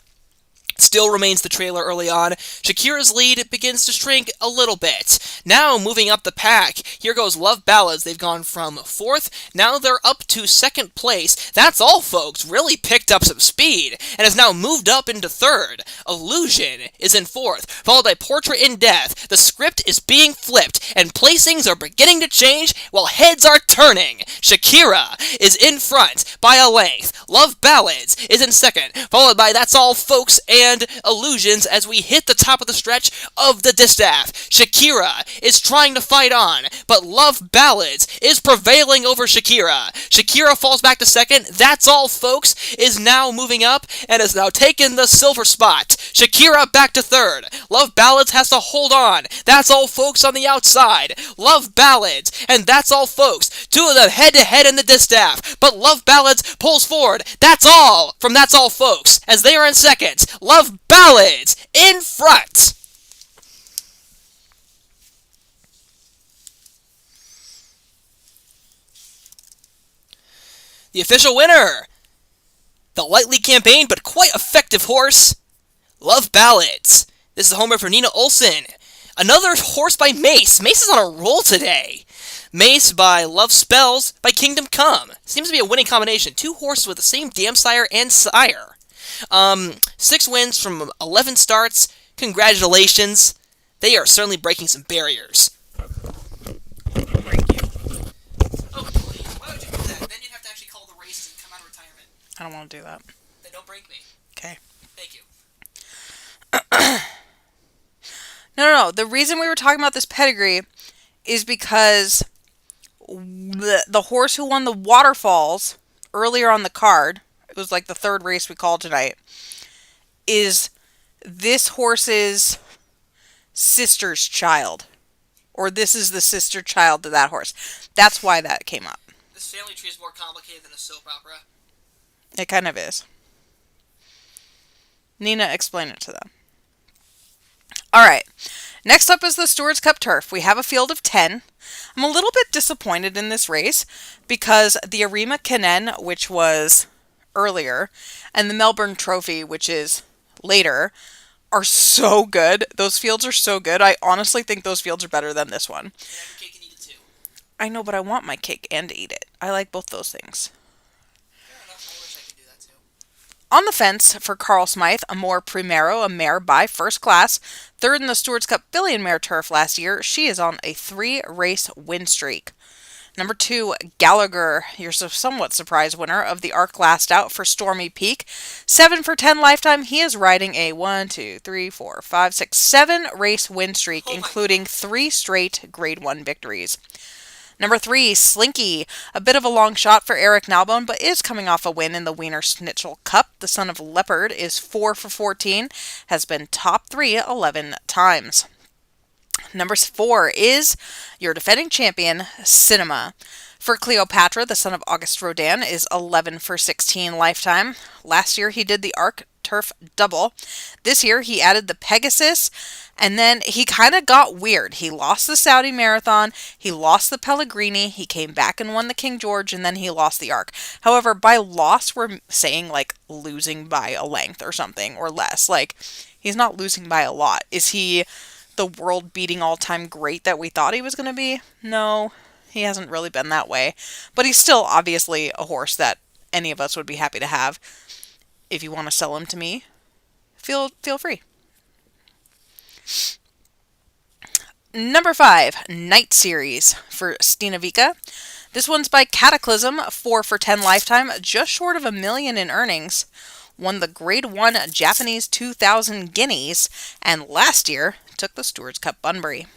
still remains the trailer early on. Shakira's lead begins to shrink a little bit. Now, moving up the pack, here goes Love Ballads. They've gone from 4th, now they're up to 2nd place. That's all, folks. Really picked up some speed, and has now moved up into 3rd. Illusion is in 4th, followed by Portrait in Death. The script is being flipped, and placings are beginning to change while heads are turning. Shakira is in front by a length. Love Ballads is in 2nd, followed by That's All, Folks, and Illusions as we hit the top of the stretch of the distaff. Shakira is trying to fight on, but Love Ballads is prevailing over Shakira. Shakira falls back to 2nd. That's All, Folks is now moving up and has now taken the silver spot. Shakira back to 3rd. Love Ballads has to hold on. That's All, Folks on the outside. Love Ballads and That's All, Folks. 2 of them head-to-head in the distaff, but Love Ballads pulls forward. That's All from That's All, Folks as they are in 2nd. Love Ballads in front. The official winner, the lightly campaigned but quite effective horse, Love Ballads. This is a homer for Nina Olson. Another horse by Mace. Mace is on a roll today. Mace by Love Spells by Kingdom Come. Seems to be a winning combination. 2 horses with the same damn sire and sire. 6 wins from 11 starts. Congratulations. They are certainly breaking some barriers. Thank you. Oh, please. Why would you do that? Then you'd have to actually call the race and come out of retirement. I don't want to do that. Then don't break me. Okay. Thank you. No. The reason we were talking about this pedigree is because the horse who won the waterfalls earlier on the card, it was like the 3rd race we called tonight, is this horse's sister's child. Or this is the sister child to that horse. That's why that came up. This family tree is more complicated than a soap opera. It kind of is. Nina, explain it to them. Alright, next up is the Stewards Cup Turf. We have a field of 10. I'm a little bit disappointed in this race because the Arima Canen, which was earlier, and the Melbourne Trophy, which is later, are so good. Those fields are so good. I honestly think those fields are better than this one. You can have your cake and eat it too. I know, but I want my cake and eat it. I like both those things. Fair enough. I wish I could do that too. On the fence for Carl Smythe, Amor Primero, a mare by First Class, third in the Stewards Cup filly and mare turf last year. She is on a 3-race win streak. Number 2, Gallagher, your somewhat surprise winner of the Arc Last Out for Stormy Peak. 7 for 10 lifetime. He is riding a 1, 2, 3, 4, 5, 6, 7 race win streak, including 3 straight Grade 1 victories. Number 3, Slinky, a bit of a long shot for Eric Nalbone, but is coming off a win in the Wiener Schnitzel Cup. The son of Leopard is 4 for 14, has been top 3 11 times. Number 4 is your defending champion, Cinema. For Cleopatra, the son of Auguste Rodin, is 11 for 16 lifetime. Last year he did the Arc Turf Double. This year he added the Pegasus, and then he kind of got weird. He lost the Saudi Marathon, he lost the Pellegrini, he came back and won the King George, and then he lost the Arc. However, by loss, we're saying like losing by a length or something, or less. Like, he's not losing by a lot. Is he the world-beating all-time great that we thought he was going to be? No, he hasn't really been that way. But he's still obviously a horse that any of us would be happy to have. If you want to sell him to me, feel free. Number 5, Night Series for Stina Vika. This one's by Cataclysm, 4 for 10 lifetime, just short of $1 million in earnings. Won the Grade 1 Japanese 2000 Guineas, and last year took the Stewards Cup Bunbury.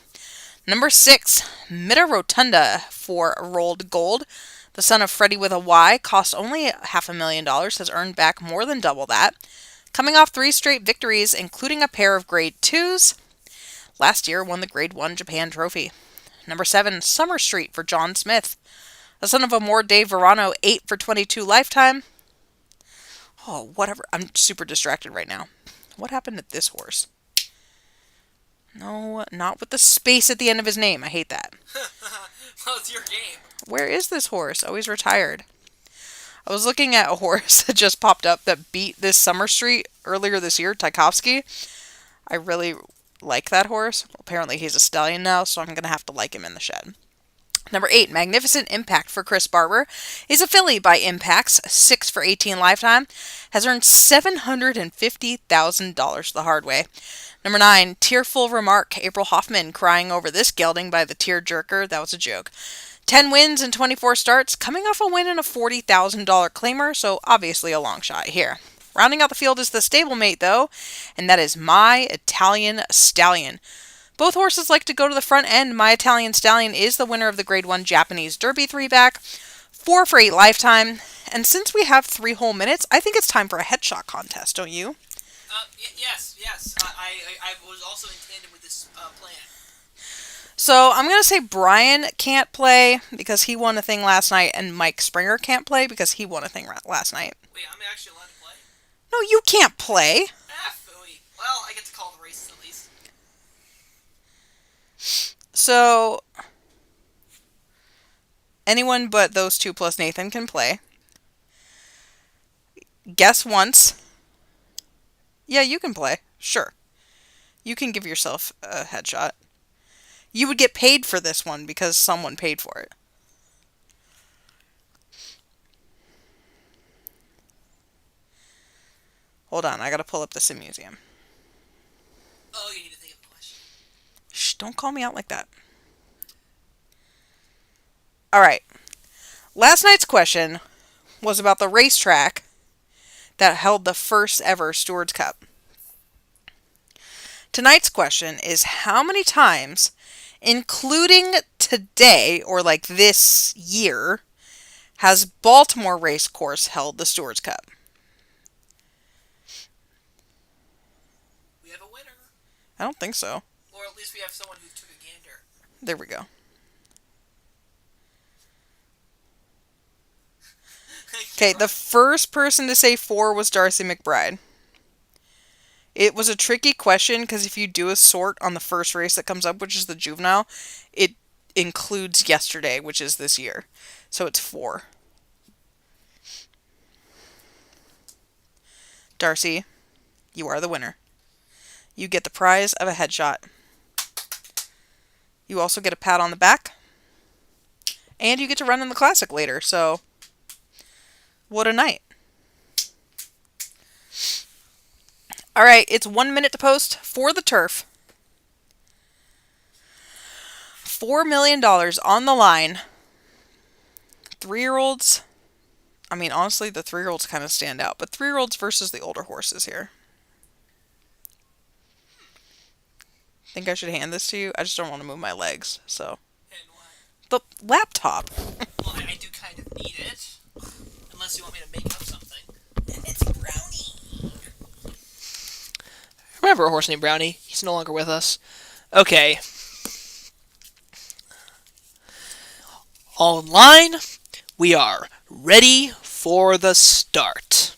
Number 6, Mita Rotunda for Rolled Gold. The son of Freddie with a Y, cost only $500,000, has earned back more than double that. Coming off 3 straight victories, including a pair of Grade 2s. Last year won the Grade 1 Japan Trophy. Number 7, Summer Street for John Smith. The son of Amor de Verano, 8 for 22 lifetime. Oh, whatever. I'm super distracted right now. What happened to this horse? No, not with the space at the end of his name. I hate that. Well, it's your game. Where is this horse? Oh, he's retired. I was looking at a horse that just popped up that beat this Summer Street earlier this year, Tchaikovsky. I really like that horse. Apparently he's a stallion now, so I'm going to have to like him in the shed. Number 8, Magnificent Impact for Chris Barber, is a filly by Impacts, 6 for 18 lifetime, has earned $750,000 the hard way. Number 9, Tearful Remark, April Hoffman, crying over this gelding by the tearjerker. That was a joke. 10 wins and 24 starts, coming off a win in a $40,000 claimer, so obviously a long shot here. Rounding out the field is the stablemate, though, and that is My Italian Stallion. Both horses like to go to the front end. My Italian Stallion is the winner of the Grade 1 Japanese Derby 3-back, 4 for 8 lifetime. And since we have 3 whole minutes, I think it's time for a headshot contest, don't you? Yes. I was also in tandem with this plan. So I'm going to say Brian can't play because he won a thing last night, and Mike Springer can't play because he won a thing last night. Wait, I'm actually allowed to play? No, you can't play. Phooey. Well, I get to call the races at least. So anyone but those 2 plus Nathan can play. Guess once. Yeah, you can play. Sure. You can give yourself a headshot. You would get paid for this one because someone paid for it. Hold on, I gotta pull up the Sim Museum. Oh, you need to think of a question. Shh, don't call me out like that. Alright. Last night's question was about the racetrack that held the first ever Stewards Cup. Tonight's question is how many times, including today, or like this year, has Baltimore Racecourse held the Stewards Cup? We have a winner. I don't think so. Or at least we have someone who took a gander. There we go. Okay, the first person to say 4 was Darcy McBride. It was a tricky question because if you do a sort on the first race that comes up, which is the juvenile, it includes yesterday, which is this year. So it's 4. Darcy, you are the winner. You get the prize of a headshot. You also get a pat on the back. And you get to run in the Classic later, so what a night. All right, it's 1 minute to post for the turf. $4 million on the line. 3-year-olds. I mean, honestly, the 3-year-olds kind of stand out, but 3-year-olds versus the older horses here. Think I should hand this to you? I just don't want to move my legs, so. And what? The laptop. Well, I do kind of need it. Unless you want me to make up something. It's Brownie. Remember a horse named Brownie? He's no longer with us. Okay. Online, we are ready for the start.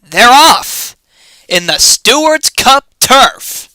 They're off in the Stewards Cup turf.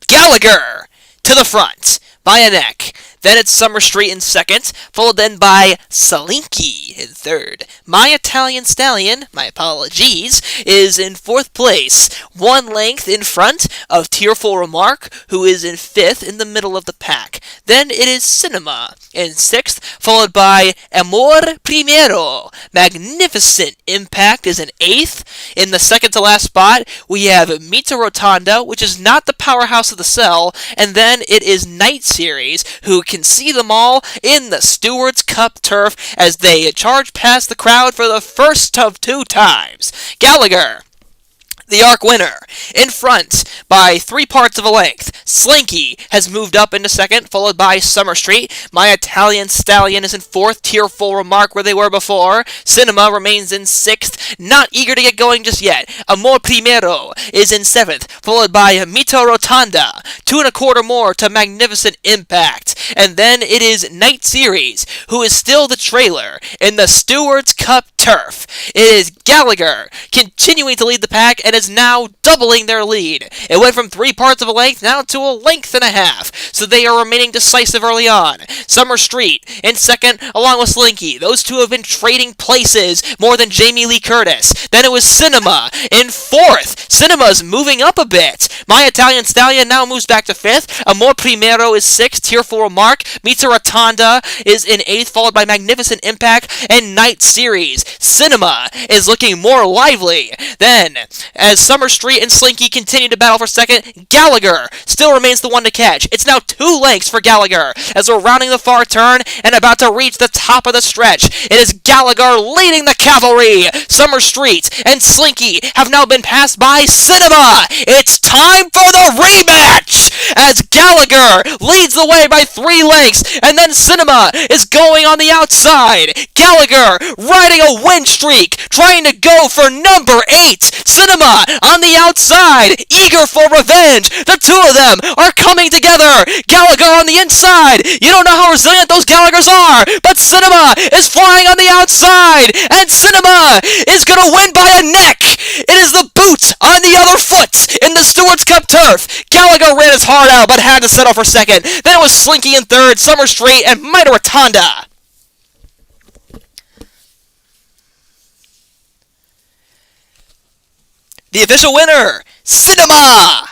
Gallagher to the front by a neck. Then it's Summer Street in second, followed then by Salinki in third. My Italian Stallion, my apologies, is in fourth place, 1 length in front of Tearful Remark, who is in fifth in the middle of the pack. Then it is Cinema in sixth, followed by Amor Primero. Magnificent Impact is in eighth. In the second to last spot, we have Mita Rotonda, which is not the powerhouse of the cell, and then it is Night Series, who can see them all in the Stewards Cup turf as they charge past the crowd for the first of 2 times. Gallagher, the arc winner, in front by 3 parts of a length. Slinky has moved up into second, followed by Summer Street. My Italian Stallion is in fourth. Tearful Remark where they were before. Cinema remains in sixth, not eager to get going just yet. Amor Primero is in seventh, followed by Mito Rotanda. 2 1/4 more to Magnificent Impact. And then it is Night Series, who is still the trailer in the Stewards Cup turf. It is Gallagher continuing to lead the pack and is now doubling their lead. It went from 3 parts of a length now to a length and a half, so they are remaining decisive early on. Summer Street in second along with Slinky. Those two have been trading places more than Jamie Lee Curtis. Then it was Cinema in fourth. Cinema's moving up a bit. My Italian Stallion now moves back to fifth. Amor Primero is sixth. Tearful Remark. Mita Rotanda is in eighth, followed by Magnificent Impact and Night Series. Cinema is looking more lively. Then, as Summer Street and Slinky continue to battle for second, Gallagher still remains the one to catch. It's now 2 lengths for Gallagher as we're rounding the far turn and about to reach the top of the stretch. It is Gallagher leading the cavalry. Summer Street and Slinky have now been passed by Cinema. It's time for the rematch as Gallagher leads the way by 3 lengths and then Cinema is going on the outside. Gallagher riding a win streak, trying to go for number 8. Cinema on the outside, eager for revenge. The two of them are coming together. Gallagher on the inside. You don't know how resilient those Gallaghers are, but Cinema is flying on the outside, and Cinema is going to win by a neck. It is the boot on the other foot in the Stewards Cup turf. Gallagher ran his heart out, but had to settle for second. Then it was Slinky in third, Summer Street, and Mita Rotanda. The official winner, Cinema!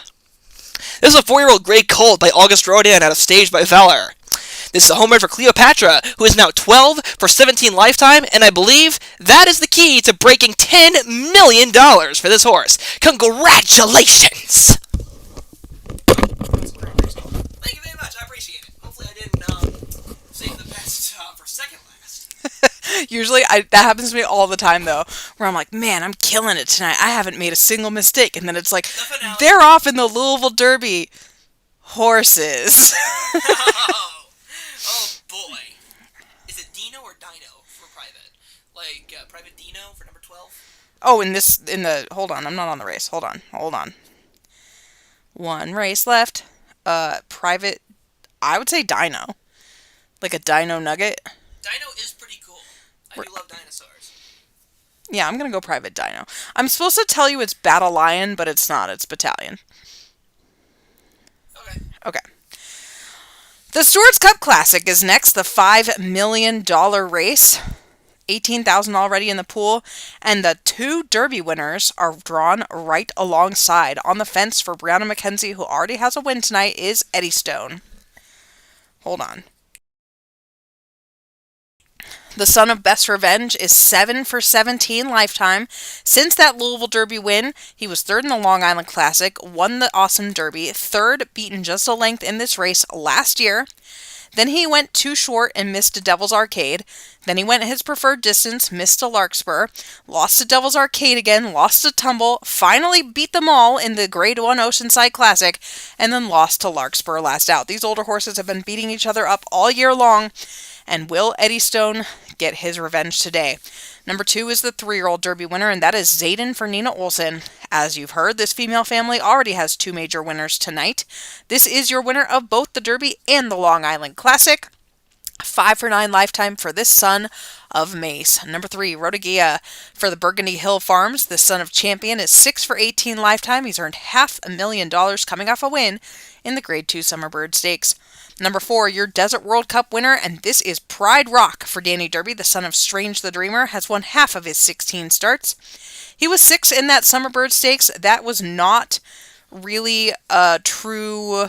This is a 4-year-old gray colt by August Rodin out of Staged by Valor. This is a home run for Cleopatra, who is now 12 for 17 lifetime, and I believe that is the key to breaking $10 million for this horse. Congratulations! Thank you very much, I appreciate it. Hopefully I didn't save the best for second last. Usually, that happens to me all the time, though, where I'm like, man, I'm killing it tonight. I haven't made a single mistake. And then it's like, they're off in the Louisville Derby. Horses. Oh, boy. Is it Dino or Dino for private? Like, Private Dino for number 12? Oh, hold on, I'm not on the race. Hold on. 1 race left. Private, I would say Dino. Like a Dino Nugget. Dino is pretty cool. I do love dinosaurs. Yeah, I'm gonna go Private Dino. I'm supposed to tell you it's Battle Lion, but it's not. It's Battalion. Okay. The Stewards Cup Classic is next, the $5 million race. 18,000 already in the pool, and the 2 Derby winners are drawn right alongside. On the fence for Brianna McKenzie, who already has a win tonight, is Eddie Stone. Hold on. The son of Best Revenge is 7 for 17 lifetime. Since that Louisville Derby win, he was third in the Long Island Classic, won the Awesome Derby, third, beaten just a length in this race last year. Then he went too short and missed a Devil's Arcade. Then he went his preferred distance, missed a Larkspur, lost to Devil's Arcade again, lost a Tumble, finally beat them all in the Grade 1 Oceanside Classic, and then lost to Larkspur last out. These older horses have been beating each other up all year long, and will Eddystone get his revenge today? Number 2 is the 3-year-old Derby winner, and that is Zayden for Nina Olson. As you've heard, this female family already has 2 major winners tonight. This is your winner of both the Derby and the Long Island Classic. 5 for 9 lifetime for this son of Mace. Number 3, Rodagia for the Burgundy Hill Farms. This son of Champion is 6 for 18 lifetime. He's earned $500,000 coming off a win in the Grade 2 Summerbird Stakes. Number 4, your Desert World Cup winner, and this is Pride Rock for Danny Derby. The son of Strange the Dreamer has won half of his 16 starts. He was 6th in that Summerbird Stakes. That was not really a true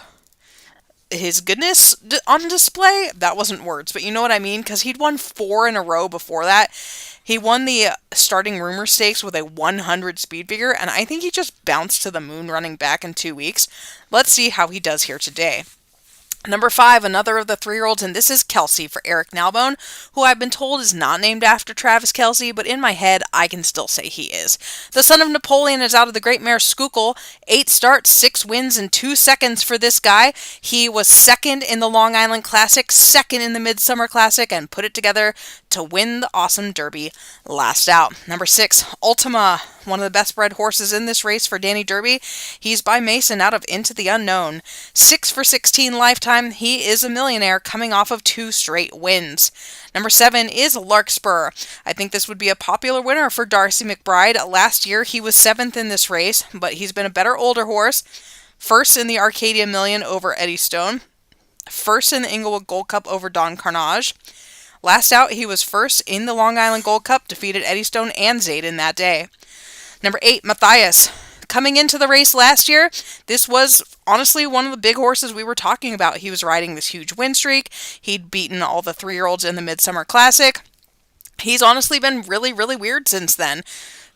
his goodness on display. That wasn't words, but you know what I mean, because he'd won 4 in a row before that. He won the Starting Rumor Stakes with a 100 speed figure, and I think he just bounced to the moon running back in 2 weeks. Let's see how he does here today. Number 5, another of the 3-year-olds, and this is Kelsey for Eric Nalbone, who I've been told is not named after Travis Kelsey, but in my head, I can still say he is. The son of Napoleon is out of the Great Mare Schuylkill. 8 starts, 6 wins, and 2 seconds for this guy. He was 2nd in the Long Island Classic, 2nd in the Midsummer Classic, and put it together to win the Awesome Derby last out. Number 6, Ultima, one of the best bred horses in this race for Danny Derby. He's by Mason out of Into the Unknown. 6 for 16 lifetime. He is a millionaire coming off of 2 straight wins. Number 7 is Larkspur. I think this would be a popular winner for Darcy McBride. Last year he was 7th in this race, but he's been a better older horse. 1st in the Arcadia Million over Eddystone. 1st in the Inglewood Gold Cup over Don Carnage. Last out, he was 1st in the Long Island Gold Cup, defeated Eddystone and Zayden that day. Number 8, Matthias. Coming into the race last year, this was honestly one of the big horses we were talking about. He was riding this huge win streak. He'd beaten all the 3-year-olds in the Midsummer Classic. He's honestly been really, really weird since then.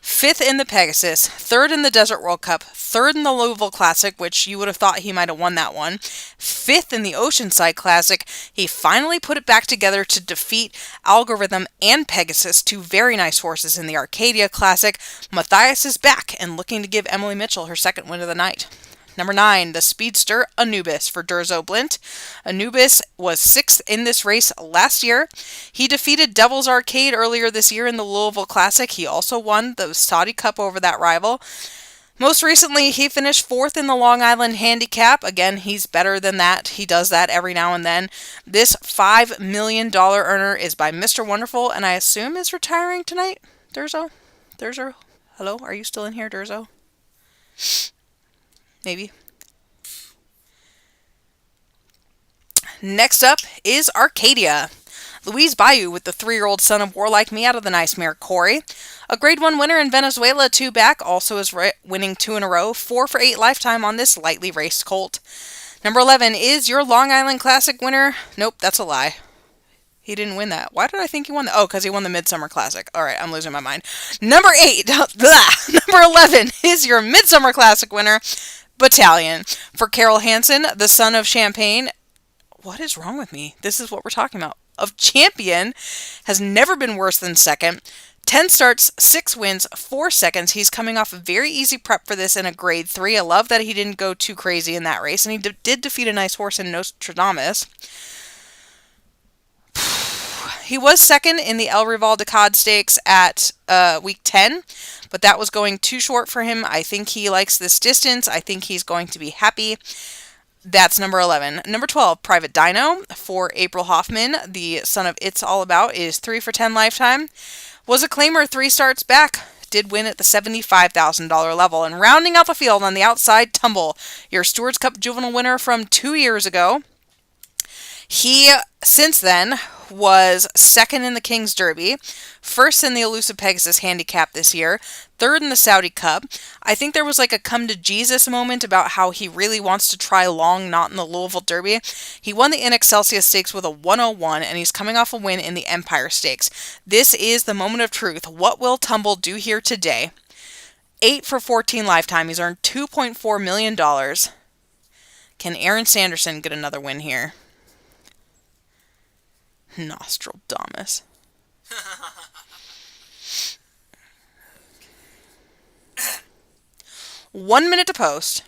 5th in the Pegasus, 3rd in the Desert World Cup, 3rd in the Louisville Classic, which you would have thought he might have won that one, 5th in the Oceanside Classic. He finally put it back together to defeat Algorithm and Pegasus, 2 very nice horses in the Arcadia Classic. Matthias is back and looking to give Emily Mitchell her 2nd win of the night. Number 9, the speedster Anubis for Durzo Blint. Anubis was 6th in this race last year. He defeated Devil's Arcade earlier this year in the Louisville Classic. He also won the Saudi Cup over that rival. Most recently, he finished 4th in the Long Island Handicap. Again, he's better than that. He does that every now and then. This $5 million earner is by Mr. Wonderful, and I assume is retiring tonight. Durzo? Hello? Are you still in here, Durzo? Maybe. Next up is Arcadia. Louise Bayou with the 3-year-old son of War Like Me out of the nice mare Corey. A Grade 1 winner in Venezuela, 2 back, also is winning 2 in a row, 4 for 8 lifetime on this lightly raced colt. Number 11 is your Long Island Classic winner. Nope, that's a lie. He didn't win that. Why did I think he won that? Oh, because he won the Midsummer Classic. All right, I'm losing my mind. Number 8, number 11 is your Midsummer Classic winner, Battalion. For Carol Hansen, the son of Champagne. What is wrong with me? This is what we're talking about. Of Champion, has never been worse than 2nd. 10 starts, 6 wins, 4 seconds. He's coming off a very easy prep for this in a Grade 3. I love that he didn't go too crazy in that race, and he did defeat a nice horse in Nostradamus. He was 2nd in the El Rival de Cod Stakes at week 10, but that was going too short for him. I think he likes this distance. I think he's going to be happy. That's number 11. Number 12, Private Dino for April Hoffman. The son of It's All About is 3 for 10 lifetime. Was a claimer 3 starts back. Did win at the $75,000 level. And rounding out the field on the outside, Tumble, your Stewards Cup juvenile winner from 2 years ago. He, since then, was second in the King's Derby, first in the Elusive Pegasus Handicap this year, third in the Saudi Cup. I think there was like a come to Jesus moment about how he really wants to try long, not in the Louisville Derby. He won the In Excelsis Stakes with a 101, and he's coming off a win in the Empire Stakes. This is the moment of truth. What will Tumble do here today? 8 for 14 lifetime. He's earned $2.4 million. Can Aaron Sanderson get another win here? Nostradamus. 1 minute to post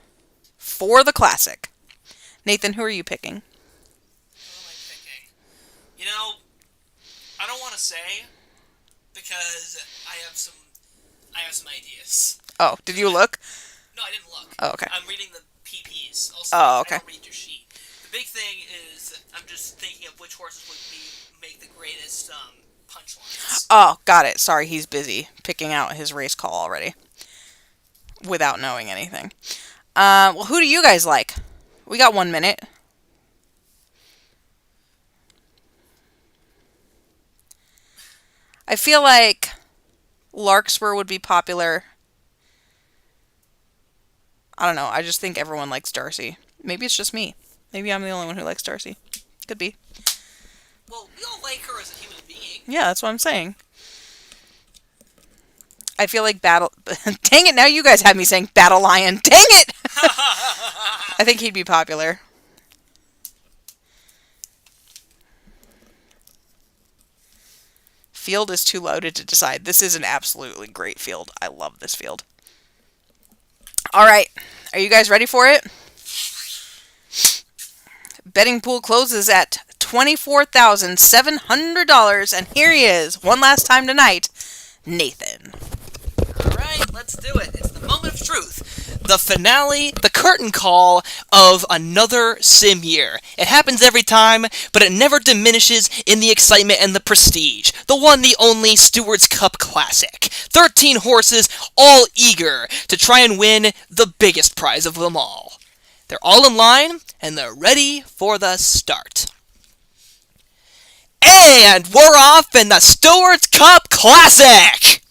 for the classic. Nathan, who are you picking? Who am I picking? You know, I don't want to say because I have some ideas. Oh, did you look? No, I didn't look. Oh, okay. I'm reading the PPs. Also, Oh, okay. I don't read your sheet. The big thing is I'm just thinking of which horses would make the greatest punchlines. Oh, got it. Sorry, he's busy picking out his race call already without knowing anything. Well, who do you guys like? We got 1 minute. I feel like Larkspur would be popular. I don't know. I just think everyone likes Darcy. Maybe it's just me. Maybe I'm the only one who likes Darcy. Could be. Well, we all like her as a human being. Yeah, that's what I'm saying. I feel like Battle... Dang it, now you guys have me saying Battle Lion. Dang it! I think he'd be popular. Field is too loaded to decide. This is an absolutely great field. I love this field. All right. Are you guys ready for it? Betting pool closes at $24,700. And here he is, one last time tonight, Nathan. Alright, let's do it. It's the moment of truth. The finale, the curtain call of another sim year. It happens every time, but it never diminishes in the excitement and the prestige. The one, the only Steward's Cup Classic. 13 horses, all eager to try and win the biggest prize of them all. They're all in line, and they're ready for the start. And we're off in the Steward's Cup Classic!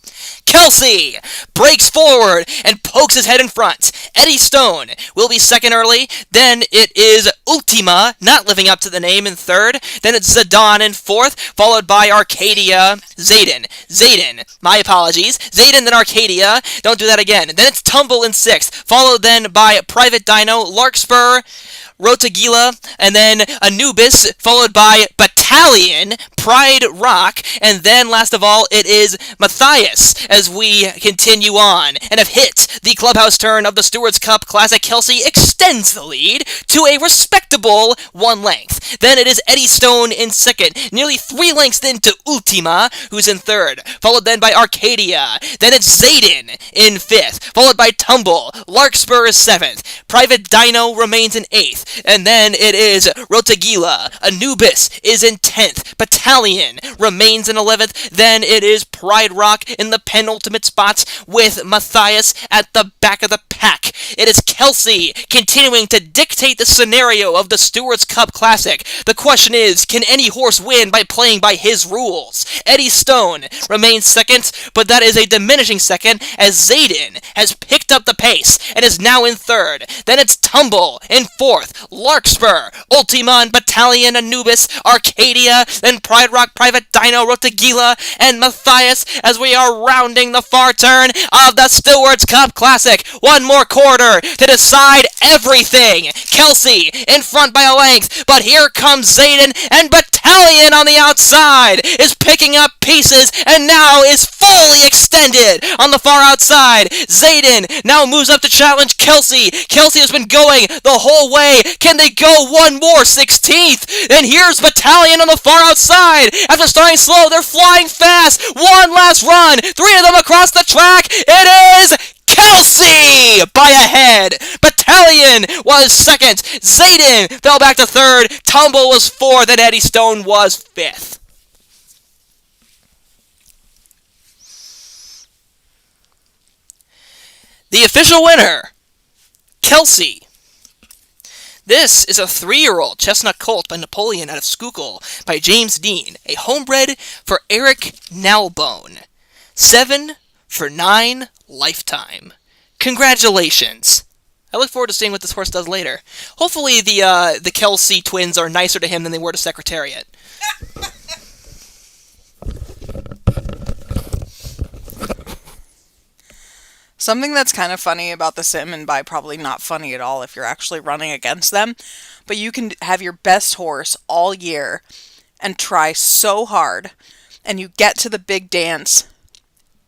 Kelsey breaks forward and pokes his head in front. Eddie Stone will be second early. Then it is Ultima, not living up to the name, in third. Then it's Zidane in fourth, followed by Arcadia. Zayden, my apologies. Zayden, then Arcadia. Don't do that again. Then it's Tumble in sixth, followed then by Private Dino, Larkspur, Rotagila, and then Anubis, followed by Battalion, Pride Rock, and then last of all it is Matthias as we continue on and have hit the clubhouse turn of the Stewards Cup Classic. Kelsey extends the lead to a respectable 1 length. Then it is Eddie Stone in second, nearly 3 lengths into Ultima, who's in third, followed then by Arcadia. Then it's Zayden in fifth, followed by Tumble. Larkspur is seventh. Private Dino remains in eighth. And then it is Rotagila. Anubis is in 10th. Battalion remains in 11th. Then it is Pride Rock in the penultimate spots with Matthias at the back of the pack. It is Kelsey continuing to dictate the scenario of the Stewards Cup Classic. The question is, can any horse win by playing by his rules? Eddie Stone remains second, but that is a diminishing second as Zayden has picked up the pace and is now in third. Then it's Tumble in fourth. Larkspur, Ultima and Battalion, Anubis, Arcadia, then Pride Rock, Private Dino, Rotagila, and Matthias as we are rounding the far turn of the Stewards Cup Classic. One more quarter to decide everything. Kelsey in front by a length, but here comes Zayden, and Battalion on the outside is picking up pieces and now is fully extended on the far outside. Zayden now moves up to challenge Kelsey. Kelsey has been going the whole way. Can they go one more 16th? And here's Battalion on the far outside. After starting slow, they're flying fast. One last run. 3 of them across the track. It is Kelsey by a head. Battalion was second. Zayden fell back to third. Tumble was fourth, and Eddie Stone was fifth. The official winner, Kelsey. This is a 3-year-old chestnut colt by Napoleon out of Schuylkill by James Dean, a homebred for Eric Nalbone. 7 for 9 lifetime. Congratulations. I look forward to seeing what this horse does later. Hopefully the Kelsey twins are nicer to him than they were to Secretariat. Something that's kind of funny about the sim, and by probably not funny at all if you're actually running against them, but you can have your best horse all year and try so hard, and you get to the big dance,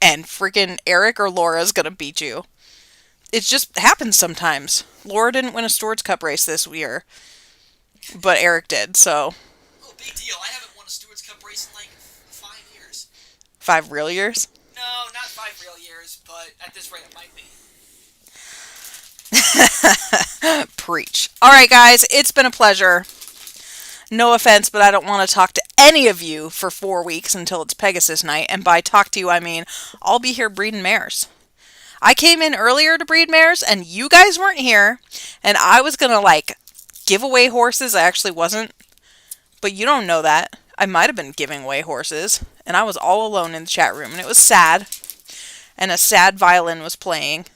and freaking Eric or Laura's gonna beat you. It just happens sometimes. Laura didn't win a Stewards Cup race this year, but Eric did, so Oh, big deal. I haven't won a Stewards Cup race in like 5 years. 5 real years. No, not 5 real years, but at this rate it might be. Preach. All right, guys, it's been a pleasure. No offense, but I don't want to talk to any of you for 4 weeks until it's Pegasus night. And by talk to you, I mean I'll be here breeding mares. I came in earlier to breed mares, and you guys weren't here. And I was going to, give away horses. I actually wasn't. But you don't know that. I might have been giving away horses. And I was all alone in the chat room. And it was sad. And a sad violin was playing.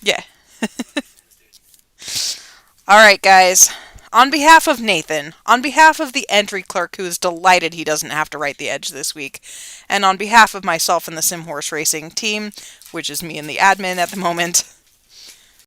Yeah. All right, guys. On behalf of Nathan, on behalf of the entry clerk who is delighted he doesn't have to write the edge this week, and on behalf of myself and the Sim Horse Racing team, which is me and the admin at the moment,